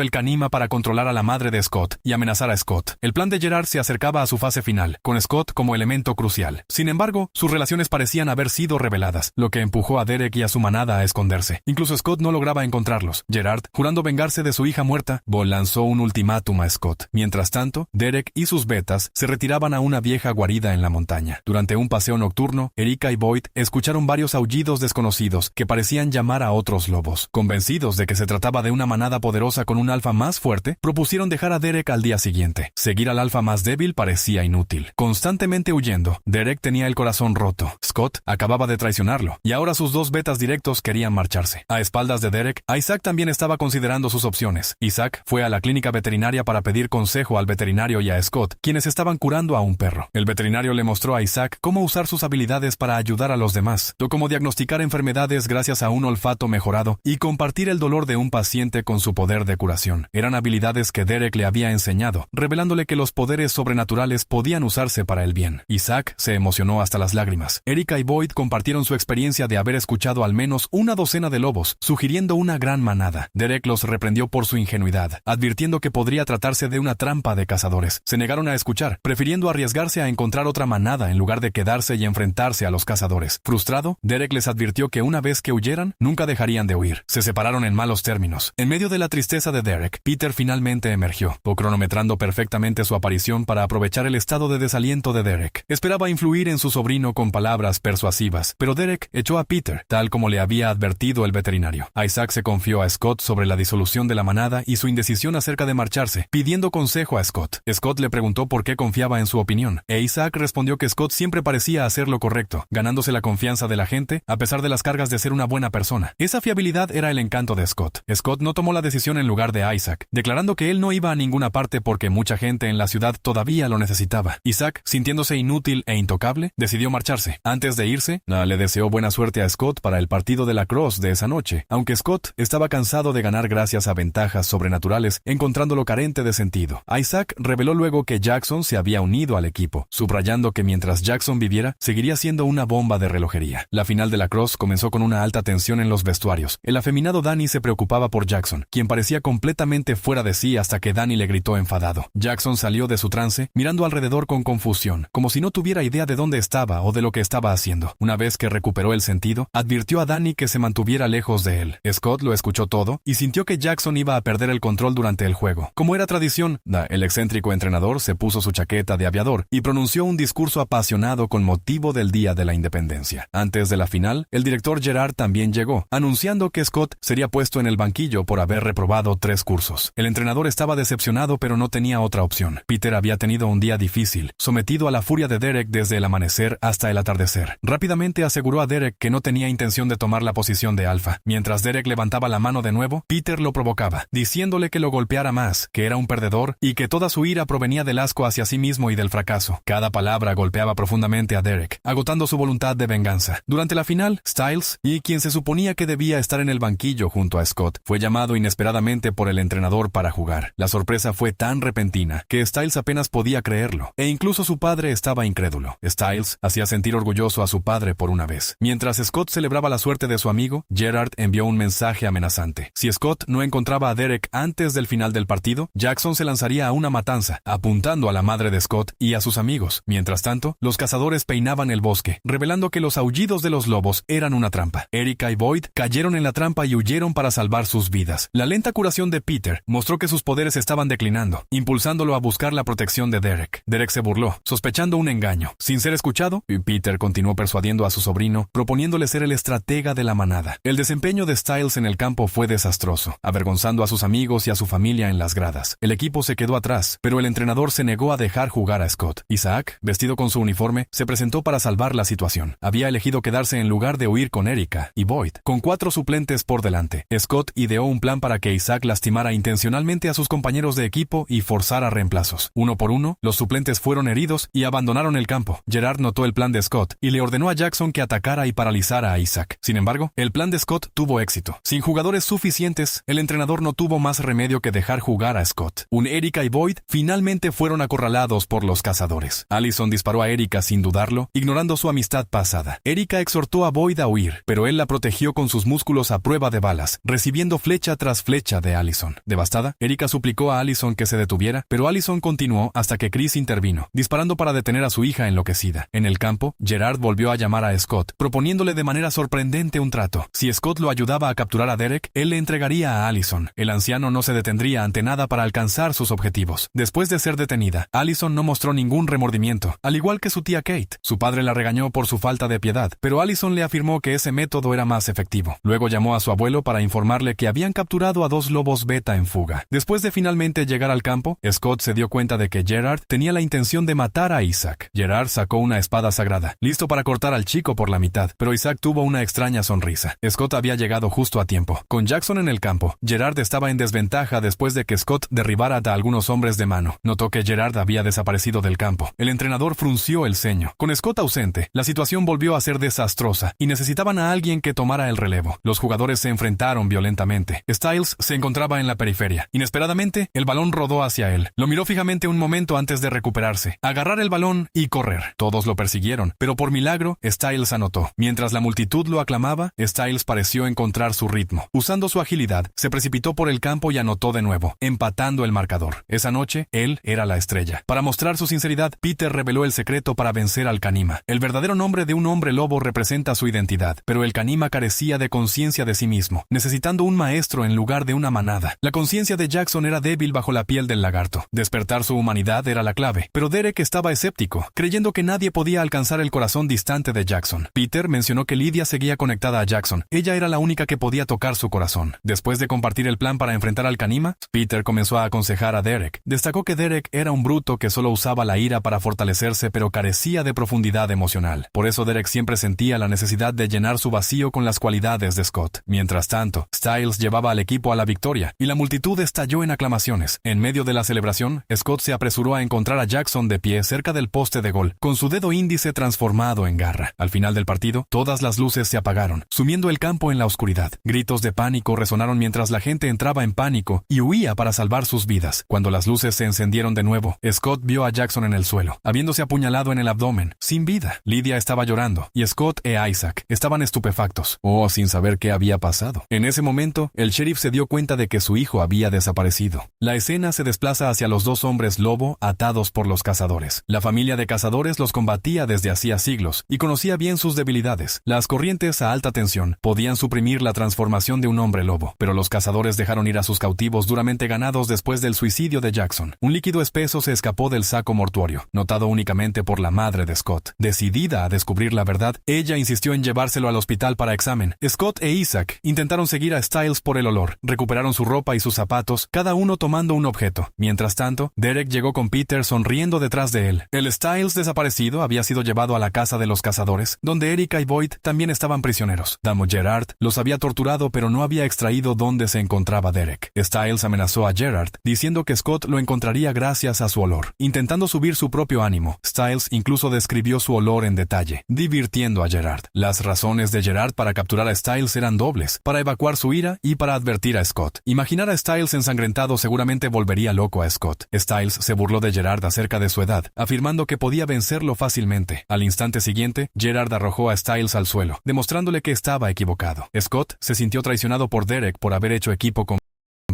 el Kanima para controlar a la madre de Scott y amenazar a Scott. El plan de Gerard se acercaba a su fase final, con Scott como elemento crucial. Sin embargo, sus relaciones parecían haber sido reveladas, lo que empujó a Derek y a su manada a esconderse. Incluso Scott no lograba encontrarlos. Gerard, jurando vengarse de su hija muerta, lanzó un ultimátum a Scott. Mientras tanto, Derek y sus betas se retiraban a una vieja guarida en la montaña. Durante un paseo nocturno, Erika y Boyd escucharon varios aullidos desconocidos que parecían llamar a otros lobos. Convencidos de que se trataba de una manada poderosa con un alfa más fuerte, propusieron dejar a Derek al día siguiente. Seguir al alfa más débil parecía inútil. Constantemente huyendo, Derek tenía el corazón roto. Scott acababa de traicionarlo, y ahora sus dos betas directos querían marcharse. A espaldas de Derek, Isaac también estaba considerando sus opciones. Isaac fue a la clínica veterinaria para pedir consejo al veterinario y a Scott, quienes estaban curando a un perro. El veterinario le mostró a Isaac cómo usar sus habilidades para ayudar a los demás, cómo diagnosticar enfermedades gracias a un olfato mejorado y compartir el dolor de un paciente con su poder de curación. Eran habilidades que Derek le había enseñado, revelándole que los poderes sobrenaturales podían usarse para el bien. Isaac se emocionó hasta las lágrimas. Erika y Boyd compartieron su experiencia de haber escuchado al menos una docena de lobos, sugiriendo una gran manada. Derek los reprendió por su ingenuidad, advirtiendo que podría tratarse de una trampa de cazadores. Se negaron a escuchar, prefiriendo arriesgarse a encontrar otra manada en lugar de quedarse y enfrentarse a los cazadores. Frustrado, Derek les advirtió que una vez que huyeran, nunca dejarían de huir. Se separaron en malos términos. En medio de la tristeza de Derek, Peter finalmente emergió, cronometrando perfectamente su aparición para aprovechar el estado de desaliento de Derek. Esperaba influir en su sobrino con palabras persuasivas, pero Derek echó a Peter, tal como le había advertido el veterinario. Isaac se confió a Scott sobre la disolución de la manada y su indecisión acerca de marcharse, pidiendo consejo a Scott. Scott le preguntó por qué confiaba en su opinión, e Isaac respondió que Scott siempre parecía hacer lo correcto, ganándose la confianza de la gente a pesar de las cargas de ser una buena persona. Esa fiabilidad era el encanto de Scott. Scott no tomó la decisión en lugar de Isaac, declarando que él no iba a ninguna parte porque mucha gente en la ciudad todavía lo necesitaba. Isaac, sintiéndose inútil e intocable, decidió marcharse. Antes de irse, le deseó buena suerte a Scott para el partido de lacrosse de esa noche, aunque Scott estaba cansado de ganar gracias a ventajas sobrenaturales, encontrándolo carente de sentido. Isaac reveló luego que Jackson se había unido al equipo, subrayando que mientras Jackson viviera, seguiría siendo una bomba de relojería. La final de lacrosse comenzó con una alta tensión en los vestuarios. El afeminado Danny se preocupaba por Jackson, quien parecía completamente fuera de sí hasta que Danny le gritó enfadado. Jackson salió de su trance, mirando alrededor con confusión, como si no tuviera idea de dónde estaba o de lo que estaba haciendo. Una vez que recuperó el sentido, advirtió a Danny que se mantuviera lejos de él. Scott lo escuchó todo y sintió que Jackson iba a perder el control durante el juego. Como era tradición, el excéntrico entrenador se puso su chaqueta de aviador y pronunció un discurso apasionado con motivo del Día de la Independencia. Antes de la final, el director Gerard también llegó, anunciando que Scott sería puesto en el banquillo por haber reprobado 3 cursos. El entrenador estaba decepcionado, pero no tenía otra opción. Peter había tenido un día difícil, sometido a la furia de Derek desde el amanecer hasta el atardecer. Rápidamente aseguró a Derek que no tenía intención de tomar la posición de alfa. Mientras Derek levantaba la mano de nuevo, Peter lo provocaba, diciéndole que lo golpeara más, que era un perdedor y que toda su ira provenía del asco hacia sí mismo y del fracaso. Cada palabra golpeaba profundamente a Derek, agotando su voluntad de venganza. Durante la final, Styles, y quien se suponía que debía estar en el banquillo junto a Scott, fue llamado inesperadamente por el entrenador para jugar. La sorpresa fue tan repentina que Styles apenas podía creerlo, e incluso su padre estaba incrédulo. Styles hacía sentir orgulloso a su padre por una vez. Mientras Scott celebraba la suerte de su amigo, Gerard envió un mensaje amenazante. Si Scott no encontraba a Derek antes del final del partido, Jackson se lanzaría a una matanza, apuntando a la madre de Scott y a sus amigos. Mientras tanto, los cazadores peinaban el bosque, revelando que los aullidos de los lobos eran una trampa. Erica y Boyd cayeron en la trampa y huyeron para salvar sus vidas. La lenta curación de Peter mostró que sus poderes estaban declinando, impulsándolo a buscar la protección de Derek. Derek se burló, sospechando un engaño. Sin ser escuchado, Peter continuó persuadiendo a su sobrino, proponiéndole ser el estratega de la manada. El desempeño de Styles en el campo fue desastroso, avergonzando a sus amigos y a su familia en las gradas. El equipo se quedó atrás, pero el entrenador se negó a dejar jugar a Scott. Isaac, vestido con su uniforme, se presentó para salvar la situación. Había elegido quedarse en lugar de huir con Erica y Boyd. Con 4 suplentes por delante, Scott ideó un plan para que Isaac lastimara intencionalmente a sus compañeros de equipo y forzara reemplazos. Uno por uno, los suplentes fueron heridos y abandonaron el campo. Gerard notó el plan de Scott y le ordenó a Jackson que atacara y paralizara a Isaac. Sin embargo, el plan de Scott tuvo éxito. Sin jugadores suficientes, el entrenador no tuvo más remedio que dejar jugar a Scott. Erica y Boyd finalmente fueron acorralados por los cazadores. Allison disparó a Erica sin dudarlo, ignorando su amistad pasada. Erica exhortó a Boyd a huir, pero él la protegió con sus músculos a prueba de balas, recibiendo flecha tras flecha de Allison. Devastada, Erica suplicó a Allison que se detuviera, pero Allison continuó hasta que Chris intervino, disparando para detener a su hija enloquecida. En el campo, Gerard volvió a llamar a Scott, proponiéndole de manera sorprendente un trato. Si Scott lo ayudaba a capturar a Derek, él le entregaría a Allison. El anciano no se detendría ante nada para alcanzar sus objetivos. Después de ser detenida, Allison no mostró ningún remordimiento, al igual que su tía Kate. Su padre la regañó por su falta de piedad, pero Allison le afirmó que ese método era más efectivo. Luego llamó a su abuelo para informarle que habían capturado a 2 lobos beta en fuga. Después de finalmente llegar al campo, Scott se dio cuenta de que Gerard tenía la intención de matar a Isaac. Gerard sacó una espada sagrada, listo para cortar al chico por la mitad, pero Isaac tuvo una extraña sonrisa. Scott había llegado justo a tiempo. Con Jackson en el campo, Gerard estaba en desventaja después de que Scott derribara a algunos hombres de mano. Notó que Gerard había desaparecido del campo. El entrenador frunció el ceño. Con Scott ausente, la situación volvió a ser desastrosa y necesitaban a alguien que tomara el relevo. Los jugadores se enfrentaron violentamente. Styles se encontraba en la periferia. Inesperadamente, el balón rodó hacia él. Lo miró fijamente un momento antes de recuperarse, agarrar el balón y correr. Todos lo persiguieron, pero por milagro, Styles anotó. Mientras la multitud lo aclamaba, Styles pareció encontrar su ritmo. Usando su agilidad, se precipitó por el campo y anotó de nuevo, empatando el marcador. Esa noche, él era la estrella. Para mostrar su sinceridad, Peter reveló el secreto para vencer al Canima. El verdadero nombre de un hombre lobo representa su identidad, pero el Canima carecía de conciencia de sí mismo, necesitando un maestro en lugar de una manada. La conciencia de Jackson era débil bajo la piel del lagarto. Despertar su humanidad era la clave, pero Derek estaba escéptico, creyendo que nadie podía alcanzar el corazón distante de Jackson. Peter mencionó que Lydia seguía conectada a Jackson. Ella era la única que podía tocar su corazón. Después de compartir el plan para enfrentar al Canima, Peter comenzó a aconsejar a Derek. Destacó que Derek era un bruto que solo usaba la ira para fortalecerse, pero carecía de profundidad emocional. Por eso Derek siempre sentía la necesidad de llenar su vacío con las cualidades de Scott. Mientras tanto, Styles llevaba al equipo a la victoria, y la multitud estalló en aclamaciones. En medio de la celebración, Scott se apresuró a encontrar a Jackson de pie cerca del poste de gol, con su dedo índice transformado en garra. Al final del partido, todas las luces se apagaron, sumiendo el campo en la oscuridad. Gritos de pánico resonaron mientras la gente entraba en pánico y huía para salvar sus vidas. Cuando las luces se encendieron de nuevo, Scott vio a Jackson en el suelo, habiéndose apuñalado en el abdomen, sin vida. Lydia estaba llorando, y Scott e Isaac estaban estupefactos, sin saber qué había pasado. En ese momento, el sheriff se dio cuenta de que su hijo había desaparecido. La escena se desplaza hacia los 2 hombres lobo atados por los cazadores. La familia de cazadores los combatía desde hacía siglos y conocía bien sus debilidades. Las corrientes a alta tensión podían suprimir la transformación de un hombre lobo, pero los cazadores dejaron ir a sus cautivos duramente ganados después del suicidio de Jackson. Un líquido espeso se escapó del saco mortuorio, notado únicamente por la madre de Scott. Decidida a descubrir la verdad, ella insistió en llevárselo al hospital para examen. Scott e Isaac Intentaron seguir a Styles por el olor. Recuperaron su ropa y sus zapatos, cada uno tomando un objeto. Mientras tanto, Derek llegó con Peter sonriendo detrás de él. El Styles desaparecido había sido llevado a la casa de los cazadores, donde Erica y Boyd también estaban prisioneros. Damo Gerard los había torturado, pero no había extraído dónde se encontraba Derek. Styles amenazó a Gerard, diciendo que Scott lo encontraría gracias a su olor. Intentando subir su propio ánimo, Styles incluso describió su olor en detalle, divirtiendo a Gerard. Las razones de Gerard para capturar a Styles eran dobles, para evacuar su ira y para advertir a Scott. Imaginar a Styles ensangrentado seguramente volvería loco a Scott. Styles se burló de Gerard acerca de su edad, afirmando que podía vencerlo fácilmente. Al instante siguiente, Gerard arrojó a Styles al suelo, demostrándole que estaba equivocado. Scott se sintió traicionado por Derek por haber hecho equipo con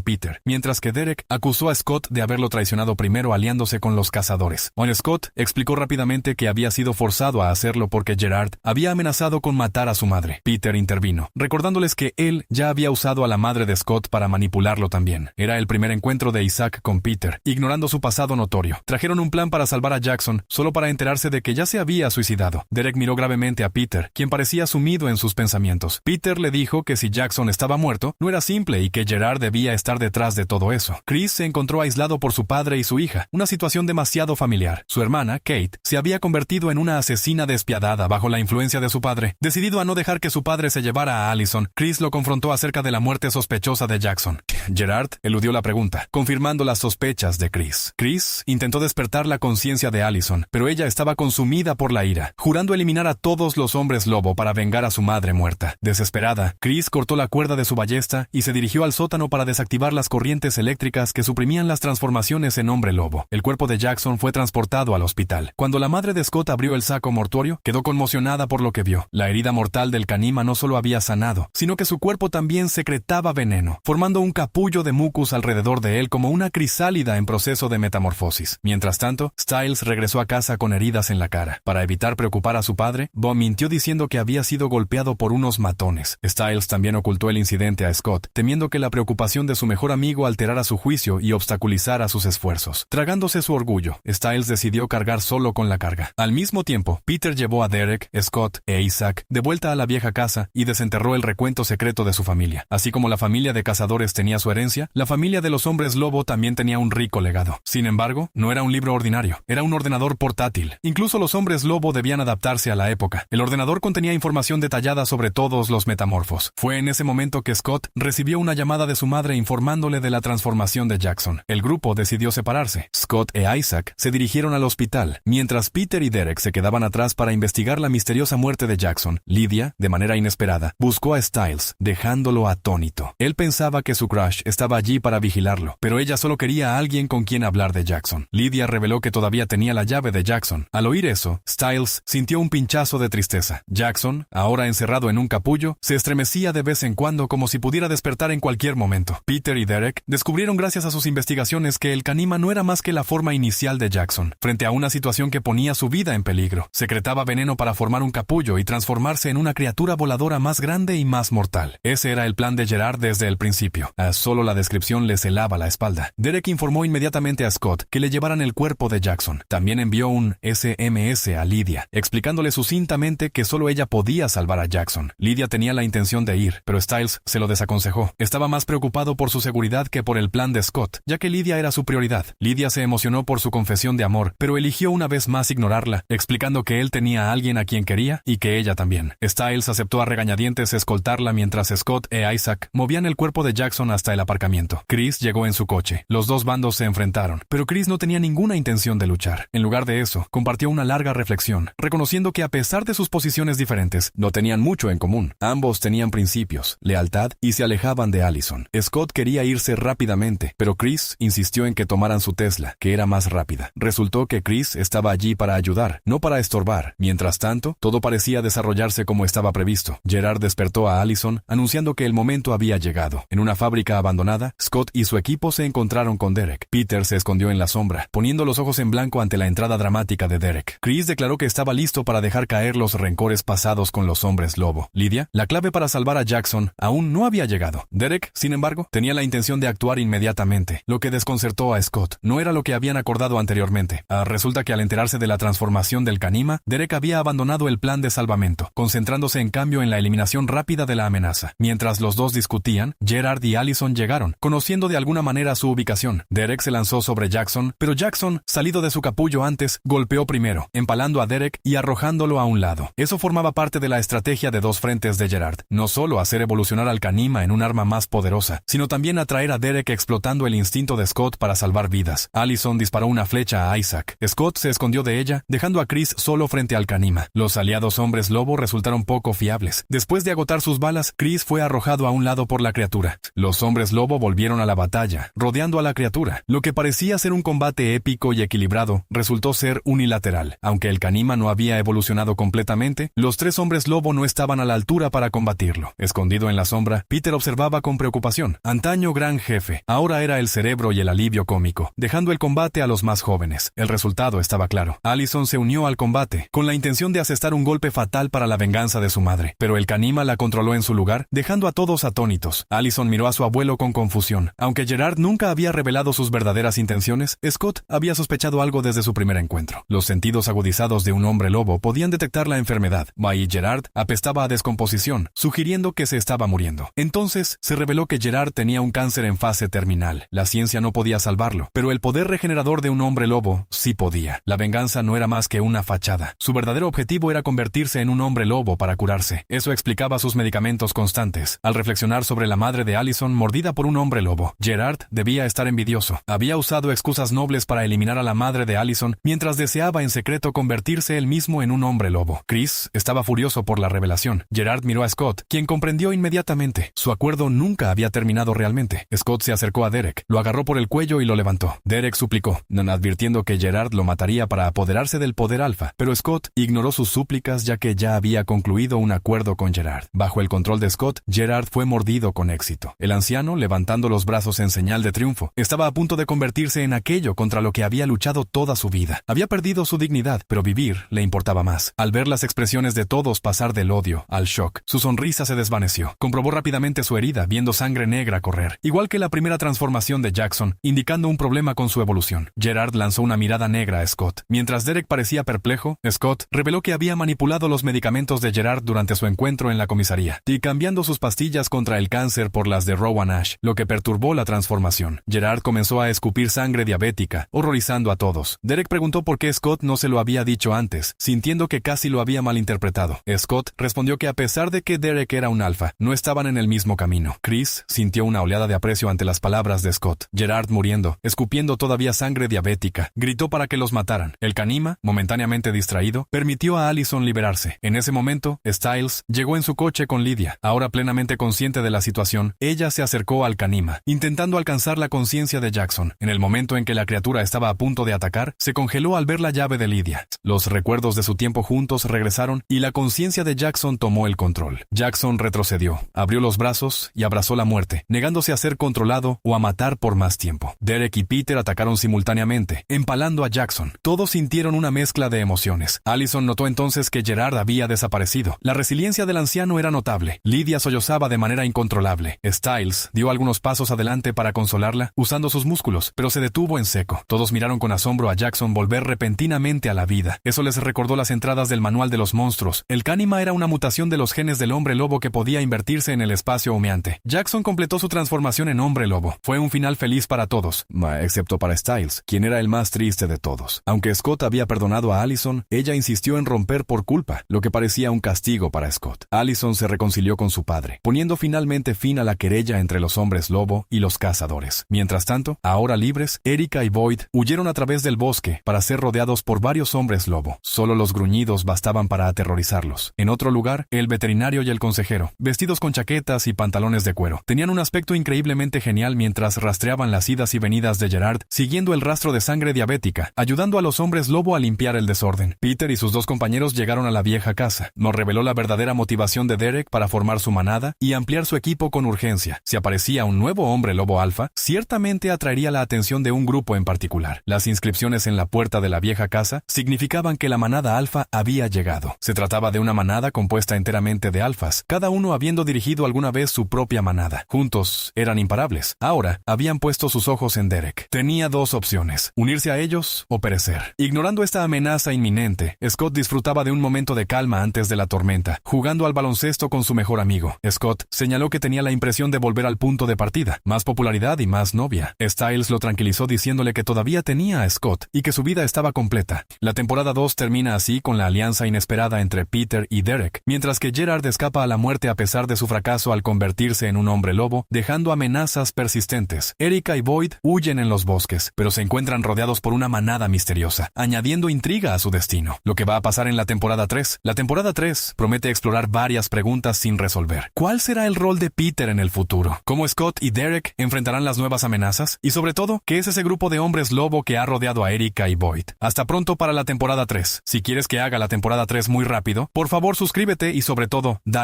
Peter, mientras que Derek acusó a Scott de haberlo traicionado primero aliándose con los cazadores. Scott explicó rápidamente que había sido forzado a hacerlo porque Gerard había amenazado con matar a su madre. Peter intervino, recordándoles que él ya había usado a la madre de Scott para manipularlo también. Era el primer encuentro de Isaac con Peter, ignorando su pasado notorio. Trajeron un plan para salvar a Jackson, solo para enterarse de que ya se había suicidado. Derek miró gravemente a Peter, quien parecía sumido en sus pensamientos. Peter le dijo que si Jackson estaba muerto, no era simple y que Gerard debía estar detrás de todo eso. Chris se encontró aislado por su padre y su hija, una situación demasiado familiar. Su hermana, Kate, se había convertido en una asesina despiadada bajo la influencia de su padre. Decidido a no dejar que su padre se llevara a Allison, Chris lo confrontó acerca de la muerte sospechosa de Jackson. Gerard eludió la pregunta, confirmando las sospechas de Chris. Chris intentó despertar la conciencia de Allison, pero ella estaba consumida por la ira, jurando eliminar a todos los hombres lobo para vengar a su madre muerta. Desesperada, Chris cortó la cuerda de su ballesta y se dirigió al sótano para desactivar las corrientes eléctricas que suprimían las transformaciones en hombre lobo. El cuerpo de Jackson fue transportado al hospital. Cuando la madre de Scott abrió el saco mortuorio, quedó conmocionada por lo que vio. La herida mortal del canima no solo había sanado, sino que su cuerpo también secretaba veneno, formando un capullo de mucus alrededor de él como una crisálida en proceso de metamorfosis. Mientras tanto, Styles regresó a casa con heridas en la cara. Para evitar preocupar a su padre, Bo mintió diciendo que había sido golpeado por unos matones. Styles también ocultó el incidente a Scott, temiendo que la preocupación de su mejor amigo alterara su juicio y obstaculizara sus esfuerzos. Tragándose su orgullo, Styles decidió cargar solo con la carga. Al mismo tiempo, Peter llevó a Derek, Scott e Isaac de vuelta a la vieja casa y desenterró el recuento secreto de su familia. Así como la familia de cazadores tenía su herencia, la familia de los hombres lobo también tenía un rico legado. Sin embargo, no era un libro ordinario, era un ordenador portátil. Incluso los hombres lobo debían adaptarse a la época. El ordenador contenía información detallada sobre todos los metamorfos. Fue en ese momento que Scott recibió una llamada de su madre informándole de la transformación de Jackson. El grupo decidió separarse. Scott e Isaac se dirigieron al hospital, mientras Peter y Derek se quedaban atrás para investigar la misteriosa muerte de Jackson. Lydia, de manera inesperada, buscó a Styles, dejándolo atónito. Él pensaba que su crush estaba allí para vigilarlo, pero ella solo quería a alguien con quien hablar de Jackson. Lydia reveló que todavía tenía la llave de Jackson. Al oír eso, Styles sintió un pinchazo de tristeza. Jackson, ahora encerrado en un capullo, se estremecía de vez en cuando como si pudiera despertar en cualquier momento. Peter y Derek descubrieron gracias a sus investigaciones que el canima no era más que la forma inicial de Jackson, frente a una situación que ponía su vida en peligro. Secretaba veneno para formar un capullo y transformarse en una criatura voladora más grande y más mortal. Ese era el plan de Gerard desde el principio. A solo la descripción le helaba la espalda. Derek informó inmediatamente a Scott que le llevaran el cuerpo de Jackson. También envió un SMS a Lydia, explicándole sucintamente que solo ella podía salvar a Jackson. Lydia tenía la intención de ir, pero Styles se lo desaconsejó. Estaba más preocupado por su seguridad que por el plan de Scott, ya que Lydia era su prioridad. Lydia se emocionó por su confesión de amor, pero eligió una vez más ignorarla, explicando que él tenía a alguien a quien quería y que ella también. Styles aceptó a regañadientes escoltarla mientras Scott e Isaac movían el cuerpo de Jackson hasta el aparcamiento. Chris llegó en su coche. Los dos bandos se enfrentaron, pero Chris no tenía ninguna intención de luchar. En lugar de eso, compartió una larga reflexión, reconociendo que a pesar de sus posiciones diferentes, no tenían mucho en común. Ambos tenían principios, lealtad y se alejaban de Allison. Scott quería irse rápidamente, pero Chris insistió en que tomaran su Tesla, que era más rápida. Resultó que Chris estaba allí para ayudar, no para estorbar. Mientras tanto, todo parecía desarrollarse como estaba previsto. Gerard despertó a Allison, anunciando que el momento había llegado. En una fábrica isla abandonada, Scott y su equipo se encontraron con Derek. Peter se escondió en la sombra, poniendo los ojos en blanco ante la entrada dramática de Derek. Chris declaró que estaba listo para dejar caer los rencores pasados con los hombres lobo. Lydia, la clave para salvar a Jackson, aún no había llegado. Derek, sin embargo, tenía la intención de actuar inmediatamente, lo que desconcertó a Scott. No era lo que habían acordado anteriormente. Resulta que al enterarse de la transformación del Kanima, Derek había abandonado el plan de salvamento, concentrándose en cambio en la eliminación rápida de la amenaza. Mientras los dos discutían, Gerard y Allison llegaron, conociendo de alguna manera su ubicación. Derek se lanzó sobre Jackson, pero Jackson, salido de su capullo antes, golpeó primero, empalando a Derek y arrojándolo a un lado. Eso formaba parte de la estrategia de dos frentes de Gerard, no solo hacer evolucionar al Kanima en un arma más poderosa, sino también atraer a Derek explotando el instinto de Scott para salvar vidas. Allison disparó una flecha a Isaac. Scott se escondió de ella, dejando a Chris solo frente al Kanima. Los aliados hombres lobo resultaron poco fiables. Después de agotar sus balas, Chris fue arrojado a un lado por la criatura. Los hombres lobo volvieron a la batalla, rodeando a la criatura. Lo que parecía ser un combate épico y equilibrado resultó ser unilateral. Aunque el Kanima no había evolucionado completamente, los tres hombres lobo no estaban a la altura para combatirlo. Escondido en la sombra, Peter observaba con preocupación. Antaño gran jefe, ahora era el cerebro y el alivio cómico, dejando el combate a los más jóvenes. El resultado estaba claro. Allison se unió al combate, con la intención de asestar un golpe fatal para la venganza de su madre, pero el Kanima la controló en su lugar, dejando a todos atónitos. Allison miró a su abuelo con confusión. Aunque Gerard nunca había revelado sus verdaderas intenciones, Scott había sospechado algo desde su primer encuentro. Los sentidos agudizados de un hombre lobo podían detectar la enfermedad. Y Gerard apestaba a descomposición, sugiriendo que se estaba muriendo. Entonces, se reveló que Gerard tenía un cáncer en fase terminal. La ciencia no podía salvarlo, pero el poder regenerador de un hombre lobo sí podía. La venganza no era más que una fachada. Su verdadero objetivo era convertirse en un hombre lobo para curarse. Eso explicaba sus medicamentos constantes. Al reflexionar sobre la madre de Allison mordida por un hombre lobo, Gerard debía estar envidioso. Había usado excusas nobles para eliminar a la madre de Allison, mientras deseaba en secreto convertirse él mismo en un hombre lobo. Chris estaba furioso por la revelación. Gerard miró a Scott, quien comprendió inmediatamente. Su acuerdo nunca había terminado realmente. Scott se acercó a Derek, lo agarró por el cuello y lo levantó. Derek suplicó, advirtiendo que Gerard lo mataría para apoderarse del poder alfa, pero Scott ignoró sus súplicas ya que ya había concluido un acuerdo con Gerard. Bajo el control de Scott, Gerard fue mordido con éxito. El anciano, levantando los brazos en señal de triunfo, estaba a punto de convertirse en aquello contra lo que había luchado toda su vida. Había perdido su dignidad, pero vivir le importaba más. Al ver las expresiones de todos pasar del odio al shock, su sonrisa se desvaneció. Comprobó rápidamente su herida, viendo sangre negra correr, igual que la primera transformación de Jackson, indicando un problema con su evolución. Gerard lanzó una mirada negra a Scott. Mientras Derek parecía perplejo, Scott reveló que había manipulado los medicamentos de Gerard durante su encuentro en la comisaría, y cambiando sus pastillas contra el cáncer por las de Rowan Ash, lo que perturbó la transformación. Gerard comenzó a escupir sangre diabética, horrorizando a todos. Derek preguntó por qué Scott no se lo había dicho antes, sintiendo que casi lo había malinterpretado. Scott respondió que a pesar de que Derek era un alfa, no estaban en el mismo camino. Chris sintió una oleada de aprecio ante las palabras de Scott. Gerard, muriendo, escupiendo todavía sangre diabética, gritó para que los mataran. El Kanima, momentáneamente distraído, permitió a Allison liberarse. En ese momento, Styles llegó en su coche con Lydia. Ahora plenamente consciente de la situación, ella se acercó al Kanima, intentando alcanzar la conciencia de Jackson. En el momento en que la criatura estaba a punto de atacar, se congeló al ver la llave de Lydia. Los recuerdos de su tiempo juntos regresaron y la conciencia de Jackson tomó el control. Jackson retrocedió, abrió los brazos y abrazó la muerte, negándose a ser controlado o a matar por más tiempo. Derek y Peter atacaron simultáneamente, empalando a Jackson. Todos sintieron una mezcla de emociones. Allison notó entonces que Gerard había desaparecido. La resiliencia del anciano era notable. Lydia sollozaba de manera incontrolable. Styles dio algunos pasos adelante para consolarla, usando sus músculos, pero se detuvo en seco. Todos miraron con asombro a Jackson volver repentinamente a la vida. Eso les recordó las entradas del manual de los monstruos. El Kanima era una mutación de los genes del hombre lobo que podía invertirse en el espacio humeante. Jackson completó su transformación en hombre lobo. Fue un final feliz para todos, excepto para Styles, quien era el más triste de todos. Aunque Scott había perdonado a Allison, ella insistió en romper por culpa, lo que parecía un castigo para Scott. Allison se reconcilió con su padre, poniendo finalmente fin a la querella entre los hombres lobo y los cazadores. Mientras tanto, ahora libres, Erika y Boyd huyeron a través del bosque para ser rodeados por varios hombres lobo. Solo los gruñidos bastaban para aterrorizarlos. En otro lugar, el veterinario y el consejero, vestidos con chaquetas y pantalones de cuero, tenían un aspecto increíblemente genial mientras rastreaban las idas y venidas de Gerard, siguiendo el rastro de sangre diabética, ayudando a los hombres lobo a limpiar el desorden. Peter y sus dos compañeros llegaron a la vieja casa. Nos reveló la verdadera motivación de Derek para formar su manada y ampliar su equipo con urgencia. Se aparecía un nuevo hombre lobo alfa, ciertamente atraería la atención de un grupo en particular. Las inscripciones en la puerta de la vieja casa significaban que la manada alfa había llegado. Se trataba de una manada compuesta enteramente de alfas, cada uno habiendo dirigido alguna vez su propia manada. Juntos eran imparables. Ahora habían puesto sus ojos en Derek. Tenía dos opciones: unirse a ellos o perecer. Ignorando esta amenaza inminente, Scott disfrutaba de un momento de calma antes de la tormenta, jugando al baloncesto con su mejor amigo. Scott señaló que tenía la impresión de volver al punto de partida, más popularidad y más novia. Styles lo tranquilizó diciéndole que todavía tenía a Scott y que su vida estaba completa. La temporada 2 termina así con la alianza inesperada entre Peter y Derek, mientras que Gerard escapa a la muerte a pesar de su fracaso al convertirse en un hombre lobo, dejando amenazas persistentes. Erica y Boyd huyen en los bosques, pero se encuentran rodeados por una manada misteriosa, añadiendo intriga a su destino. Lo que va a pasar en la temporada 3. La temporada 3 promete explorar varias preguntas sin resolver. ¿Cuál será el rol de Peter en el futuro? ¿Cómo Scott y Derek enfrentarán las nuevas amenazas? Y sobre todo, ¿qué es ese grupo de hombres lobo que ha rodeado a Erica y Boyd? Hasta pronto para la temporada 3. Si quieres que haga la temporada 3 muy rápido, por favor suscríbete y sobre todo, dale